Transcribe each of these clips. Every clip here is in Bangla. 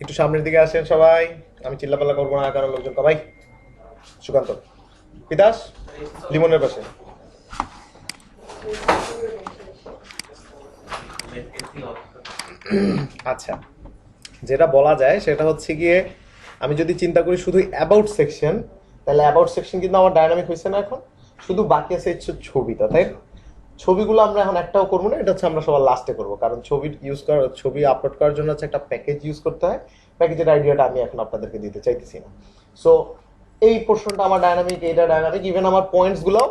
একটু সামনের দিকে আসেন সবাই, আমি চিল্লাপাল্লা করবো না কারণ লোকজন ভাই। সুকান্ত, পিতাস, লিমনের পাশে। আচ্ছা, যেটা বলা যায় সেটা হচ্ছে গিয়ে আমি যদি চিন্তা করি শুধু অ্যাবাউট সেকশন, তাহলে অ্যাবাউট সেকশন কিন্তু আমার ডায়নামিক হয়েছে না এখন, শুধু বাকি আছে হচ্ছে ছবিটা, তাই না? ছবিগুলো আমরা এখন একটাও করবো না, এটা হচ্ছে আমরা সবার লাস্টে করবো, কারণ ছবি ইউজ করার, ছবি আপলোড করার জন্য হচ্ছে একটা প্যাকেজ ইউজ করতে হয়। প্যাকেজের আইডিয়াটা আমি এখন আপনাদেরকে দিতে চাইতেছি না। সো এই পোর্শনটা আমার ডায়নামিক, এইটা ডায়নামিক, ইভেন আমার পয়েন্টস গুলো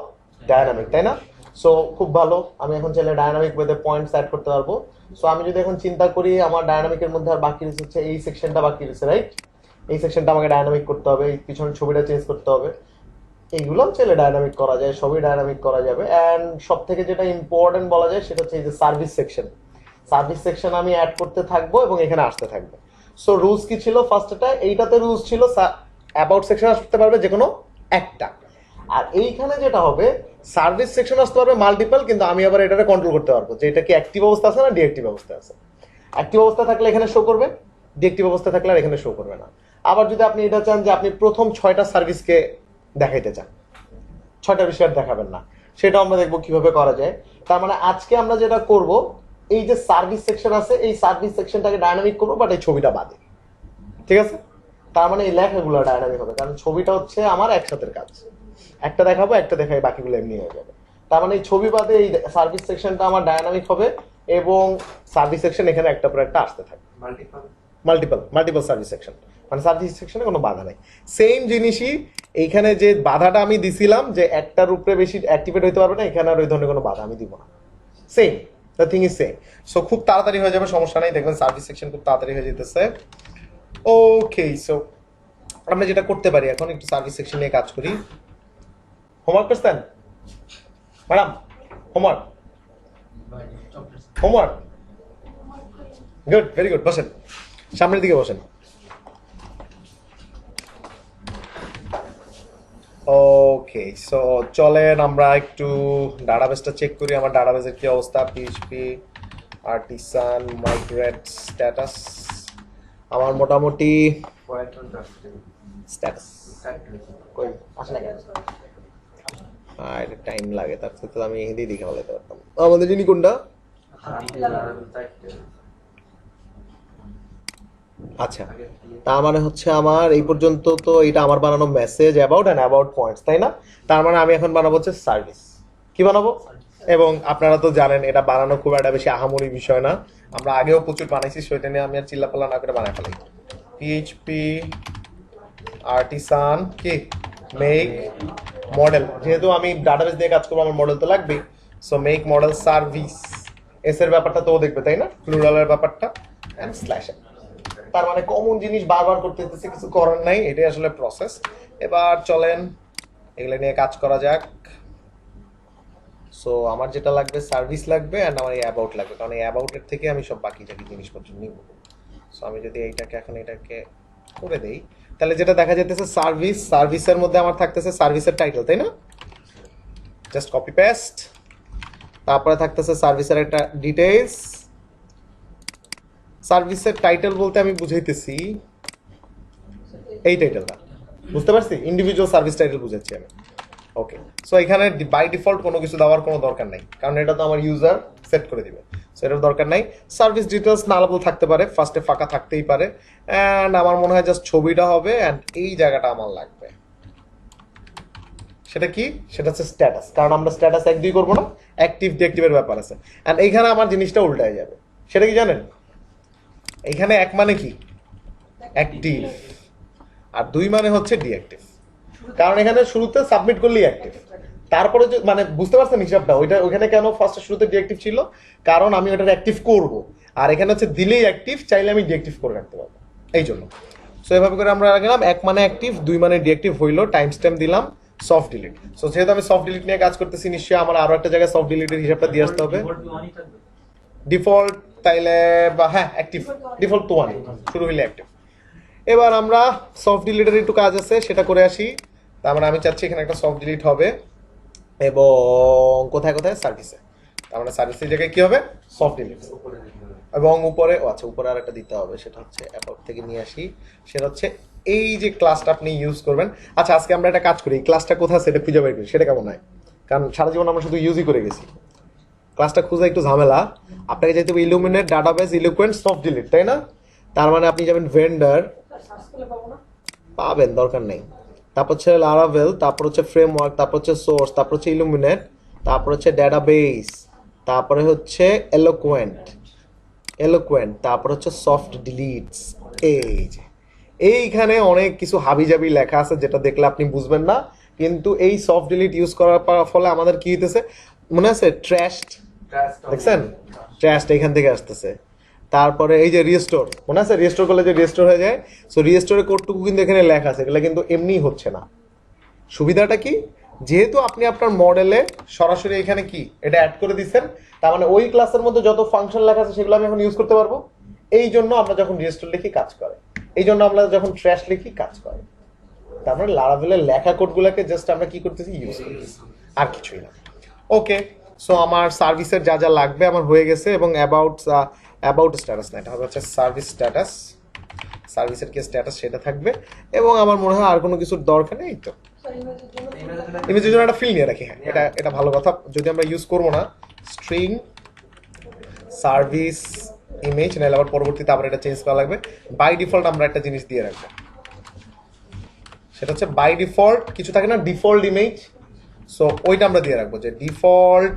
ডায়নামিক, তাই না? সো খুব ভালো, আমি এখন চাইলে ডায়নামিক ওয়েতে পয়েন্টস অ্যাড করতে পারবো। সো আমি যদি এখন চিন্তা করি আমার ডায়নামিকের মধ্যে আর বাকি হচ্ছে এই সেকশনটা বাকি রয়েছে, রাইট? এই সেকশনটা আমাকে ডায়নামিক করতে হবে, এই পিছনের ছবিটা চেঞ্জ করতে হবে। এইগুলো চাইলে ডায়নামিক করা যায়, সবই ডায়নামিক করা যাবে। অ্যান্ড সব থেকে যেটা ইম্পর্টেন্ট বলা যায় সেটা হচ্ছে এই যে সার্ভিস সেকশন। সার্ভিস সেকশন আমি অ্যাড করতে থাকবো এবং এখানে আসতে থাকবে। সো রুলস কি ছিল ফার্স্টটা? এইটাতে রুলস ছিল অ্যাবাউট সেকশন আসতে পারবে যে কোনো একটা, আর এইখানে যেটা হবে সার্ভিস সেকশন আসতে পারবে মাল্টিপল, কিন্তু আমি আবার এটাকে কন্ট্রোল করতে পারবো যে এটা কি অ্যাক্টিভ অবস্থা আছে না ডিঅ্যাক্টিভ অবস্থা আছে। অ্যাক্টিভ অবস্থা থাকলে এখানে শো করবে, ডিঅ্যাক্টিভ অবস্থা থাকলে আর এখানে শো করবে না। আবার যদি আপনি এটা চান যে আপনি প্রথম 6টা সার্ভিসকে দেখাইতে চান, 6টা বিষয় দেখাবেন না, সেটা আমরা দেখবো কিভাবে করা যায়। তার মানে আজকে আমরা যেটা করব, এই যে সার্ভিস সেকশন আছে এই সার্ভিস সেকশনটাকে ডায়নামিক করবো, বাট এই ছবিটা বাদে, ঠিক আছে? তার মানে এই লেখাগুলো ডায়নামিক হবে, কারণ ছবিটা হচ্ছে আমার একসাথে কাজ, একটা দেখাবো একটা দেখাই বাকিগুলো এমনি হয়ে যাবে। তার মানে এই ছবি বাদে এই সার্ভিস সেকশনটা আমার ডায়নামিক হবে এবং সার্ভিস সেকশন এখানে একটা পর একটা আসতে থাকবে। মাল্টিপল সার্ভিস সেকশন, মানে সার্ভিস সেকশনে কোনো বাধা নাই। সেম জিনিসই এইখানে যে বাধাটা আমি দিছিলাম যে একটার উপরে বেশি অ্যাক্টিভেট হইতে পারবে না, এখানে আর ওই ধরনের কোনো বাধা আমি দিব না। Same, the thing is same. So খুব তাড়াতাড়ি হয়ে যাবে, সমস্যা নাই, দেখবেন সার্ভিস সেকশন খুব তাড়াতাড়ি হয়ে যেতেছে। ওকে, সো আমরা যেটা করতে পারি এখন একটু সার্ভিস সেকশন নিয়ে কাজ করি। হোমওয়ার্ক করছেন madam? Homework homework good, very good. বসেন, সামনের দিকে বসেন। ওকে, সো চলেন আমরা একটু ডাটাবেসটা চেক করি, আমার ডাটাবেসের কি অবস্থা। পিএইচপি আর্টিসান মাইগ্রেট স্ট্যাটাস আমার মোটামুটি স্ট্যাটাস কই আসে না কেন? এটা টাইম লাগে, তার সাথে আমি হিন্দি দেখে বলতে পারতাম। আমাদের যিনি কোনটা? আচ্ছা, তার মানে হচ্ছে আমার এই পর্যন্ত তো এটা আমার বানানো message about and about points, তাই না? তার মানে আমি এখন বানাবো হচ্ছে সার্ভিস। কি বানাবো? এবং আপনারা তো জানেন এটা বানানো খুব একটা বেশি আহামরি বিষয় না, আমরা আগেও প্রচুর বানাইছি, সেটা নিয়ে আমি আর চিল্লাপাল্লা না করে বানাই ফেলাই। পিএইচপি আর্টিসান কি মেক মডেল, যেহেতু আমি ডাটাবেস দিয়ে কাজ করবো আমার মডেল তো লাগবেই। So make model service, S এর ব্যাপারটা তো দেখবে তাই না, প্লুরালের ব্যাপারটা, এন্ড স্ল্যাশ। তার মানে কমন জিনিস বারবার করতে হতেছে, কিছু করার নাই, এটাই আসলে প্রসেস। এবার চলেন এগুলো নিয়ে কাজ করা যাক। সো আমার যেটা লাগবে সার্ভিস লাগবে অ্যান্ড আমার এই অ্যাবাউট লাগবে, কারণ এই অ্যাবাউটের থেকে আমি সব বাকি জায়গায় জিনিসপত্র নিব। সো আমি যদি এইটাকে এখন এটাকে করে দেই, তাহলে যেটা দেখা যেতেছে সার্ভিস, সার্ভিসের মধ্যে আমার থাকতেছে সার্ভিসের টাইটেল, তাই না? জাস্ট কপি পেস্ট, তারপরে থাকতেছে সার্ভিসের একটা ডিটেইলস। সার্ভিসের টাইটেল বলতে আমি বুঝাইতেছি এই টাইটেলটা, বুঝতে পারছি? ইন্ডিভিজুয়াল সার্ভিস টাইটেল বুঝাচ্ছি আমি। ওকে, সো এখানে বাই ডিফল্ট কোনো কিছু দেওয়ার কোনো দরকার নাই, কারণ এটা তো আমার ইউজার সেট করে দিবে, সো এটার দরকার নাই। সার্ভিস ডিটেলস নালাবল থাকতে পারে, ফার্স্টে ফাঁকা থাকতেই পারে। অ্যান্ড আমার মনে হয় জাস্ট ছবিটা হবে, অ্যান্ড এই জায়গাটা আমার লাগবে। সেটা কি? সেটা হচ্ছে স্ট্যাটাস, কারণ আমরা স্ট্যাটাস 1 2 করবো না, অ্যাক্টিভ ডিঅ্যাক্টিভের ব্যাপার আছে। অ্যান্ড এইখানে আমার জিনিসটা উল্টায় যাবে, সেটা কি জানেন? এইখানে 1 মানে কি? অ্যাক্টিভ, আর 2 মানে হচ্ছে ডিঅ্যাক্টিভ, কারণ এখানে শুরুতে সাবমিট করলেই অ্যাক্টিভ। তারপরে মানে বুঝতে পারছেন হিসাবটা? ওইখানে কেন ফার্স্টে শুরুতে ডিঅ্যাক্টিভ ছিল? কারণ আমি ওটা অ্যাক্টিভ করব, আর এখানে হচ্ছে দিলেই অ্যাক্টিভ, চাইলে আমি ডিঅ্যাক্টিভ করে রাখতে পারবো, এই জন্য। সো এভাবে করে আমরা রাখলাম, 1 মানে অ্যাক্টিভ, 2 মানে ডিঅ্যাক্টিভ হইলো, টাইম স্ট্যাম্প দিলাম, সফট ডিলিট। সো যেহেতু আমি সফট ডিলিট নিয়ে কাজ করতেছি, নিশ্চয়ই আমার আরো একটা জায়গায় সফট ডিলিটের হিসাবটা দিয়ে আসতে হবে। ডিফল্ট তাইলে, বা হ্যাঁ অ্যাক্টিভ, ডিফল্ট তো 1 শুরু হইলে অ্যাক্টিভ। এবার আমরা সফট ডিলিটের একটু কাজ আছে, সেটা করে আসি। তার মানে আমি চাচ্ছি এখানে একটা সফট ডিলিট হবে, এবং কোথায় কোথায়? সার্ভিসে। তার মানে সার্ভিসের জায়গায় কি হবে? Soft delete. এবং উপরে আচ্ছা উপরে আর একটা দিতে হবে, সেটা হচ্ছে অ্যাবাউট থেকে নিয়ে আসি। সেটা হচ্ছে এই যে ক্লাসটা আপনি ইউজ করবেন। আচ্ছা আজকে আমরা একটা কাজ করি, এই ক্লাসটা কোথায় সেটা খুঁজে বের করি, সেটা কেমন হয়? কারণ সারা জীবন আমরা শুধু ইউজই করে গেছি, ক্লাসটা খোঁজা একটু ঝামেলা। আপনাকে যেতে হবে illuminate, database, eloquent, soft delete, তাই না? তার মানে আপনি যাবেন ভেন্ডার, পাবেন, দরকার নেই। তারপর হচ্ছে লারাভেল, তারপর হচ্ছে ফ্রেমওয়ার্ক, তারপর হচ্ছে সোর্স, তারপর হচ্ছে ইলুমিনেট, তারপর হচ্ছে ডাটাবেস, তারপরে হচ্ছে এলোকুয়েন্ট, তারপর হচ্ছে সফট ডিলিটস। এই যে এইখানে অনেক কিছু হাবিজাবি লেখা আছে যেটা দেখলে আপনি বুঝবেন না, কিন্তু এই সফট ডিলিট ইউজ করার ফলে আমাদের কি হইতেছে মনে আছে? ট্র্যাশড, দেখছেন? ট্র্যাশড এখান থেকে আসতেছে। তারপরে এই যে রিস্টোর, মনে আছে রিস্টোর করলে যে রিস্টোর হয়ে যায়? সো রিস্টোরের কোডটুকু কিন্তু এখানে লেখা আছে, এগুলো কিন্তু এমনি হচ্ছে না। সুবিধাটা কি? যেহেতু আপনি আপনার মডেলে সরাসরি এখানে কি এটা অ্যাড করে দিচ্ছেন, তার মানে ওই ক্লাসের মধ্যে যত ফাংশন লেখা আছে সেগুলো আমি এখন ইউজ করতে পারবো। এই জন্য আমরা যখন রিস্টোর লিখি কাজ করে, এই জন্য আমরা যখন ট্র্যাশ লিখি কাজ করে। তার মানে লারাভেলের লেখা কোডগুলোকে জাস্ট আমরা কি করতেছি? ইউজ করতেছি, আর কিছুই না। ওকে, সো আমার সার্ভিসের যা যা লাগবে আমার হয়ে গেছে, এবং অ্যাবাউট স্ট্যাটাস না, এটা হবে হচ্ছে সার্ভিস স্ট্যাটাস। সার্ভিসের কি স্ট্যাটাস সেটা থাকবে, এবং আমার মনে হয় আর কোনো কিছুর দরকার নেই। তো ইমেজের জন্য একটা ফিল নিয়ে রাখি, হ্যাঁ এটা ভালো কথা, যদি আমরা ইউজ করবো না স্ট্রিং সার্ভিস ইমেজ, নাহলে আবার পরবর্তীতে আবার এটা চেঞ্জ করা লাগবে। বাই ডিফল্ট আমরা একটা জিনিস দিয়ে রাখবো, সেটা হচ্ছে বাই ডিফল্ট কিছু থাকে না, ডিফল্ট ইমেজ। সো ওইটা আমরা দিয়ে রাখবো যে default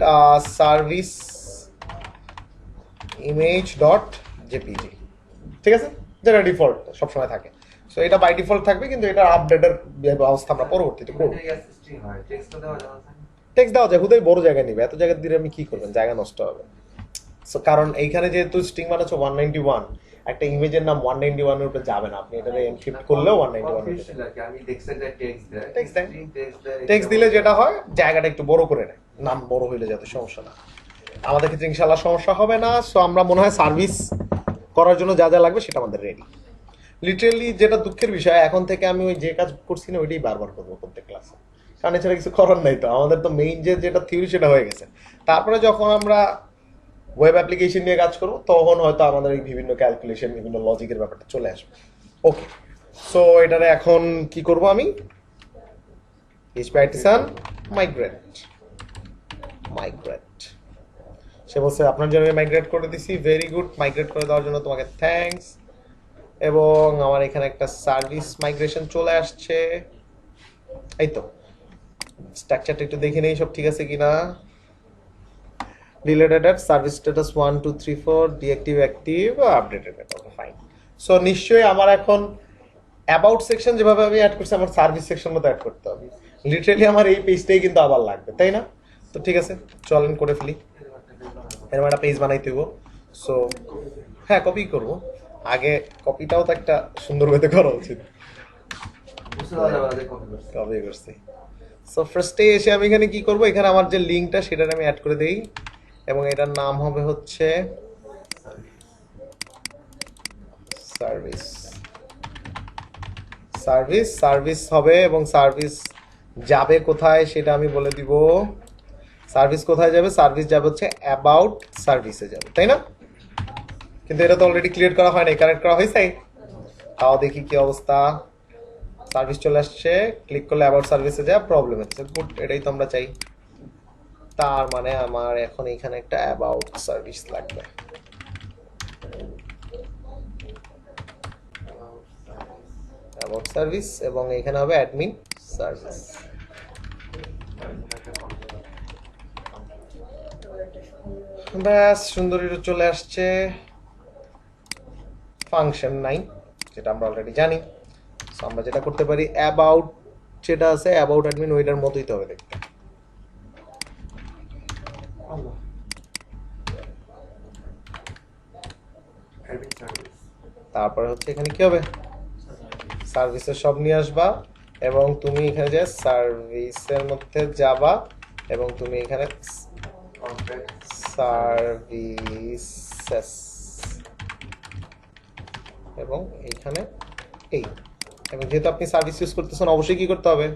service image dot JPG, ঠিক আছে? যেটা ডিফল্ট সবসময় থাকে। সো এটা বাই ডিফল্ট থাকবে, কিন্তু এটা আপডেটের ব্যবস্থা আমরা পরবর্তীতে করবো। টেক্সট দেওয়া যায়, হুদাই বড় জায়গায় নিবে, এত জায়গা দিলে আমি কি করবেন, জায়গা নষ্ট হবে। সো কারণ এইখানে যেহেতু স্ট্রিং মানে হচ্ছে 191, একটা ইমেজের নাম 191 এর উপরে যাবে না, আপনি এটারে এনক্রিপ্ট করলেও 191 হয়ে যাবে। টেক্সট দিলে যেটা হয় জায়গাটা একটু বড় করে নেয়, নাম বড় হইলে যাতে সমস্যা না। আমাদের ক্ষেত্রে ইনশাআল্লাহ সমস্যা হবে না। সো আমরা মনে হয় সার্ভিস করার জন্য যা যা লাগবে সেটা আমাদের রেডি। লিটারেলি যেটা দুঃখের বিষয়, এখন থেকে আমি ওই যে কাজ করছি না ওইটাই বারবার করবো প্রত্যেক ক্লাসে, কারণ এছাড়া কিছু করার নাই। তো আমাদের তো মেইন যেটা থিওরি সেটা হয়ে গেছে। তারপরে যখন আমরা ওয়েব অ্যাপ্লিকেশন নিয়ে কাজ করবো তখন হয়তো আমাদের এই বিভিন্ন ক্যালকুলেশন, বিভিন্ন লজিকের ব্যাপারটা চলে আসবে। ওকে, সো এটারে এখন কি করব আমি? PHP artisan migrate. সে বলছে আপনার জন্য মাইগ্রেট করে দিছি, ভেরি গুড। মাইগ্রেট করে দেওয়ার জন্য তোমাকে থ্যাঙ্কস। এবং আমার এখানে একটা সার্ভিস মাইগ্রেশন চলে আসছে। এই তো স্ট্রাকচারটা একটু দেখে নেই সব ঠিক আছে কিনা। Deleted service status 1 2 3 4, deactive, active, updated. ওকে ফাইন। সো নিশ্চয়ই আমার এখন অ্যাবাউট সেকশন যেভাবে আমি অ্যাড করছি আমার সার্ভিস সেকশন মতো অ্যাড করতে হবে। লিটারালি আমার এই পেজটাই কিন্তু আবার লাগবে, তাই না? তো ঠিক আছে, চলেন করে ফেলি। এরকম একটা পেজ বানাইতে হইব। সো হ্যাঁ, কপি করব। আগে কপিটাও তো একটা সুন্দর ওয়েতে করা উচিত। কপি করছি। সো ফার্স্টে এসে আমি এখানে কি করব, এখানে আমার যে লিঙ্কটা সেটা আমি অ্যাড করে দেই, এবং এটার নাম হবে হচ্ছে সার্ভিস হবে, এবং সার্ভিস যাবে কোথায় সেটা আমি বলে দিব। সার্ভিস কোথায় যাবে? সার্ভিস যাবে হচ্ছে অ্যাবাউট সার্ভিসে যাবে, তাই না? কিন্তু এটা তো অলরেডি ক্লিয়ার করা হয় নাই, কানেক্ট করা হয়েছে। তাও দেখি কি অবস্থা। সার্ভিস চলে আসছে, ক্লিক করলে অ্যাবাউট সার্ভিসে যায়, প্রবলেম হচ্ছে। গুড, এটাই তো আমরা চাই। তার মানে আমার এখন এখানে একটা অ্যাবাউট সার্ভিস লাগবে। অ্যাবাউট সার্ভিস, এবং এখানে হবে অ্যাডমিন সার্ভিস। ব্যাস, সুন্দরী চলে আসছে। ফাংশন নাই, যেটা আমরা অলরেডি জানি। সো আমরা যেটা করতে পারি, অ্যাবাউট যেটা আছে অ্যাবাউট অ্যাডমিন ওইটার মতোই তো হবে দেখতে। তারপরে হচ্ছে এখানে কি হবে, সার্ভিসের সব নিয়ে আসবা, এবং তুমি এখানে যে সার্ভিসের মধ্যে যাবা, এবং তুমি এখানে সার্ভিসেস, এবং এইখানে এই, এবং যেহেতু আপনি সার্ভিস ইউজ করতেছেন অবশ্যই কি করতে হবে,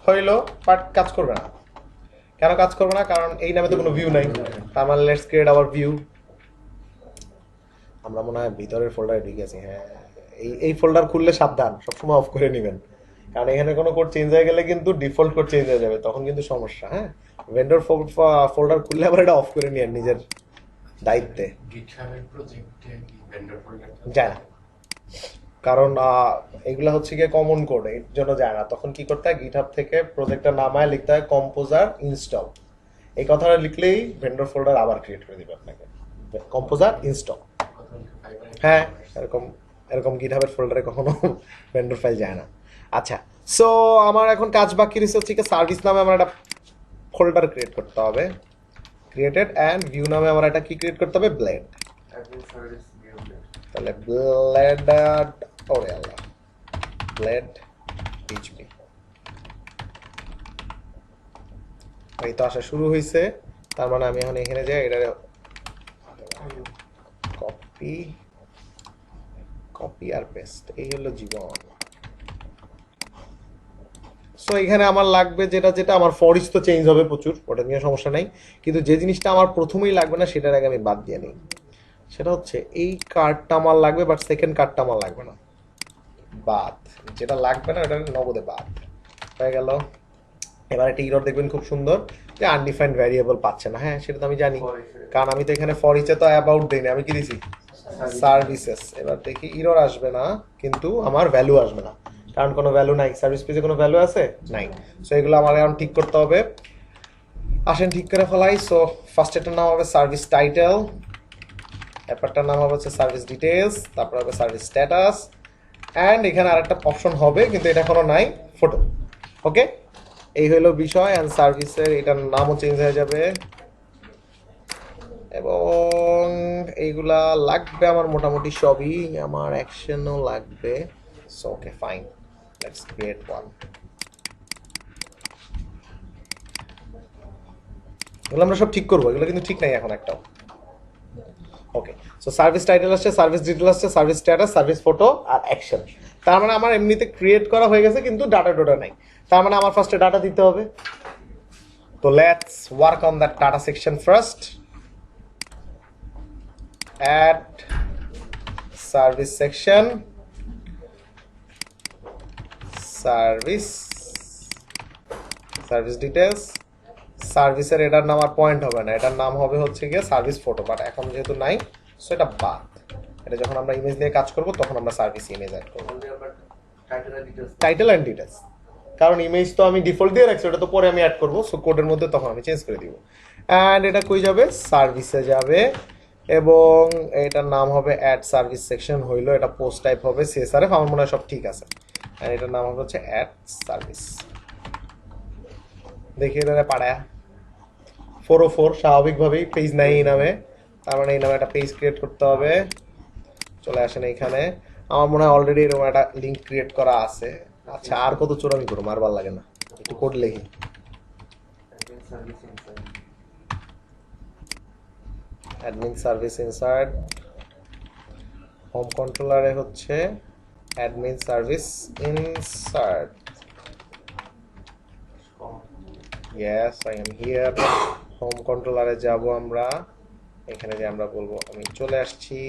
হইলো, বাট কাজ করবে না। কেন কাজ করবে না? কারণ এই নামে তো কোনো ভিউ নাই। তার মানে লেটস ক্রিয়েট আওয়ার ভিউ। আমরা মনে হয় ভিতরের ফোল্ডারে ঢুকে আছি। হ্যাঁ, এই ফোল্ডার খুললে সাবধান, সবসময় অফ করে নেবেন, কারণ এখানে কোনো কোড চেঞ্জ হয়ে গেলে কিন্তু ডিফল্ট কোড চেঞ্জ হয়ে যাবে, তখন কিন্তু সমস্যা। হ্যাঁ, ভেন্ডর ফোল্ডার খুললে আবার এটা অফ করে নিয়ে নিজের দায়িত্বে যায় না, কারণ এগুলা হচ্ছে গিয়ে কমন কোড, এর জন্য যায় না। তখন কি করতে হয়, গিটহাব থেকে প্রজেক্টটা নামায় লিখতে হয় কম্পোজার ইনস্টল। এই কথাটা লিখলেই ভেন্ডর ফোল্ডার আবার ক্রিয়েট করে দিবে আপনাকে, কম্পোজার ইনস্টল। হ্যাঁ, এরকম এরকম গিটহাবের ফোল্ডারে কখনো ভেন্ডর ফাইল যায় না। আচ্ছা, সো আমার এখন কাজ বাকি রয়েছে হচ্ছে সার্ভিস নামে আমার একটা ফোল্ডার ক্রিয়েট করতে হবে। ক্রিয়েটেড অ্যান্ড ভিউ নামে আমার একটা কি ক্রিয়েট করতে হবে, ব্লেড। তাহলে ব্লেড, ওরে আল্লাহ, ব্লেড পিএইচপি। এই তো আসা শুরু হয়েছে, তার মানে আমি এখন এখানে যাই, এটা কপি আর পেস্ট, এই হলো জীবন। সো এখানে আমার লাগবে যেটা যেটা আমার ফরিচ তো চেঞ্জ হবে প্রচুর, ওটা নিয়ে সমস্যা নাই, কিন্তু যে জিনিসটা আমার প্রথমেই লাগবে না সেটার আগে আমি বাদ দিয়ে নিই। সেটা হচ্ছে এই কার্ডটা আমার লাগবে, বাট সেকেন্ড কার্ডটা আমার লাগবে না, বাদ। যেটা লাগবে না ওটা নগদে বাদ হয়ে গেল। এবার একটা ইরর দেখবেন খুব সুন্দর, যে আনডিফাইন্ড ভ্যারিয়েবল পাচ্ছে না। হ্যাঁ, সেটা তো আমি জানি, কারণ আমি তো এখানে ফরিচে তো অ্যাবাউট দিইনি, আমি কি দিছি, সার্ভিসেস। এবার দেখি ইরর আসবে না, কিন্তু আমার ভ্যালু আসবে না, কারণ কোনো ভ্যালু নাই। সার্ভিস পেজে কোনো ভ্যালু আছে নাই। সো এগুলো আমার এখন ঠিক করতে হবে। আসেন ঠিক করে ফেলাই। সো ফার্স্ট এটার নাম হবে সার্ভিস টাইটেল, ব্যাপারটার নাম হবে হচ্ছে সার্ভিস ডিটেলস, তারপর হবে সার্ভিস স্ট্যাটাস, অ্যান্ড এখানে আরেকটা অপশন হবে কিন্তু এটা এখনো নাই, ফটো। ওকে, এই হলো বিষয়। অ্যান্ড সার্ভিসের এটার নামও চেঞ্জ হয়ে যাবে, এবং এইগুলা লাগবে আমার মোটামুটি সবই, আমার অ্যাকশনও লাগবে। So okay, fine, let's create one. এগুলো আমরা সব ঠিক করবো, এগুলো কিন্তু ঠিক নাই এখন একটাও। ওকে, সো সার্ভিস টাইটেল আসছে, সার্ভিস ডিটেল আসছে, সার্ভিস স্ট্যাটাস, সার্ভিস ফটো আর অ্যাকশন। তার মানে আমার এমনিতে ক্রিয়েট করা হয়ে গেছে, কিন্তু ডাটা ডোটা নাই। তার মানে আমার ফার্স্টে ডাটা দিতে হবে। তো let's work on that data section first. Add service section, service, service details, সার্ভিসের এটার নাম আর পয়েন্ট হবে না, এটার নাম হবে হচ্ছে গিয়ে সার্ভিস ফটো, বাট এখন যেহেতু নাই সো এটা বাদ। এটা যখন আমরা ইমেজ নিয়ে কাজ করব তখন আমরা সার্ভিস ইমেজ অ্যাড করব, টাইটেল অ্যান্ড ডিটেলস। কারণ ইমেজ তো আমি ডিফল্ট দিয়ে রাখছি, ওটা তো পরে আমি অ্যাড করবো, সো কোডের মধ্যে তখন আমি চেঞ্জ করে দিব। অ্যান্ড এটা কই যাবে, সার্ভিসে যাবে, এবং এটার নাম হবে অ্যাড সার্ভিস সেকশন হইলো, এটা পোস্ট টাইপ হবে সিএসআরএফ, আমার মনে হয় সব ঠিক আছে। অ্যান্ড এটার নাম হবে হচ্ছে অ্যাড সার্ভিস। দেখি এটা পাড়ায় 404 স্বাভাবিকভাবেই পেজ নাই এই নামে, তার মানে এই নামে একটা পেজ ক্রিয়েট করতে হবে। চলে আসেন এইখানে, আমার মনে হয় অলরেডি এরকম একটা লিঙ্ক ক্রিয়েট করা আছে। আচ্ছা, আর কত চোরামি করবো, আর ভালো লাগে না, একটু কোড লিখি। অ্যাডমিন সার্ভিস ইনসার্ট, হোম কন্ট্রোলারে হচ্ছে admin service insert. Yes, I am here. Home কন্ট্রোলারে যাব আমরা, এখানে যে আমরা বলবো আমি চলে আসছি,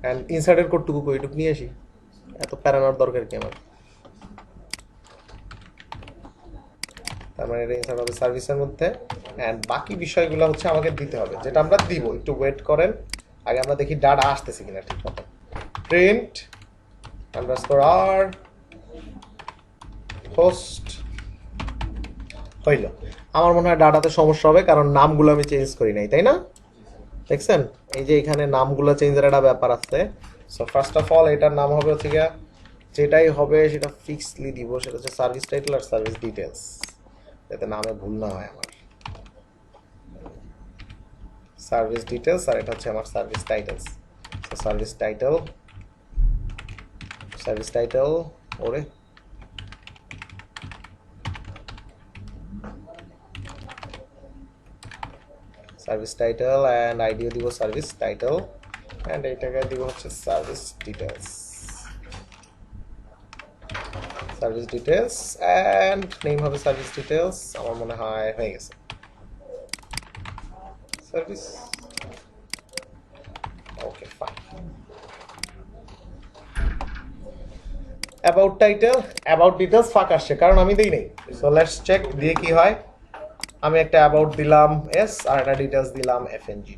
অ্যান্ড ইনসার্টের কোডটুকু কইটুকু নিয়ে আসি, এত প্যারানোর দরকার কি আমার। তার মানে এটা ইনসার্ট হবে সার্ভিসের মধ্যে, অ্যান্ড বাকি বিষয়গুলো হচ্ছে আমাকে দিতে হবে, যেটা আমরা দিব। একটু ওয়েট করেন, আগে আমরা দেখি ডাটা আসতেছে কিনা ঠিক মতো। প্রিন্ট আন্ডারস্কোর আর হোস্ট হইল। আমার মনে হয় ডাটাতে সমস্যা হবে, কারণ নামগুলো আমি চেঞ্জ করি নাই, তাই না? দেখছেন, এই যে এখানে নামগুলো চেঞ্জের একটা ব্যাপার আছে। সো ফার্স্ট অফ অল এটার নাম হবে হচ্ছে গিয়া, যেটাই হবে সেটা ফিক্সলি দিব, সেটা হচ্ছে সার্ভিস টাইটেল আর সার্ভিস ডিটেলস, যাতে নামে ভুল না হয় আমার। সার্ভিস ডিটেলস, আর এটা হচ্ছে আমার service titles. So service title, service title, ওরে সার্ভিস টাইটেল, অ্যান্ড আইডিও দিব সার্ভিস টাইটেল, অ্যান্ড এইটাকে দিব হচ্ছে service details. Service details and name হবে সার্ভিস ডিটেলস। আমার মনে হয় হয়ে গেছে। Service okay fine. About title about details ফাঁক আসছে কারণ আমি দিই নেই। সো লেটস চেক দিয়ে কি হয়। আমি একটা অ্যাবাউট দিলাম এস আর একটা ডিটেলস দিলাম এফএনজি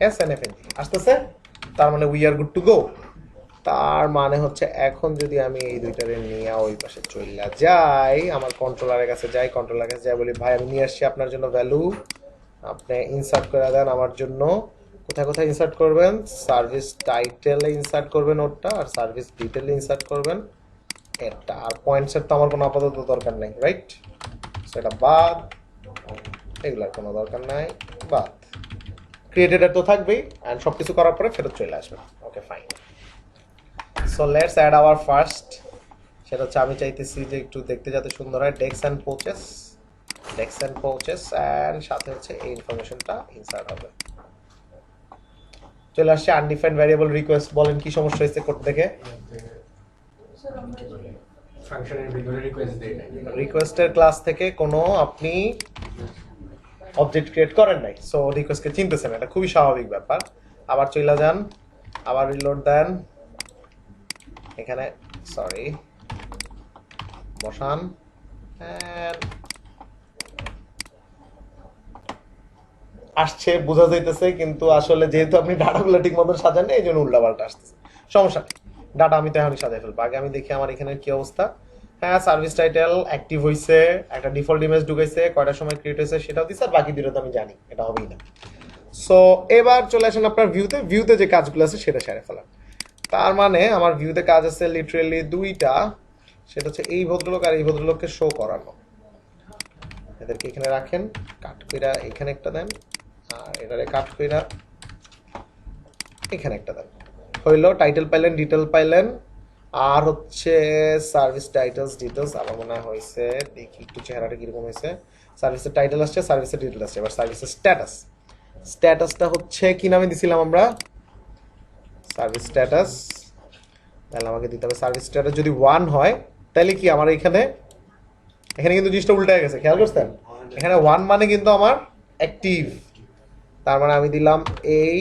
এস এন্ড এফএনজি আসতেছে, তার মানে we are good to go. তার মানে হচ্ছে এখন যদি আমি এই দুইটারে নিয়ে ওই পাশে চলে যাই, আমার কন্ট্রোলারের কাছে যাই, কন্ট্রোলারের কাছে যাই বলি ভাই আমি নিয়ে আসছি আপনার জন্য ভ্যালু, আপনি ইনসার্ট করে দেন আমার জন্য। কোথায় কোথায় ইনসার্ট করবেন? সার্ভিস টাইটেলে ইনসার্ট করবেন ওটা, আর সার্ভিস ডিটেলে ইনসার্ট করবেন এটা। আর পয়েন্টসের তো আমার কোনো আপাতত দরকার নেই, রাইট? সেটা বাদ, এগুলার কোনো দরকার নাই, বাদ। ক্রিয়েটেড তো থাকবেই, অ্যান্ড সব কিছু করার পরে ফেরত চলে আসবে। Okay fine. So let's add our first, সেটা হচ্ছে আমি চাইতেছি যে একটু দেখতে যাতে সুন্দর হয়, desk and pouches, desk and pouches, and সাথে হচ্ছে এই ইনফরমেশনটা ইনসার্ট হবে। চলে আসছে আনডিফাইন্ড ভ্যারিয়েবল রিকোয়েস্ট। বলেন কি সমস্যা হয়েছে কোড থেকে? রিকোয়েস্টের ক্লাস থেকে কোনো আপনি অবজেক্ট ক্রিয়েট করেন নাই, সো রিকোয়েস্টকে চিনতেছেন, এটা খুবই স্বাভাবিক ব্যাপার। আবার চলে যান, আবার রিলোড দেন, এখানে সরি বসান, আসছে বোঝা যাইতেছে, কিন্তু আসলে যেহেতু আপনি ডাটাগুলো ঠিক মতন সাজান না এই জন্য উল্টাপাল্টা আসতেছে। সমস্যা নেই, ডাটা আমি তো এখনই সাজাই ফেলবো। আগে আমি দেখি আমার এখানে কি অবস্থা। হ্যাঁ, সার্ভিস টাইটেল অ্যাক্টিভ হয়েছে, একটা ডিফল্ট ইমেজ ঢুকাইছে, কয়টার সময় ক্রিয়েট হয়েছে সেটাও দিচ্ছে, আর বাকি দুটো তো আমি জানি, এটা হবেই না। সো এবার চলে আসেন আপনার ভিউতে, ভিউতে যে কাজগুলো আছে সেটা সেরে ফেলান। তার মানে আমার ভিউতে কাজ আছে লিটারেলি দুইটা, সেটা হচ্ছে এই ভদ্রলোক আর এই ভদ্রলোককে শো করানো। এদেরকে এখানে রাখেন, কাট কইরা এখানে একটা দেন, আর এটারে কাট কইরা এখানে একটা দেন। হইলো টাইটেল পাইলেন, ডিটেল পাইলেন, আর হচ্ছে সার্ভিস টাইটেলস ডিটেলস আমার মনে হয়েছে, দেখি একটু চেহারাটা কিরকম হয়েছে। সার্ভিসের টাইটেল আসছে, সার্ভিসের ডিটেল আসছে, এবার সার্ভিসের স্ট্যাটাস। স্ট্যাটাসটা হচ্ছে কি নামে দিছিলাম আমরা? Service status. তাহলে আমাকে দিতে হবে সার্ভিস স্ট্যাটাস যদি 1 হয় তাহলে কি আমার এখানে কিন্তু জিনিসটা উল্টে গেছে, খেয়াল করছেন? এখানে 1 মানে কিন্তু আমার অ্যাক্টিভ, তার মানে আমি দিলাম এই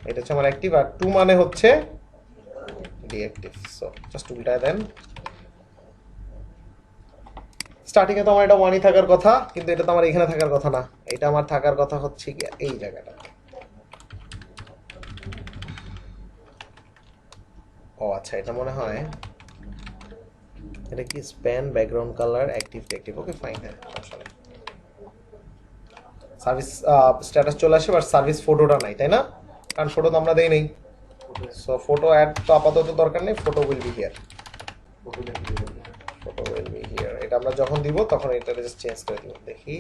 এটা হচ্ছে আমার অ্যাক্টিভ, আর 2 মানে হচ্ছে ডিঅ্যাক্টিভ। সো জাস্ট উল্টায় দেন। স্টার্টিং এ তো আমার এটা 1ই থাকার কথা, কিন্তু এটা তো আমার এখানে থাকার কথা না, এটা আমার থাকার কথা হচ্ছে কি এই জায়গাটা। ও আচ্ছা, এটা মনে হয় এটা কি span background colour active active. Okay fine, হ্যাঁ সমস্যা নেই। সার্ভিস স্ট্যাটাস চলে আসে, বাট সার্ভিস ফটোটা নাই, তাই না? কারণ ফটো তো আমরা দেই নেই। সো ফটো অ্যাড তো আপাতত দরকার নেই, photo will be here, photo will be here. এটা আমরা যখন দিব তখন এটা জাস্ট চেঞ্জ করে দিব, দেখি।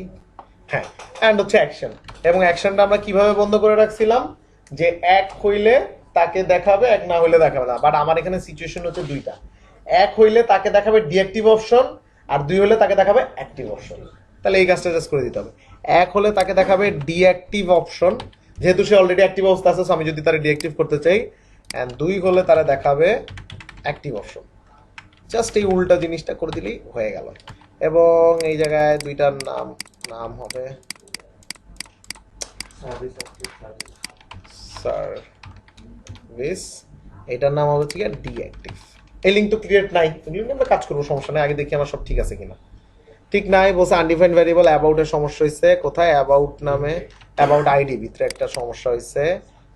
হ্যাঁ, অ্যান্ড হচ্ছে অ্যাকশন, এবং অ্যাকশনটা আমরা কিভাবে বন্ধ করে রাখছিলাম যে এক হইলে তাকে দেখাবে, এক না হইলে দেখাবে না। বাট আমার এখানে সিচুয়েশন হচ্ছে দুইটা, এক হইলে তাকে দেখাবে ডিঅ্যাক্টিভ অপশন, আর 2 হলে তাকে দেখাবে অ্যাক্টিভ অপশন। তাহলে এই কাজটা জাস্ট করে দিতে হবে। এক হলে তাকে দেখাবে ডিঅ্যাক্টিভ অপশন, যেহেতু সে অলরেডি অ্যাক্টিভ অবস্থা আছে, আমি যদি তারা ডিঅ্যাক্টিভ করতে চাই, অ্যান্ড 2 হলে তারা দেখাবে অ্যাক্টিভ অপশন। জাস্ট এই উল্টা জিনিসটা করে দিলেই হয়ে গেল। এবং এই জায়গায় দুইটার নাম হবে সার্ভিস, এটার নাম হবে ঠিক আছে ডিঅ্যাক্টিভ। এই লিঙ্ক তো ক্রিয়েট নাই, এগুলো আমরা কাজ করবো, সমস্যা নেই। আগে দেখি আমার সব ঠিক আছে কিনা। ঠিক নাই বলছে আনডিফাইন্ড ভ্যারিয়েবল অ্যাবাউটের সমস্যা হয়েছে। কোথায়? অ্যাবাউট নামে, অ্যাবাউট আইডি ভিতরে একটা সমস্যা হয়েছে,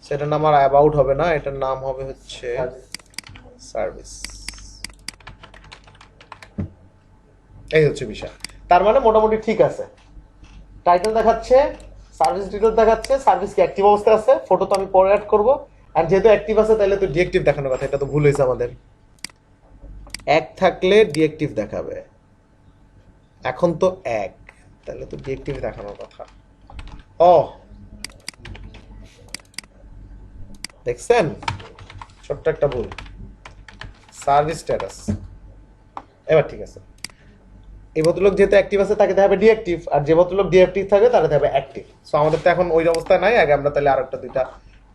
সেটার নাম আর অ্যাবাউট হবে না, এটার নাম হবে হচ্ছে সার্ভিস। এই হচ্ছে বিষয়। তার মানে মোটামুটি ঠিক আছে, টাইটেল দেখাচ্ছে, সার্ভিস ডিটেল দেখাচ্ছে, সার্ভিস কি অ্যাক্টিভ অবস্থায় আছে, ফটো তো আমি পরে অ্যাড করবো, আর যেহেতু অ্যাক্টিভ আছে তাহলে তো ডিঅ্যাক্টিভ দেখানোর কথা, এটা তো ভুল হয়েছে আমাদের। এক থাকলে ডিঅ্যাক্টিভ দেখাবে, এখন তো এক, তাহলে তো ডিঅ্যাক্টিভ দেখানোর কথা। ও দেখছেন, ছোট্ট একটা ভুল। সার্ভিস স্ট্যাটাস এবার ঠিক আছে। এই ভদ্রলোক যেহেতু অ্যাক্টিভ আছে তাকে দেখাবে ডিঅ্যাক্টিভ, আর যে ভদ্রলোক ডিঅ্যাক্টিভ থাকবে তারা দেখাবে অ্যাক্টিভ। সো আমাদের তো এখন ওই অবস্থায় নাই, আগে আমরা তাহলে আরেকটা দুইটা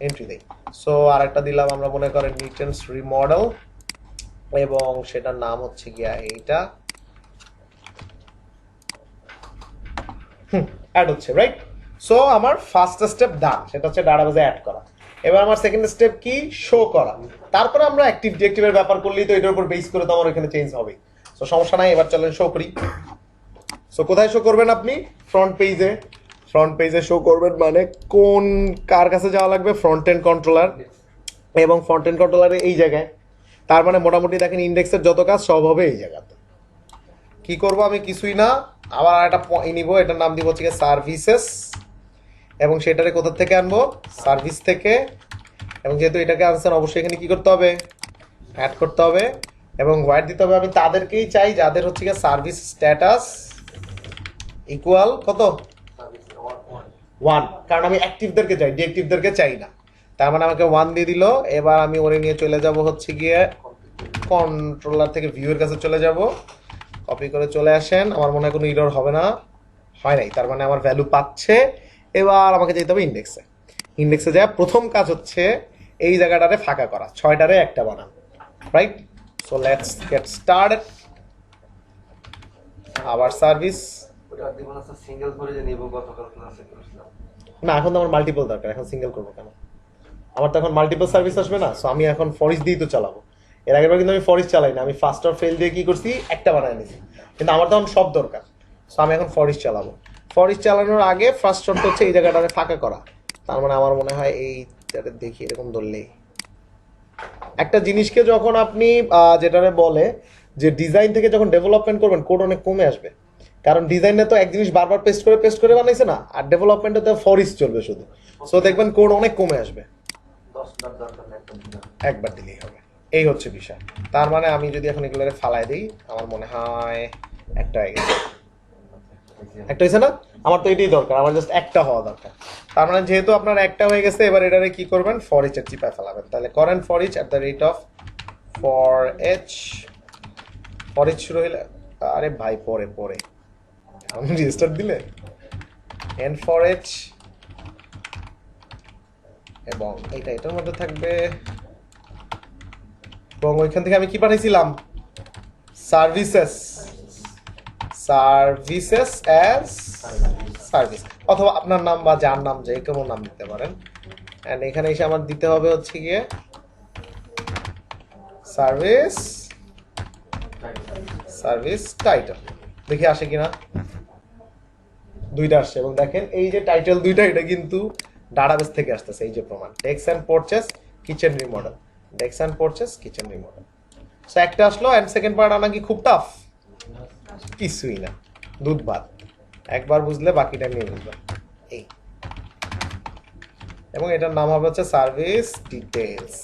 এন্ট্রি দিই। সো আরেকটা দিলাম আমরা, মনে করেন নিউটনস রিমডেল, এবং সেটার নাম হচ্ছে গিয়া এইটা অ্যাড হচ্ছে, রাইট? সো আমার ফার্স্ট স্টেপ ডান, সেটা হচ্ছে ডাটাবেজে অ্যাড করা। এবার আমার সেকেন্ড স্টেপ কি, শো করা। তারপরে আমরা অ্যাক্টিভ ডিঅ্যাক্টিভের ব্যাপার করলেই তো এটার উপর বেস করে তো আমার এখানে চেঞ্জ হবে। সো সমস্যা নাই, এবার চলেন শো করি। সো কোথায় শো করবেন আপনি? ফ্রন্ট পেজে। ফ্রন্ট পেজে শো করবেন মানে কোন কার কাছে যাওয়া লাগবে? ফ্রন্ট এন্ড কন্ট্রোলার, এবং ফ্রন্ট এন্ড কন্ট্রোলারে এই জায়গায়। তার মানে মোটামুটি দেখেন ইন্ডেক্সের যত কাজ সব হবে এই জায়গাতে। কি করব আমি? কিছুই না, আবার একটা নিব, এটার নাম দিব হচ্ছে সার্ভিসেস, এবং সেটারে কোথা থেকে আনবো? সার্ভিস থেকে। এবং যেহেতু এটাকে আনছেন অবশ্যই এখানে কি করতে হবে? অ্যাড করতে হবে, এবং হোয়াইট দিতে হবে। আমি তাদেরকেই চাই যাদের হচ্ছে গিয়ে সার্ভিস স্ট্যাটাস ইকুয়াল কত? 1, কারণ আমি অ্যাক্টিভদেরকে চাই, ডিঅ্যাক্টিভদেরকে চাই না। তার মানে আমাকে 1 দিয়ে দিল। এবার আমি ওরে নিয়ে চলে যাব হচ্ছে গিয়ে কন্ট্রোলার থেকে ভিউয়ের কাছে চলে যাব। কপি করে চলে আসেন। আমার মনে হয় কোনো এরর হবে না, হয় নাই, তার মানে আমার ভ্যালু পাচ্ছে। এবার আমাকে যেতে হবে ইন্ডেক্সে। ইন্ডেক্সে যাওয়া প্রথম কাজ হচ্ছে এই জায়গাটারে ফাঁকা করা, 6টারে একটা বানান, right? So let's get started. আবার সার্ভিস না, এখন তো আমার মাল্টিপল দরকার, এখন সিঙ্গেল করবো কেন? আমার তো এখন মাল্টিপল সার্ভিস আসবে না। সো আমি এখন ফরিস দিয়েই তো চালাবো। এর আগের বার কিন্তু আমি ফরিস চালাই না, আমি ফার্স্ট অর ফেল দিয়ে কি করছি, একটা বানায় নিয়েছি। কিন্তু আমার তখন সব দরকার, সো আমি এখন ফরিস চালাবো। ফরিস চালানোর আগে ফার্স্ট শর্ত হচ্ছে এই জায়গাটাতে ফাঁকা করা। তার মানে আমার মনে হয় এই দেখি এরকম ধরলেই একটা জিনিসকে যখন আপনি যেটারে বলে যে ডিজাইন থেকে যখন ডেভেলপমেন্ট করবেন, কোড অনেক কমে আসবে। কারণ ডিজাইনে তো এক জিনিস বারবার পেস্ট করে বানাইছে না, আর ডেভেলপমেন্টে তো ফরিস চলবে শুধু। সো দেখবেন কোড অনেক কমে আসবে, একবার দিলেই হবে। এই হচ্ছে বিষয়। তার মানে আমি যদি এখন এগুলো ফালাই দিই, আমার মনে হয় একটা হয়ে গেছে। একটা হয়েছে না? আমার তো এটাই দরকার, আমার জাস্ট একটা হওয়া দরকার। তার মানে যেহেতু আপনার একটা হয়ে গেছে, এবার এটারে কি করবেন? ফর ইচ এর চিপায় ফেলাবেন। তাহলে করেন for each @ for each. For each শুরু হইলে, আরে ভাই পরে পরে আমি রিস্টার্ট দিলে এন্ড ফর এইচ, এবং এইটা এটার মধ্যে থাকবে। এবং ওইখান থেকে আমি কি পাঠাইছিলাম? সার্ভিসেস। সার্ভিসেস অ্যাজ সার্ভিস, অথবা আপনার নাম বা যার নাম যে কোনো নাম দিতে পারেন। এন্ড এখানে এসে আমার দিতে হবে হচ্ছে গিয়ে সার্ভিস টাইটেল। দেখি আসে কিনা। দুইটা আসছে, এবং দেখেন এই যে টাইটেল দুইটা, এটা কিন্তু ডাটাবেস থেকে আসতেছে। এই যে প্রমাণ, desk and purchase kitchen remodel, desk and purchase kitchen remodel. So একটা আসলো, এন্ড সেকেন্ড পার্ট আনা কি খুব টাফ? কিছুই না, দুধ ভাত। একবার বুঝলে বাকিটা নিয়ে বুঝবেন। এই, এবং এটার নাম হবে হচ্ছে সার্ভিস ডিটেইলস।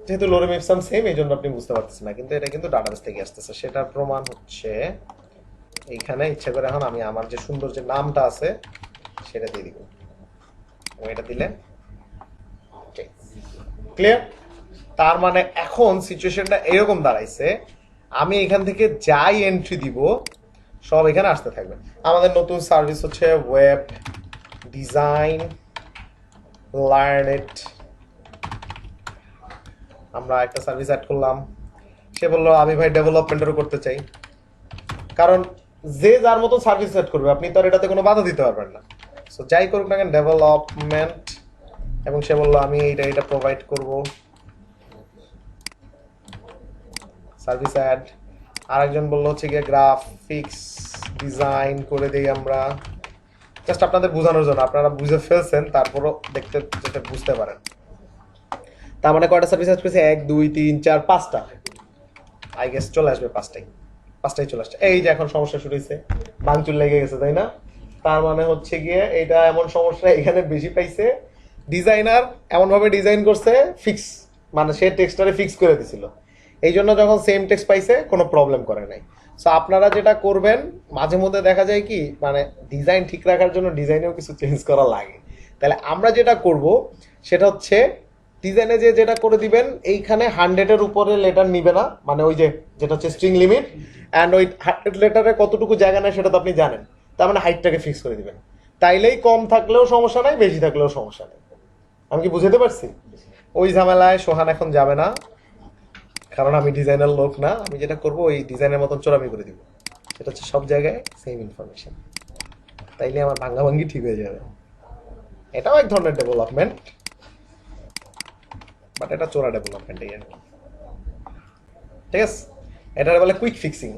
যেহেতু লোরেম ইপসাম সেম, এই জন্য আপনি বুঝতে পারতেছেন না, কিন্তু এটা কিন্তু ডাটাবেস থেকে আসতেছে। সেটার প্রমাণ হচ্ছে এইখানে ইচ্ছা করে এখন আমি আমার যে সুন্দর যে নামটা আছে সেটা দিয়ে দিব, এটা দিলে ক্লিয়ার। তার মানে এখন সিচুয়েশনটা এরকম দাঁড়াইছে, আমি এখান থেকে যাই এন্ট্রি দিব সব এখানে আসতে থাকবে। আমাদের নতুন সার্ভিস হচ্ছে ওয়েব ডিজাইন লার্ন ইট। আমরা একটা সার্ভিস অ্যাড করলাম। সে বললো আমি ভাই ডেভেলপমেন্টেরও করতে চাই, কারণ যে যার মতো সার্ভিস সেট করবে, আপনি তো আর এটাতে কোনো বাধা দিতে পারবেন না। সো যাই করুক না কেন ডেভেলপমেন্ট, এবং সে বললো আমি এটা প্রোভাইড করব সার্ভিস অ্যাড। আরেকজন বললো হচ্ছে গিয়ে গ্রাফিক্স ডিজাইন করে দেই আমরা। জাস্ট আপনাদের বোঝানোর জন্য, আপনারা বুঝে ফেলছেন, তারপরও দেখতে যেটা বুঝতে পারেন। তার মানে কয়টা সার্ভিস অ্যাড করেছে? 1 2 3 4 5টা, আই গেস চলে আসবে পাঁচটাই চলে আসছে। এই যে এখন সমস্যা শুরু হয়েছে, ভাঙচুর লেগে গেছে, তাই না? তার মানে হচ্ছে গিয়ে এটা এমন সমস্যা এখানে বেশি পাইছে। ডিজাইনার এমন ভাবে ডিজাইন করছে ফিক্স, মানে সে টেক্সটারে ফিক্স করে দিছিল, এই জন্য যখন সেম টেক্সট পাইছে কোনো প্রবলেম করে নাই। সো আপনারা যেটা করবেন, মাঝে মধ্যে দেখা যায় কি, মানে ডিজাইন ঠিক রাখার জন্য ডিজাইনেও কিছু চেঞ্জ করা লাগে। তাহলে আমরা যেটা করব সেটা হচ্ছে ডিজাইনে যেটা করে দিবেন, এইখানে 100-এর উপরে লেটার নিবে না, মানে ওই যে যেটা হচ্ছে স্ট্রিং লিমিট, অ্যান্ড ওই 100 লেটারে কতটুকু জায়গা নেয় সেটা তো আপনি জানেন। তার মানে হাইটটাকে ফিক্স করে দিবেন। তাইলেই কম থাকলেও সমস্যা নাই, বেশি থাকলেও সমস্যা নেই। আমি কি বুঝাতে পারছি? ওই ঝামেলায় সোহান এখন যাবে না, কারণ আমি ডিজাইনার লোক না। আমি যেটা করব ওই ডিজাইনের মতন চোরামি করে দিব, সেটা হচ্ছে সব জায়গায় সেম ইনফরমেশন, তাইলে আমার ভাঙ্গাভাঙ্গি ঠিক হয়ে যাবে। এটাও এক ধরনের ডেভেলপমেন্ট, বাট এটা চোরা ডেভেলপমেন্ট এই আর কি। ঠিক আছে, এটা বলে কুইক ফিক্সিং,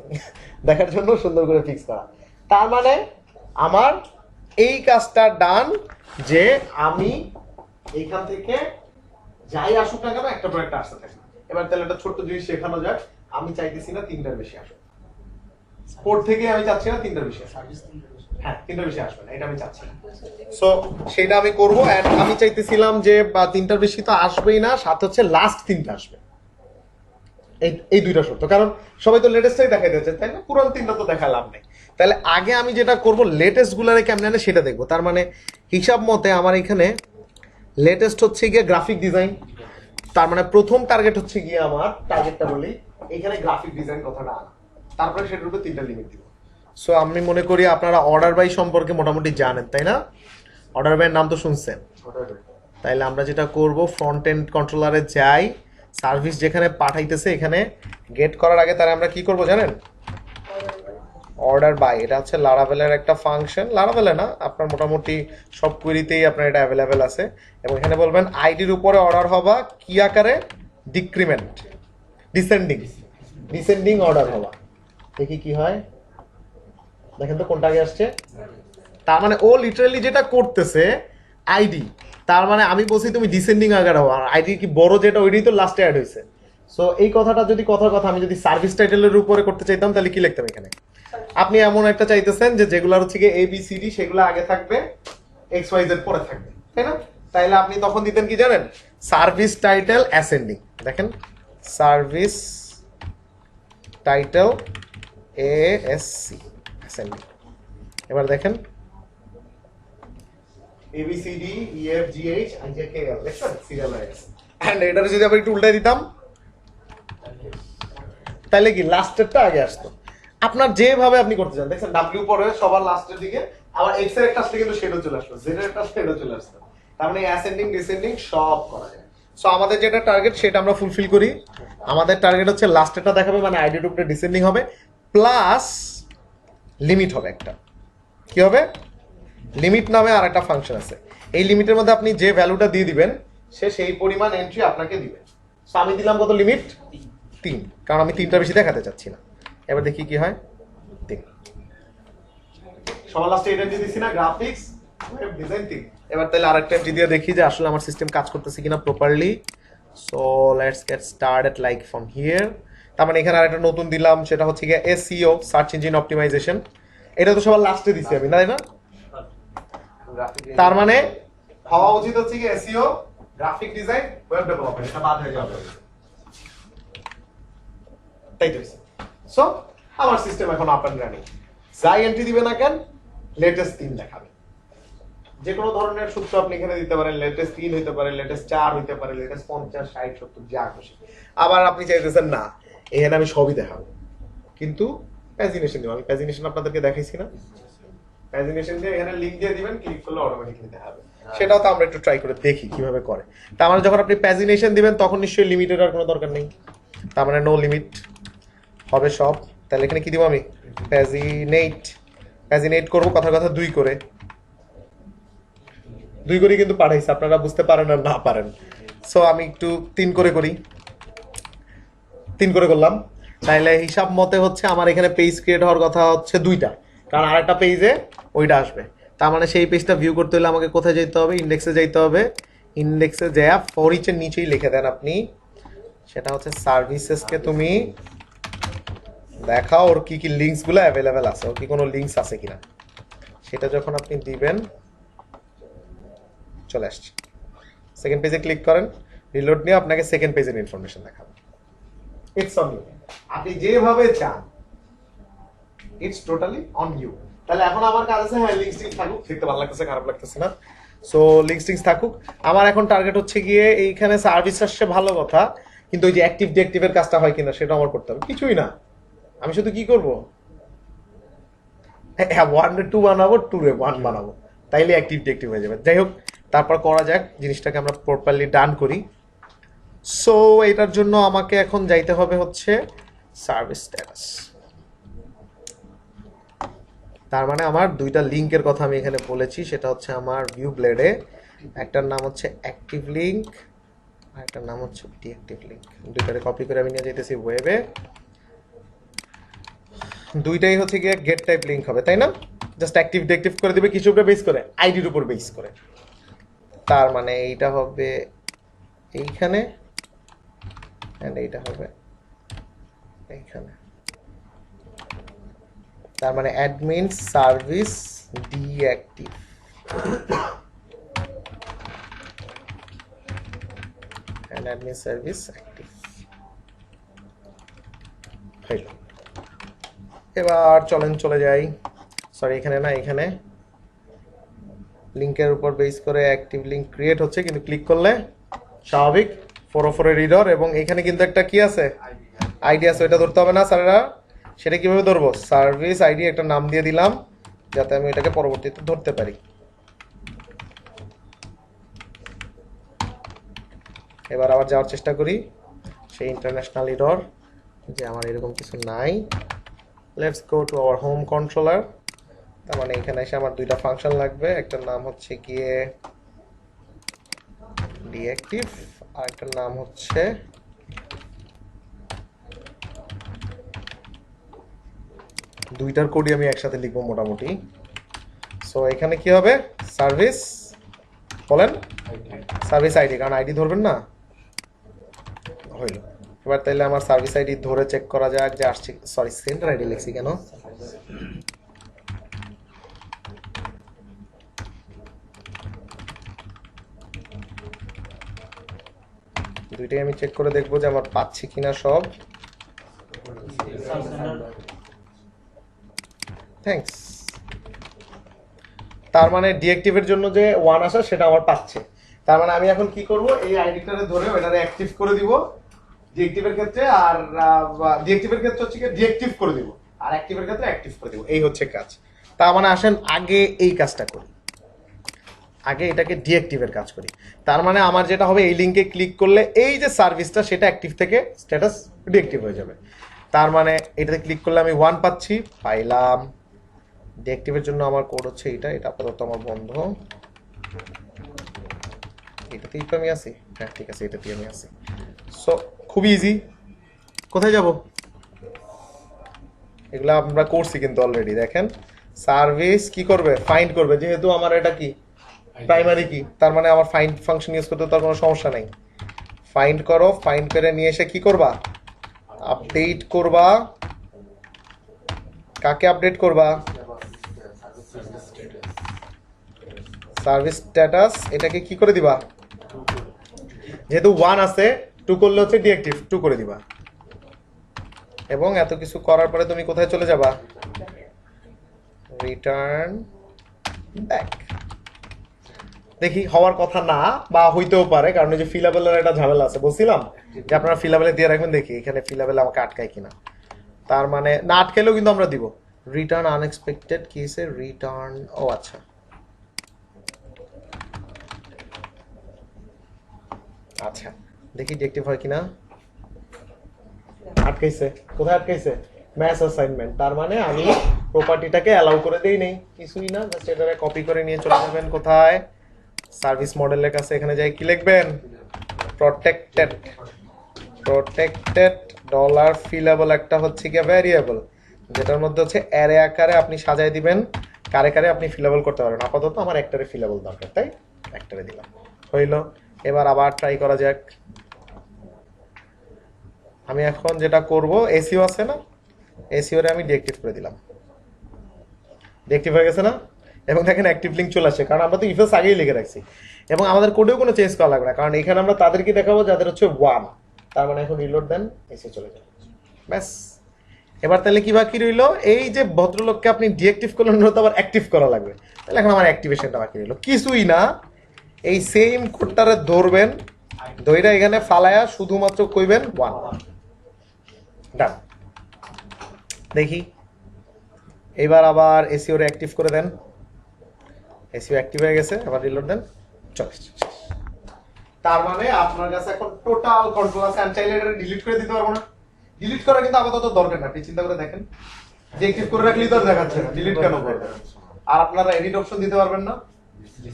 দেখার জন্য সুন্দর করে ফিক্স করা। তার মানে আমার এই কাজটা ডান, যে আমি এইখান থেকে যাই আসুক না কেন একটা প্রোডাক্ট আসতে থাকে। এবার তাহলে একটা ছোট্ট জিনিস শেখানো যাক। আমি চাইতেছি না 3টার বেশি আসুক, স্পোর্ট থেকে আমি চাচ্ছি না 3টার বেশি আসুক। হ্যাঁ, 3টার বেশি আসবে না, এটা আমি চাচ্ছি না। সো সেটা আমি করবো। এন্ড আমি চাইতেছিলাম যে 3টার বেশি তো আসবেই না, সাথে হচ্ছে লাস্ট 3টা আসবে। এই দুইটা শর্ত, কারণ সবাই তো লেটেস্টটাই দেখাই দিচ্ছে, তাই না? পুরান 3টা তো দেখা লাভ নেই। তাহলে আগে আমি যেটা করব, লেটেস্ট গুলারে কেমনে আনে সেটা দেখবো। তার মানে হিসাব মতে আমার এখানে লেটেস্ট হচ্ছে গিয়ে গ্রাফিক ডিজাইন। তার মানে প্রথম টার্গেট হচ্ছে গিয়ে, আমার টার্গেটটা বলি এখানে গ্রাফিক ডিজাইন কথাটা আনা, তারপরে সেটার উপরে 3টা লিমিট দিব। সো আমি মনে করি আপনারা অর্ডার বাই সম্পর্কে মোটামুটি জানেন, তাই না? অর্ডার বাইয়ের নাম তো শুনছেন। তাইলে আমরা যেটা করব, ফ্রন্ট এন্ড কন্ট্রোলারে যাই, সার্ভিস যেখানে পাঠাইতেছে এখানে গেট করার আগে তারা আমরা কি করব জানেন? অর্ডার বাই, এটা হচ্ছে লারাভেলের একটা ফাংশন। লারাভেলে না, আপনার মোটামুটি সব কুয়েরিতেই আপনার এটা অ্যাভেলেবেল আছে। এবং এখানে বলবেন আইডির উপরে অর্ডার হবা কি আকারে? ডিক্রিমেন্ট, ডিসেন্ডিং অর্ডার হবা। দেখি কি হয়, দেখেন তো কোনটা আগে আসছে। তার মানে ও লিটারালি যেটা করতেছে আইডি, তার মানে আমি বলছি তুমি ডিসেন্ডিং আকারে হবা, আর আইডি কি বড় যেটা ওইটাই তো লাস্টে অ্যাড হয়েছে। সো এই কথাটা যদি কথার কথা আমি যদি সার্ভিস টাইটেলের উপরে করতে চাইতাম, তাহলে কি লিখতাম এখানে? আপনি এমন একটা চাইতেছেন যে যেগুলো হচ্ছে গিয়ে ABCD, সেগুলো আগে থাকবে, XYZ পরে থাকবে, তাই না? তাইলে আপনি তখন দিতেন কি জানেন? Service title ascending. দেখেন, সার্ভিস টাইটেল ASC অ্যাসেন্ডিং। এবার দেখেন ABCD EFGH IJKL, দেখছেন সিরিয়াল হয়ে গেছে। এন্ড এটারে যদি আমরা একটু উল্টাই দিতাম, তাহলে কি লাস্টেরটা আগে আসতো। আপনার যেভাবে আপনি করতে চান, দেখছেন ডাব্লিউ পরে সবার লাস্টের দিকে, আবার এক্স এর একটা আসলে কিন্তু সেটাও চলে আসলো, জেড এর একটা সেটাও চলে আসলো। তার মানে অ্যাসেন্ডিং ডিসেন্ডিং সব করা যায়। সো আমাদের যেটা টার্গেট সেটা আমরা ফুলফিল করি। আমাদের টার্গেট হচ্ছে লাস্টেরটা দেখাবে, মানে আইডির উপরে ডিসেন্ডিং হবে, প্লাস লিমিট হবে একটা। কি হবে? লিমিট নামে আর একটা ফাংশন আছে। এই লিমিটের মধ্যে আপনি যে ভ্যালুটা দিয়ে দিবেন, সে সেই পরিমাণ এন্ট্রি আপনাকে দিবে। সো আমি দিলাম কত? লিমিট 3, কারণ আমি 3টার বেশি দেখাতে চাচ্ছি না। এবার দেখি কি হয়। 3 সবার লাস্টে এটা দিয়ে দিছি না, গ্রাফিক্স ওয়েব ডিজাইন 3। এবার তাহলে আরেকটা এন্ট্রি দিয়ে দেখি যে আসলে আমার সিস্টেম কাজ করতেছে কিনা properly. So let's get started like from here. তার মানে এখানে আরেকটা নতুন দিলাম, সেটা হচ্ছে গিয়ে SEO, সার্চ ইঞ্জিন অপটিমাইজেশন। এটা তো সবার লাস্টে দিছি আমি, তাই না? তার মানে হওয়া উচিত হচ্ছে কি SEO, graphic design, web development, এটা বাদ হয়ে যাবে, তাই তো? সো আমার সিস্টেম এখন আপ এন্ড রানিং। যাই এন্ট্রি দিবে না কেন, লেটেস্ট 3 দেখাবে। যে কোনো ধরনের সূত্র আপনি এখানে দিতে পারেন, লেটেস্ট 3 হইতে পারে, লেটেস্ট 4 হইতে পারে, লেটেস্ট 50 60 70 যা খুশি। আবার আপনি চাইতেছেন না এখানে আমি সবই দেখাবো, কিন্তু প্যাজিনেশন দিব। আমি প্যাজিনেশন আপনাদেরকে দেখাইছি না? প্যাজিনেশন দিয়ে এখানে লিংক দিয়ে দিবেন, ক্লিক করলে অটোমেটিক্যালি দেখাবে। সেটাও তো আমরা একটু ট্রাই করে দেখি কিভাবে করে। তার মানে যখন আপনি প্যাজিনেশন দিবেন তখন নিশ্চয়ই লিমিটেড আর কোনো দরকার নেই, তার মানে নো লিমিট হবে সব। তাহলে এখানে কি দিব আমি? প্যাজিনেট করবো, কথার কথা 2 করে কিন্তু পাঠাইছে, আপনারা বুঝতে পারেন আর না পারেন। সো আমি একটু 3 করে করি, 3 করে করলাম। তাহলে হিসাব মতে হচ্ছে আমার এখানে পেজ ক্রিয়েট হওয়ার কথা হচ্ছে 2টা, কারণ আরেকটা পেজে ওইটা আসবে। তার মানে সেই পেজটা ভিউ করতে হলে আমাকে কোথায় যেতে হবে? ইন্ডেক্সে যেতে হবে। ইন্ডেক্সে যা ফর ইচের নিচেই লিখে দেন আপনি, সেটা হচ্ছে সার্ভিসেসকে তুমি দেখাও ওর কি কি লিঙ্কস গুলো অ্যাভেলেবেল আছে, ওর কি কোনো লিঙ্কস আছে কিনা। সেটা যখন আপনি দিবেন, চলে আসছে। সেকেন্ড পেজে ক্লিক করেন, রিলোড নিয়ে আপনাকে সেকেন্ড পেজের ইনফরমেশন দেখাবে। ইটস অন ইউ, আপনি যেভাবে চান, ইটস টোটালি অন ইউ। তাহলে এখন আমার কাজ আছে, হ্যাঁ লিঙ্কস থাকুক, দেখতে ভালো লাগতেছে, খারাপ লাগতেছে না। সো লিঙ্কস থাকুক। আমার এখন টার্গেট হচ্ছে গিয়ে এইখানে সার্ভিস আসছে, ভালো কথা, কিন্তু ওই যে অ্যাক্টিভ ডিঅ্যাক্টিভের কাজটা হয় কিনা সেটা আমার করতে হবে। কিছুই না, আমি শুধু কি করবো, হ্যাঁ 1 2 বানাবো, 2 1 বানাবো, তাইলে অ্যাক্টিভ ডিঅ্যাক্টিভ হয়ে যাবে। যাই হোক, তারপর করা যাক, জিনিসটাকে আমরা প্রপারলি ডান করি। সো এটার জন্য আমাকে এখন যাইতে হবে হচ্ছে সার্ভিস স্ট্যাটাস। তার মানে আমার দুইটা লিংকের কথা আমি এখানে বলেছি, সেটা হচ্ছে আমার ভিউ ব্লেডে একটার নাম হচ্ছে অ্যাক্টিভ লিংক আর একটার নাম হচ্ছে ডিঅ্যাক্টিভ লিংক। দুইটারে কপি করে আমি নিয়ে যেতেছি ওয়েবে। দুইটাই হচ্ছে গিয়ে গেট টাইপ লিংক হবে, তাই না? জাস্ট অ্যাক্টিভ ডিঅ্যাক্টিভ করে দিবে কিছু উপরে বেস করে, আইডির উপর বেস করে। তার মানে এইটা হবে এইখানে এন্ড এইটা হবে এইখানে। তার মানে admin service deactive and admin service active হইল। এবার চলেন চলে যাই, সরি এখানে না, এখানে লিংকের উপর বেস করে অ্যাক্টিভ লিংক ক্রিয়েট হচ্ছে, কিন্তু ক্লিক করলে স্বাভাবিক 404 এর রিডার, এবং এখানে কিন্তু একটা কি আছে, আইডি আছে, ওইটা ধরতে হবে না স্যারেরা? সেটা কিভাবে ধরবো? সার্ভিস আইডি একটা নাম দিয়ে দিলাম যাতে আমি এটাকে পরবর্তীতে ধরতে পারি। এবার আবার যাওয়ার চেষ্টা করি সেই ইন্টারন্যাশনাল এরর, যে আমার এরকম কিছু নাই। Let's go to our home controller. তার মানে এখানে এসে আমার দুইটা ফাংশন লাগবে, একটার নাম হচ্ছে গিয়ে ডিঅ্যাক্টিভ আর একটার নাম হচ্ছে দুইটার কোডই আমি একসাথে লিখবো মোটামুটি। সো এখানে কি হবে? সার্ভিস, বলেন সার্ভিস আইডি, কারণ আইডি ধরবেন না, হইল। এবার তাইলে আমার সার্ভিস আইডি ধরে চেক করা যাক যে আসছে, সরি সেন্টার আইডি লিখছি কেন, দুইটাই আমি চেক করে দেখবো যে আমার পাচ্ছি কিনা সব। থ্যাঙ্কস। তার মানে ডিঅ্যাক্টিভের জন্য যে 1 আসা সেটা আমার পাচ্ছে। তার মানে আমি এখন কি করব, এই আইডিটারে ধরে ওটারে অ্যাক্টিভ করে দিব ডিঅ্যাক্টিভের ক্ষেত্রে, আর ডিঅ্যাক্টিভের ক্ষেত্রে হচ্ছে কি ডিঅ্যাক্টিভ করে দিব, আর অ্যাক্টিভের ক্ষেত্রে অ্যাক্টিভ করে দিব। এই হচ্ছে কাজ। তার মানে আসেন আগে এই কাজটা করি, আগে এটাকে ডিঅ্যাক্টিভের কাজ করি। তার মানে আমার যেটা হবে, এই লিংকে ক্লিক করলে এই যে সার্ভিসটা সেটা অ্যাক্টিভ থেকে স্ট্যাটাস ডিঅ্যাক্টিভ হয়ে যাবে। তার মানে এটাতে ক্লিক করলে আমি 1 পাচ্ছি, পাইলাম। ডিঅ্যাক্টিভের জন্য আমার কোড হচ্ছে এটা, এটা আপাতত আমার বন্ধ। এটাতেই তো আমি আছি, হ্যাঁ ঠিক আছে, এটাতেই আমি আছি। সো খুব ইজি। কোথায় যাব? এগুলা আমরা করছি কিন্তু অলরেডি। দেখেন সার্ভিস কি করবে, ফাইন্ড করবে, যেহেতু আমার এটা কি প্রাইমারি কি, তার মানে আমার ফাইন্ড ফাংশন ইউজ করতে তার কোনো সমস্যা নাই। ফাইন্ড করো, ফাইন্ড করে নিয়ে এসে কি করবা, আপডেট করবা। কাকে আপডেট করবা? সার্ভিস স্ট্যাটাস, এটাকে কি করে দিবা? যেহেতু 1 আছে, 2 করলে হচ্ছে ডিঅ্যাক্টিভ, 2 করে দিবা। এবং এত কিছু করার পরে তুমি কোথায় চলে যাবা? Return back. দেখি হওয়ার কথা না, বা হইতেও পারে, কারণ এই যে ফিলাবেলের একটা ঝামেলা আছে, বলছিলাম যে আপনারা ফিলাবেলে দিয়ে রাখবেন। দেখি এখানে ফিলাবেলে আমাকে আটকায় কিনা। তার মানে না আটকাইলেও কিন্তু আমরা দিব। রিটার্ন আনএক্সপেক্টেড কেসে রিটার্ন, ও আচ্ছা আচ্ছা, দেখি ডিঅ্যাক্টিভ হয় কিনা। আটকাইছে, কোথায় আটকাইছে? Match assignment. তার মানে আমি প্রপার্টিটাকে অ্যালাউ করে দেই নেই, কিছুই না, জাস্ট এটাকে কপি করে নিয়ে চলে যাবেন কোথায়, সার্ভিস মডেলের কাছে। এখানে যাই কি লিখবেন? প্রটেক্টেড, প্রটেক্টেড ডলার ফিলেবল একটা হচ্ছে কি ভ্যারিয়েবল, যেটার মধ্যে হচ্ছে অ্যারে আকারে আপনি সাজাই দিবেন কারে কারে আপনি ফিলেবল করতে পারবেন। আপাতত আমার একটারে ফিলেবল দরকার, তাই একটারে দিলাম, হইল। এবার আবার ট্রাই করা যাক। আমি এখন যেটা করব, এসইও আছে না, এসইও রে আমি ডিঅ্যাক্টিভ করে দিলাম। ডিঅ্যাক্টিভ হয়ে গেছে না? এবং দেখেন অ্যাক্টিভ লিংক চলে আসছে, কারণ আমরা তো ইফেলস আগেই লিখে রাখছি, এবং আমাদের কোডেও কোনো চেঞ্জ করা লাগবে না, কারণ এখানে আমরা তাদেরকে দেখাবো যাদের হচ্ছে 1। তার মানে এখন রিলোড দেন, এসে চলে যাবে, ব্যাস। এবার তাহলে কি বাকি রইলো? এই যে ভদ্রলোককে আপনি ডিঅ্যাক্টিভ করলেন, তো আবার অ্যাক্টিভ করা লাগবে। তাহলে এখন আমার অ্যাক্টিভেশনটা বাকি রইলো, কিছুই না। এই সেম কোডটারে ধরবেন, ধইরা এখানে ফালায়া শুধুমাত্র কইবেন 1, ডান। দেখি এবার আবার এসইও রে অ্যাক্টিভ করে দেন। এসইও অ্যাক্টিভ হয়ে গেছে, আবার রিলোড দেন, চলে। তার মানে আপনার কাছে এখন টোটাল কন্ট্রোল আছে। আমি চাইলে এটা ডিলিট করে দিতে পারবো না। ডিলিট করা কিন্তু আপাতত দরকার না, আপনি চিন্তা করে দেখেন যে এক্টিভ করে রাখলেই তো আর দেখাচ্ছে না, ডিলিট কেন করবেন? আর আপনারা এডিট অপশন দিতে পারবেন না।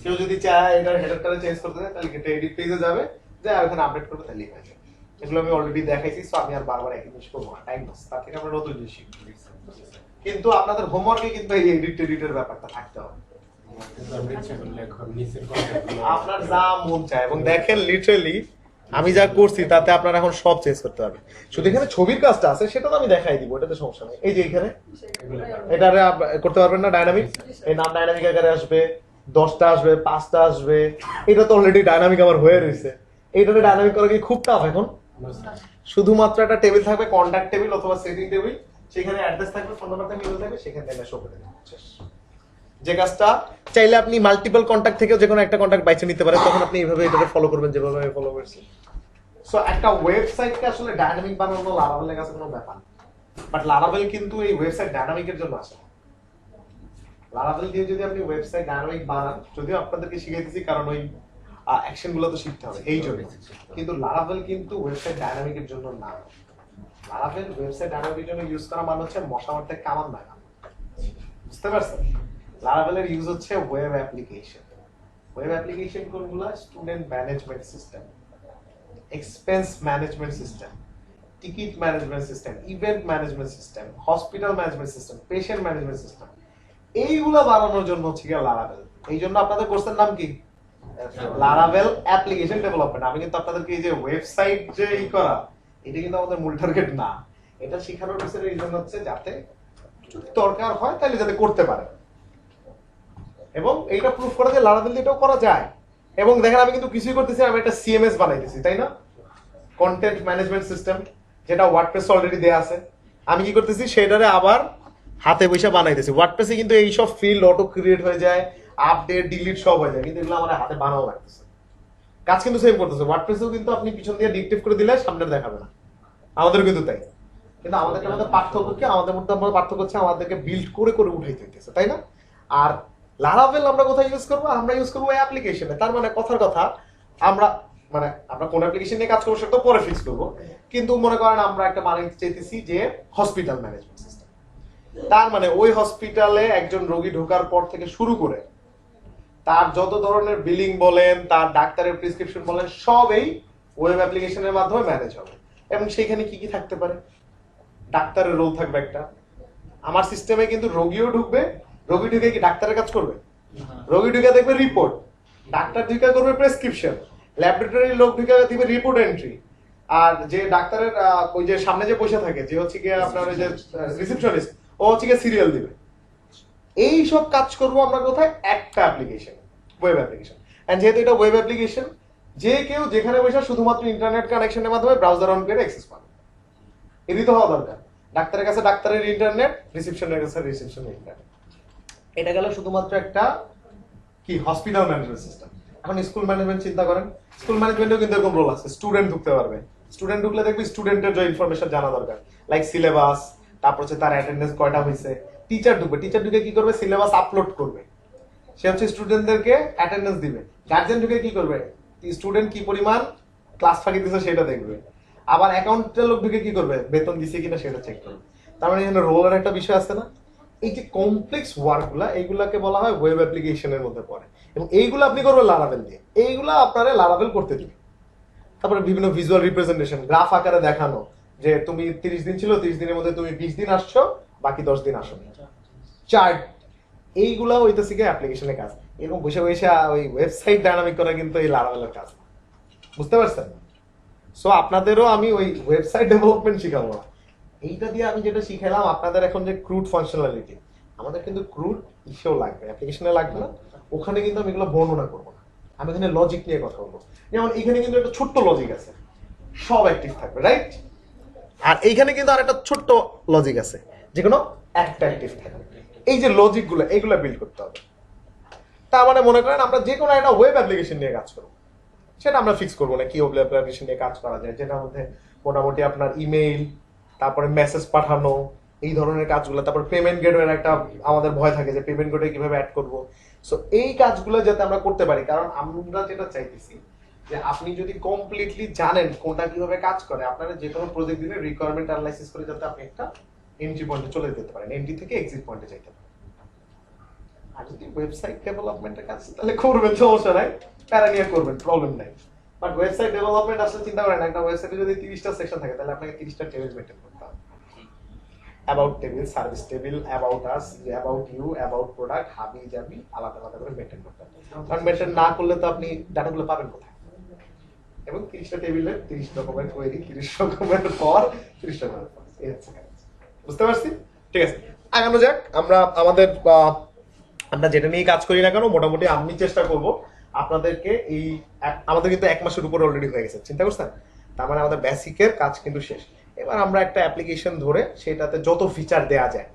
কেউ যদি চায় এটা হেডারটা চেঞ্জ করতে চায় তাহলে এটা এডিট পেজে যাবে, যে ওখানে আপডেট করবে, তাহলে হয়ে যাবে। এগুলো আমি অলরেডি দেখাইছি, সো আমি আর বারবার একই জিনিস করবো না, টাইম লস। তার থেকে আমরা নতুন জিনিস শিখবো। কিন্তু আপনাদের হোমওয়ার্কে কিন্তু এই এডিটের ব্যাপারটা থাকতে হবে। আপনার যা মন চায়, এবং দেখেন লিটারালি আমি যা করছি তাতে আপনারা এখন সব চেঞ্জ করতে পারবেন। শুধু এখানে ছবির কাজটা আছে, সেটা তো আমি দেখাই দিব, এটাতে সমস্যা নেই। এই যে এখানে এটা করতে পারবেন না ডাইনামিক, এই নাম ডাইনামিক আকারে আসবে, 10টা আসবে, 5টা আসবে। এটা তো অলরেডি ডাইনামিক আমার হয়ে রয়েছে। এইটাতে ডাইনামিক করা কি খুব টাফ এখন? শুধুমাত্র একটা টেবিল থাকবে, কন্ট্যাক্ট টেবিল অথবা সেটিং টেবিল, সেখানে অ্যাড্রেস থাকবে, ফোন নাম্বার থাকবে, ইমেল থাকবে, সেখান থেকে শো করে দেবেন। যে কাজটা চাইলে আপনি মাল্টিপল কন্ট্যাক্ট থেকেও যে কোনো একটা কন্ট্যাক্ট বাইছে নিতে পারেন, তখন আপনি এইভাবে এটাকে ফলো করবেন যেভাবে আমি ফলো করছি। সো একটা ওয়েবসাইটকে আসলে ডাইনামিক বানানো লারাভেলের কাছে কোনো ব্যাপার না। বাট লারাভেল কিন্তু এই ওয়েবসাইট ডাইনামিকের জন্য আসে। লারাভেল দিয়ে যদি আপনি ওয়েবসাইট ডাইনামিক বানান, যদিও আপনাদেরকে শিখাইতেছি কারণ ওই অ্যাকশন গুলো তো শিখতে হবে এই জন্য, কিন্তু লারাভেল কিন্তু ওয়েবসাইট ডাইনামিকের জন্য না। লারাভেল ওয়েবসাইট ডাইনামিকের জন্য ইউজ করা মানে হচ্ছে মশা মারতে কামান না, বুঝতে পারছেন? লারাভেলের ইউজ হচ্ছে ওয়েব অ্যাপ্লিকেশন। ওয়েব অ্যাপ্লিকেশন কোনগুলো? Student management system, expense management system, ticket management system, event management system, hospital management system, patient management system, এইগুলো বানানোর জন্য হচ্ছে কি লারাভেল। এই জন্য আপনাদের কোর্সের নাম কি? Laravel application development. আমি কিন্তু আপনাদেরকে এই যে ওয়েবসাইট যে করা, এটা কিন্তু আমাদের মূল টার্গেট না। এটা শেখানোর পিছনে রিজন হচ্ছে যাতে যদি দরকার হয় তাহলে যাতে করতে পারে, এবং এইটা প্রুফ করা যে লারাভেল দিয়ে এটাও করা যায়। এবং দেখেন আমি কিন্তু কিছুই করতেছি, আমি একটা সিএমএস বানাইতেছি, তাই না? কন্টেন্ট ম্যানেজমেন্ট সিস্টেম, যেটা ওয়ার্ডপ্রেস অলরেডি দেয়া আছে। আমি কি করতেছি, সেটারে আবার হাতে বসে বানাইতেছি। ওয়ার্ডপ্রেসে কিন্তু এই সব ফিল্ড অটো ক্রিয়েট হয়ে যায়, আপডেট ডিলিট সব হয়ে যায়, কিন্তু এগুলো আমার হাতে বানানো লাগতেছে। কাজ কিন্তু সেম করতেছে। ওয়ার্ডপ্রেসেও কিন্তু আপনি পিছন দিয়ে ডিকটেট করে দিলে সামনে দেখাবে না, আমাদের কিন্তু তাই। কিন্তু আমাদের মধ্যে পার্থক্য কি? আমাদের মধ্যে আমরা পার্থক্য হচ্ছে আমাদেরকে বিল্ড করে করে উঠাইতে হইতেছে, তাই না? আর লারাভেল আমরা কোথায় ইউজ করবো? আমরা ইউজ করবো অ্যাপ্লিকেশনে। তার মানে কথার কথা, আমরা কোন অ্যাপ্লিকেশন নিয়ে কাজ করবো সেটা তো পরে ফিক্স করবো, কিন্তু মনে করেন আমরা একটা বানাইতে চাইতেছি যে হসপিটাল ম্যানেজমেন্ট সিস্টেম। তার মানে ওই হসপিটালে একজন রোগী ঢোকার পর থেকে শুরু করে তার যত ধরনের বিলিং বলেন, তার ডাক্তারের প্রেসক্রিপশন বলেন, সব এই ওয়েব অ্যাপ্লিকেশনের মাধ্যমে ম্যানেজ হবে। এবং সেখানে কি কি থাকতে পারে? ডাক্তারের রোল থাকবে একটা। আমার সিস্টেমে কিন্তু রোগীও ঢুকবে, রোগী ঢুকে কি ডাক্তারের কাজ করবে? রোগী ঢুকে দেখবে রিপোর্ট, ডাক্তার ঢুকে করবে প্রেসক্রিপশন, ল্যাবরেটরির লোক ঢুকে দিবে রিপোর্ট এন্ট্রি, আর যে ডাক্তারের ওই যে সামনে যে বসে থাকে, যে হচ্ছে কি আপনার ওই যে রিসেপশনিস্ট, ও হচ্ছে কি সিরিয়াল দিবে। এই সব কাজ করবো আমরা কোথায়? একটা অ্যাপ্লিকেশন, ওয়েব অ্যাপ্লিকেশন। এন্ড যেহেতু এটা ওয়েব অ্যাপ্লিকেশন, যে কেউ যেখানে বসে শুধুমাত্র ইন্টারনেট কানেকশনের মাধ্যমে ব্রাউজার অন করে অ্যাক্সেস পাবে। এরই তো হওয়া দরকার। ডাক্তারের কাছে ডাক্তারের ইন্টারনেট, রিসেপশনের কাছে রিসেপশনের ইন্টারনেট। এটা গেল শুধুমাত্র একটা কি হসপিটাল ম্যানেজমেন্ট সিস্টেম। এখন স্কুল ম্যানেজমেন্ট চিন্তা করেন, স্কুল ম্যানেজমেন্টেও কিন্তু এরকম রোল আছে। স্টুডেন্ট ঢুকতে পারবে, স্টুডেন্ট ঢুকলে দেখবি স্টুডেন্টের যে ইনফরমেশন জানা দরকার, লাইক সিলেবাস, তারপর হচ্ছে তার অ্যাটেন্ডেন্স কয়টা হয়েছে। টিচার ঢুকবে, টিচার ঢুকে কি করবে? সিলেবাস আপলোড করবে, সে হচ্ছে স্টুডেন্টদেরকে অ্যাটেন্ডেন্স দিবে। গার্জেন ঢুকে কি করবে? স্টুডেন্ট কি পরিমাণ ক্লাস ফাঁকি দিচ্ছে সেটা দেখবে। আবার অ্যাকাউন্টের লোক ঢুকে কি করবে? বেতন দিছে কিনা সেটা চেক করবে। তার মানে এখানে রোলের একটা বিষয় আছে না? এই যে কমপ্লেক্স ওয়ার্কগুলা, এইগুলাকে বলা হয় ওয়েব অ্যাপ্লিকেশনের মধ্যে পড়ে, এবং এইগুলো আপনি করবেন লারাভেল দিয়ে। এইগুলা আপনারা লারাভেল করতে দিবে। তারপরে বিভিন্ন ভিজুয়াল রিপ্রেজেন্টেশন, গ্রাফ আকারে দেখানো, যে তুমি 30 দিন ছিল, 30 দিনের মধ্যে তুমি 20 দিন আসছো, বাকি 10 দিন আসো। চার্ট, এইগুলা হইতেছে কি অ্যাপ্লিকেশনের কাজ। এরকম বসে বসে ওই ওয়েবসাইট ডাইনামিক করা কিন্তু এই লারাভেলের কাজ, বুঝতে পারছেন? সো আপনাদেরও আমি ওই ওয়েবসাইট ডেভেলপমেন্ট শিখাবো না। এইটা দিয়ে আমি যেটা শিখালাম আপনাদের এখন যে ক্রুড ফাংশনালিটি, আমাদের কিন্তু ক্রুড ইস্যু লাগবে, অ্যাপ্লিকেশনে লাগবে না। ওখানে কিন্তু আমি এগুলো বর্ণনা করবো না, আমি এখানে লজিক নিয়ে কথা বলবো। যেমন এখানে কিন্তু একটা ছোট্ট লজিক আছে, সব অ্যাক্টিভ থাকবে, রাইট? আর এইখানে কিন্তু আর একটা ছোট্ট লজিক আছে, যে কোনো একটা অ্যাক্টিভ থাকবে। এই যে লজিক গুলো, এইগুলো বিল্ড করতে হবে। তার মানে মনে করেন আমরা যে কোনো একটা ওয়েব অ্যাপ্লিকেশন নিয়ে কাজ করবো, সেটা আমরা ফিক্স করবো না কি ওয়েব অ্যাপ্লিকেশন নিয়ে কাজ করা যায়, যেটার মধ্যে মোটামুটি আপনার ইমেইল, তারপরে মেসেজ পাঠানো, এই ধরনের কাজগুলো। তারপর পেমেন্ট গেটওয়ের একটা আমাদের ভয় থাকে যে পেমেন্ট গেটওয়ে কিভাবে অ্যাড করব। সো এই কাজগুলো যাতে আমরা করতে পারি, কারণ আমরা যেটা চাইতেছি যে আপনি যদি কমপ্লিটলি জানেন কোনটা কিভাবে কাজ করে, আপনারা যে কোনো প্রজেক্ট দিলে রিকোয়ারমেন্ট অ্যানালাইসিস করে যাতে আপনি একটা এন্ট্রি পয়েন্টে চলে যেতে পারেন, এন্ট্রি থেকে এক্সিট পয়েন্টে যাইতে পারেন। আর যদি ওয়েবসাইট ডেভেলপমেন্টের কাজ তাহলে করবেন, সমস্যা নাই, প্যারা নিয়ে করবেন, প্রবলেম নাই। বাট ওয়েবসাইট ডেভেলপমেন্ট আসলে চিন্তা করেন, একটা ওয়েবসাইটে যদি 30টা সেকশন থাকে তাহলে আপনাকে 30টা টেবিল মেইনটেইন করতে হবে। About table, service table, about us, about you, about product, হাবি জাবি আলাদা আলাদা করে মেইনটেইন করতে হবে। কারণ মেইনটেইন না করলে তো আপনি ডাটাগুলো পাবেন কোথায়? এবং 30টা টেবিলে 30 রকমের কোয়েরি, 30 রকমের পর 30 রকমের পর, এই হচ্ছে কাজ। বুঝতে পারছি? ঠিক আছে, আগানো যাক। আমরা আমাদের আমরা যেটা নিয়ে কাজ করি না কেন, মোটামুটি আমি চেষ্টা করব আপনাদেরকে এই আমাদের কিন্তু 1 মাসের উপর অলরেডি হয়ে গেছে, চিন্তা করছেন? তার মানে আমাদের বেসিকের কাজ কিন্তু শেষ। এবার আমরা একটা অ্যাপ্লিকেশন ধরে সেটাতে যত ফিচার দেয়া যায়,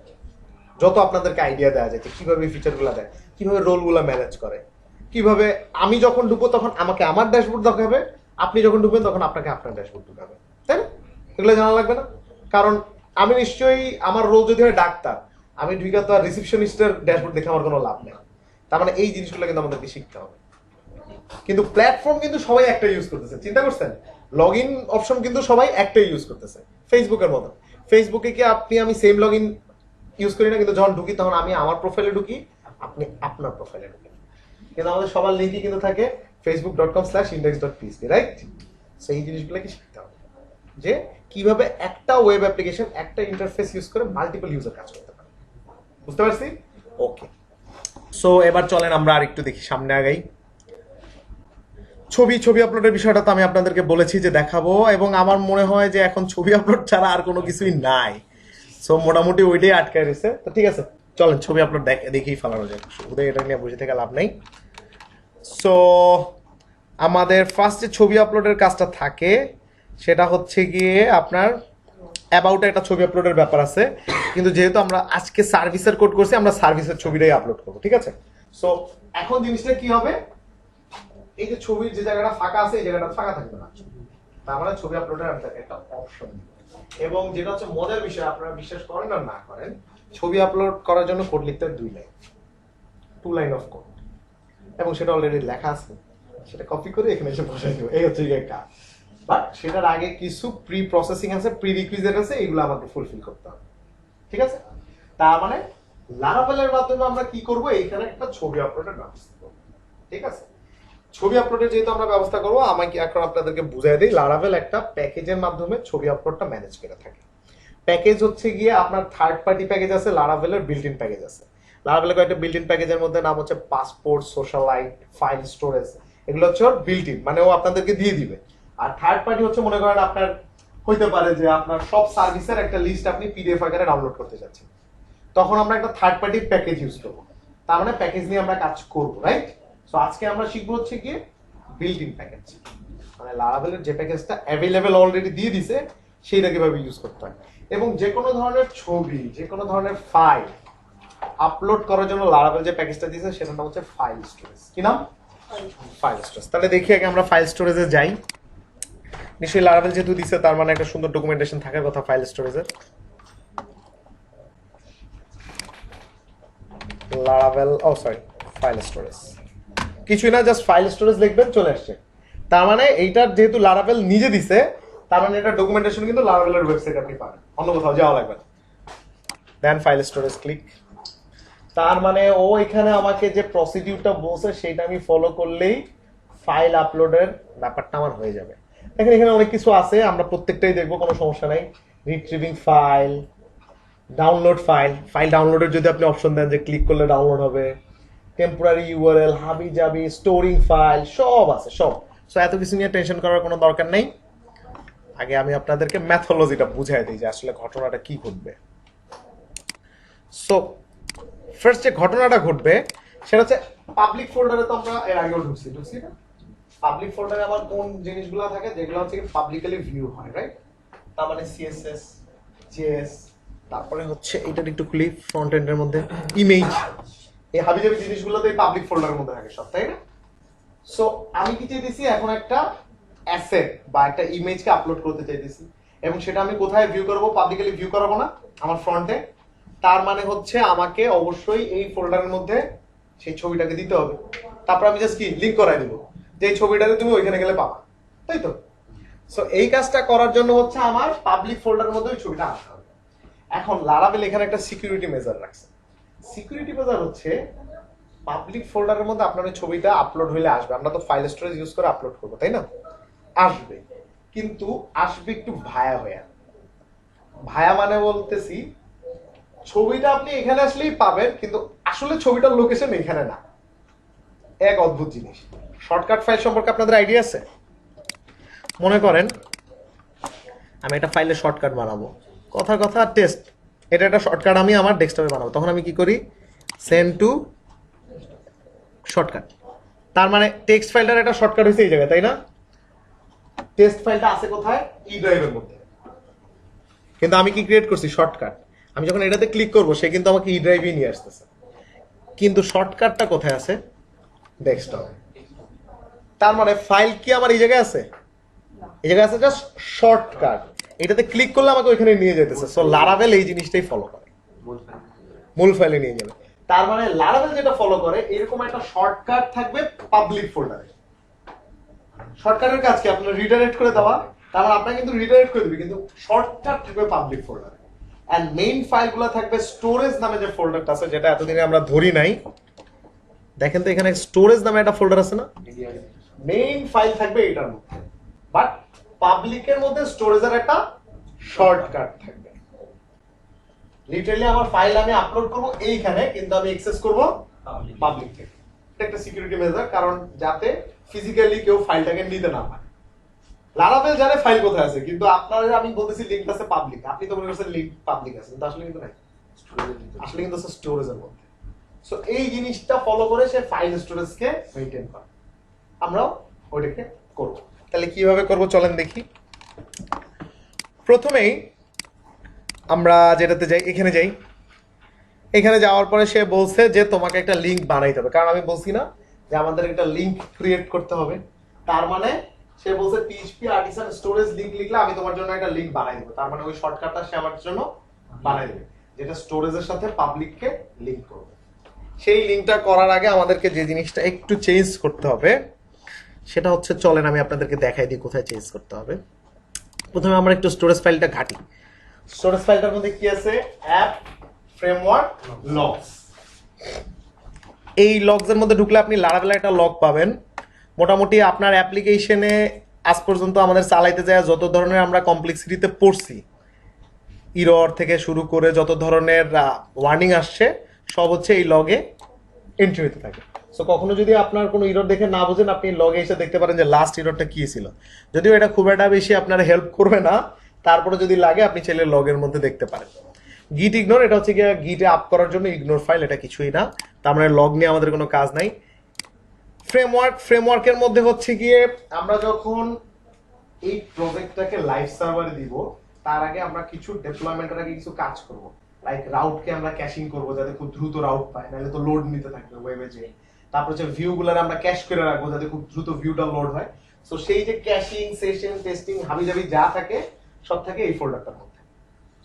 যত আপনাদেরকে আইডিয়া দেওয়া যায় যে কিভাবে ফিচারগুলো দেয়, কিভাবে রোলগুলো ম্যানেজ করে, কিভাবে আমি যখন ঢুকবো তখন আমাকে আমার ড্যাশবোর্ড দেখাবে, আপনি যখন ঢুকবেন তখন আপনাকে আপনার ড্যাশবোর্ড ঢুকাবে, তাই না? এগুলো জানা লাগবে না? কারণ আমি নিশ্চয়ই আমার রোল যদি হয় ডাক্তার, আমি ঢুকে তো আর রিসেপশনিস্টের ড্যাশবোর্ড দেখে আমার কোনো লাভ নেই। তার মানে এই জিনিসগুলো কিন্তু আমাদেরকে শিখতে হবে। কিন্তু প্ল্যাটফর্ম কিন্তু সবাই একটা ইউজ করতেছে, চিন্তা করছেন? লগ ইন অপশন কিন্তু সবাই একটাই ইউজ করতেছে, ফেসবুকের মতো। ফেসবুকে কি আপনি আমি সেম লগ ইন ইউজ করি না? কিন্তু যখন ঢুকি তখন আমি আমার প্রোফাইলে ঢুকি, আপনি আপনার প্রোফাইলে ঢুকি, কিন্তু আমাদের সবার লিঙ্কই কিন্তু থাকে facebook.com/index.php, রাইট? সেই জিনিসগুলোকে শিখতে হবে যে কিভাবে একটা ওয়েব অ্যাপ্লিকেশন একটা ইন্টারফেস ইউজ করে মাল্টিপল ইউজার কাজ করতে পারে। বুঝতে পারছি? ওকে, সো এবার চলেন আমরা আরেকটু দেখি, সামনে আগাই। ছবি আপলোডের বিষয়টা তো আমি আপনাদেরকে বলেছি যে দেখাবো, এবং আমার মনে হয় যে এখন ছবি আপলোড ছাড়া আর কোনো কিছুই নাই। সো মোটামুটি ওইটাই আটকায় রয়েছে। তো ঠিক আছে, চলেন ছবি আপলোড দেখেই ফেলানো যায়, শুধু এটা নিয়ে বসে থেকে লাভ নেই। সো আমাদের ফার্স্টে ছবি আপলোডের কাজটা থাকে, সেটা হচ্ছে গিয়ে আপনার অ্যাবাউটে একটা ছবি আপলোডের ব্যাপার আছে, কিন্তু যেহেতু আমরা আজকে সার্ভিসের কোড করছি, আমরা সার্ভিসের ছবিটাই আপলোড করবো, ঠিক আছে? সো এখন জিনিসটা কি হবে, এই যে ছবির যে জায়গাটা ফাঁকা আছে এই জায়গাটা ফাঁকা থাকবে না, তার মানে ছবি আপলোডের আপনাকে একটা অপশন দিবে। এবং যেটা হচ্ছে মজার বিষয়, আপনারা বিশ্বাস করেন আর না করেন, ছবি আপলোড করার জন্য কোড লিখতে হয় 2 লাইন অফ কোড, এবং সেটা অলরেডি লেখা আছে, সেটা কপি করে এখানে এসে বসাই দেবো, এই হচ্ছে কাজ। বাট সেটার আগে কিছু প্রি প্রসেসিং আছে, প্রি রিকুইজিট আছে, এগুলো আমাদের ফুলফিল করতে হবে, ঠিক আছে? তার মানে লারাভেলের মাধ্যমে আমরা কি করব, এইখানে একটা ছবি আপলোডের ব্যবস্থা করব, ঠিক আছে? ছবি আপলোডের যেহেতু আমরা ব্যবস্থা করবো, আমাকে এখন আপনাদেরকে বুঝাই দিই। লারাভেল একটা প্যাকেজের মাধ্যমে ছবি আপলোডটা ম্যানেজ করে থাকে। প্যাকেজ হচ্ছে গিয়ে আপনার থার্ড পার্টি প্যাকেজ আছে, লারাভেলের বিল্ট ইন প্যাকেজ আছে। লারাভেলের কয়েকটা বিল্ট ইন প্যাকেজের মধ্যে নাম হচ্ছে পাসপোর্ট, সোশ্যালাইট, ফাইল স্টোরেজ, এগুলো হচ্ছে ওর বিল্ট ইন, মানে ও আপনাদেরকে দিয়ে দিবে। আর থার্ড পার্টি হচ্ছে মনে করেন আপনার হইতে পারে যে আপনার সব সার্ভিসের একটা লিস্ট আপনি পিডিএফ আকারে ডাউনলোড করতে চাচ্ছেন, তখন আমরা একটা থার্ড পার্টি প্যাকেজ ইউজ করবো। তার মানে প্যাকেজ নিয়ে আমরা কাজ করবো, রাইট? সো আজকে আমরা শিখবো হচ্ছে গিয়ে বিল্ট ইন প্যাকেজ, মানে লারাভেলের যে প্যাকেজটা অ্যাভেলেবেল অলরেডি দিয়ে দিছে সেইটা কিভাবে ইউজ করতে হয়। এবং যে কোনো ধরনের ছবি, যে কোনো ধরনের ফাইল আপলোড করার জন্য লারাভেল যে প্যাকেজটা দিয়েছে সেটার নাম হচ্ছে ফাইল স্টোরেজ। কি নাম? File storage. তাহলে দেখি আগে আমরা ফাইল স্টোরেজে যাই। নিশ্চয়ই লারাভেল যেহেতু দিছে তার মানে একটা সুন্দর ডকুমেন্টেশন থাকার কথা ফাইল স্টোরেজের। লারাভেল, ও সরি, ফাইল স্টোরেজ কিছুই না, জাস্ট ফাইল স্টোরেজ লিখবেন, চলে আসছে। তার মানে এইটার যেহেতু লারাভেল নিজে দিছে, তার মানে এটা ডকুমেন্টেশন কিন্তু লারাভেলের ওয়েবসাইট আপনি পাবেন, অন্য কোথাও যাওয়া লাগবে না। Then file storage click. তার মানে ও এখানে আমাকে যে প্রসিডিউরটা বলছে সেটা আমি ফলো করলেই ফাইল আপলোডের ব্যাপারটা আমার হয়ে যাবে। দেখেন এখানে অনেক কিছু আছে, আমরা প্রত্যেকটাই দেখবো, কোনো সমস্যা নাই। রিট্রিভিং ফাইল, ডাউনলোড ফাইল, ফাইল ডাউনলোডের যদি আপনি অপশন দেন যে ক্লিক করলে ডাউনলোড হবে, টেম্পোরারি ইউআরএল, হাবি জাবি, স্টোরিং ফাইল, সব আছে সব। সো এত কিছু নিয়ে টেনশন করার কোনো দরকার নেই। আগে আমি আপনাদেরকে ম্যাথোলজিটা বুঝাই দিই যে আসলে ঘটনাটা কি ঘটবে। সো ফার্স্ট যে ঘটনাটা ঘটবে সেটা হচ্ছে পাবলিক ফোল্ডারে, তো আমরা এর আগেও ঢুকছি না? পাবলিক ফোল্ডারে আমার কোন জিনিসগুলো থাকে, যেগুলো হচ্ছে কি পাবলিকলি ভিউ হয়, রাইট? তার মানে সিএসএস, জেএস, তারপরে হচ্ছে এইটার একটু খুলি, ফ্রন্ট এন্ডের মধ্যে ইমেজ, এই হাবিজাবি জিনিসগুলোতে পাবলিক ফোল্ডারের মধ্যে থাকে সব, তাই না? সো আমি কি চাইতেছি, এখন একটা অ্যাসেট বা একটা ইমেজকে আপলোড করতে চাইতেছি, এবং সেটা আমি কোথায় ভিউ করব? পাবলিকলি ভিউ করাবো না, আমার ফ্রন্টে। তার মানে হচ্ছে আমাকে অবশ্যই এই ফোল্ডারের মধ্যে সেই ছবিটাকে দিতে হবে। তারপর আমি জাস্ট কি লিংক করাই দেবো যে ছবিটাতে তুমি ওইখানে গেলে পাবা, তাই তো? সো এই কাজটা করার জন্য হচ্ছে আমার পাবলিক ফোল্ডারের মধ্যে ওই ছবিটা আনতে হবে। এখন লারাভেল এখানে একটা সিকিউরিটি মেজার রাখছে। সিকিউরিটি মেজার হচ্ছে পাবলিক ফোল্ডারের মধ্যে আপনার ওই ছবিটা আপলোড হইলে আসবে। আমরা তো ফাইল স্টোরেজ ইউজ করে আপলোড করবো, তাই না? আসবে, কিন্তু আসবে একটু ভায়া হয়ে। ভায়া মানে বলতেছি ছবিটা আপনি এখানে আসলেই পাবেন, কিন্তু আসলে ছবিটার লোকেশন এখানে না। এক অদ্ভুত জিনিস। শর্টকাট ফাইল সম্পর্কে আপনাদের আইডিয়া আছে? মনে করেন আমি একটা ফাইলে শর্টকাট বানাবো, কথা কথা টেস্ট, এটা একটা শর্টকাট আমি আমার ডেস্কটপে বানাবো। তখন আমি কি করি? Send to shortcut. তার মানে টেক্সট ফাইলটার একটা শর্টকাট হয়েছে এই জায়গায়, তাই না? টেক্সট ফাইলটা আছে কোথায়? ই ড্রাইভের মধ্যে। কিন্তু আমি কি ক্রিয়েট করছি? শর্টকাট। আমি যখন এটাতে ক্লিক করব সে কিন্তু আমাকে ই ড্রাইভে নিয়ে আসতেছে, কিন্তু শর্টকাটটা কোথায় আছে? ডেস্কটপে। তার মানে ফাইল কি আমার এই জায়গায় আছে? এই জায়গায় আছে জাস্ট শর্টকাট। এটাতে ক্লিক করলে আমাকে ওইখানে নিয়ে যেতেছে। সো লারাভেল এই জিনিসটাই ফলো করে, মূল ফাইলে নিয়ে যাবে। তার মানে লারাভেল যেটা ফলো করে, এরকম একটা শর্টকাট থাকবে পাবলিক ফোল্ডারে। শর্টকাটের কাজ কি? আপনার রিডাইরেক্ট করে দেওয়া। তার মানে আপনাকে কিন্তু রিডাইরেক্ট করে দিবে, কিন্তু শর্টকাট থাকবে পাবলিক ফোল্ডারে। এন্ড মেইন ফাইলগুলো থাকবে স্টোরেজ নামে যে ফোল্ডারটা আছে, যেটা এতদিনে আমরা ধরি নাই। দেখেন তো এখানে স্টোরেজ নামে একটা ফোল্ডার আছে না? মেইন ফাইল থাকবে এটার মধ্যে, বাট পাবলিকের মধ্যে স্টোরেজের একটা শর্টকাট থাকবে। লিটারালি আমার ফাইল আমি আপলোড করব এইখানে, কিন্তু আমি অ্যাক্সেস করব পাবলিক থেকে। এটা একটা সিকিউরিটি মেজার, কারণ যাতে ফিজিক্যালি কেউ ফাইলটাকে নিতে না পারে। লারাভেল জানে ফাইল কোথায় আছে, কিন্তু আপনারা আমি বলতেছি লিংক আছে পাবলিক, আপনি তো মনে করছেন লিংক পাবলিক আছে, কিন্তু আসলে কিন্তু নাই, আসলে কিন্তু আছে স্টোরেজের মধ্যে। সো এই জিনিসটা ফলো করে সে ফাইল স্টোরেজকে মেইনটেইন করে। আমরাও ওইটাকে করব। তাহলে কিভাবে করব চলেন দেখি। প্রথমেই আমরা যেটাতে যাই, এখানে যাই। এখানে যাওয়ার পরে সে বলছে যে তোমাকে একটা লিংক বানাইতে হবে, কারণ আমি বলছি না যে আমাদের একটা লিংক ক্রিয়েট করতে হবে। তার মানে সে বলছে পিএইচপি আর্টিসান স্টোরেজ লিংক লিখলে আমি তোমার জন্য একটা লিংক বানাই দেবো। তার মানে ওই শর্টকাটটা সে আমার জন্য বানাই দেবে, যেটা স্টোরেজের সাথে পাবলিককে লিংক করবে। সেই লিংকটা করার আগে আমাদেরকে যে জিনিসটা একটু চেঞ্জ করতে হবে সেটা হচ্ছে, চলেন আমি আপনাদেরকে দেখাই দিই কোথায় চেঞ্জ করতে হবে। প্রথমে আমরা একটু স্টোরেজ ফাইলটা ঘাঁটি। স্টোরেজ ফাইলটার মধ্যে কি আছে? App framework logs. এই লগস এর মধ্যে ঢুকলে আপনি লারাভেলের একটা লগ পাবেন। মোটামুটি আপনার অ্যাপ্লিকেশনে আজ পর্যন্ত আমাদের চালাইতে যায় যত ধরনের আমরা কমপ্লেক্সিটিতে পড়ছি, ইরর থেকে শুরু করে যত ধরনের ওয়ার্নিং আসছে, সব হচ্ছে এই লগে এন্ট্রি হতে থাকে। সো কখনো যদি আপনার কোনো ইরর দেখে না বোঝেন, আপনি লগে এসে দেখতে পারেন যে লাস্ট ইররটা কি ছিল। যদিও এটা খুব একটা বেশি আপনার হেল্প করবে না, তারপরে যদি লাগে আপনি চাইলে লগের মধ্যে দেখতে পারেন। গিট ইগনোর, এটা হচ্ছে গিয়ে গিটে আপ করার জন্য ইগনোর ফাইল, এটা কিছুই না। তার মানে লগ নিয়ে আমাদের কোনো কাজ নাই। ফ্রেমওয়ার্কের মধ্যে হচ্ছে গিয়ে আমরা যখন এই প্রজেক্টটাকে লাইভ সার্ভারে দিব, তার আগে আমরা কিছু ডেপ্লয়মেন্টের আগে কিছু কাজ করব। লাইক রাউটকে আমরা ক্যাশিং করব যাতে খুব দ্রুত রাউট পায়, নাহলে তো লোড নিতে থাকবে ওয়েবে যে। তারপর হচ্ছে ভিউগুলোর আমরা ক্যাশ করে রাখবো যাতে খুব দ্রুত ভিউটা লোড হয়। সো সেই যে ক্যাশিং, সেশন, টেস্টিং, হাবিজাবি যা থাকে সব থাকে এই ফোল্ডারটার মধ্যে।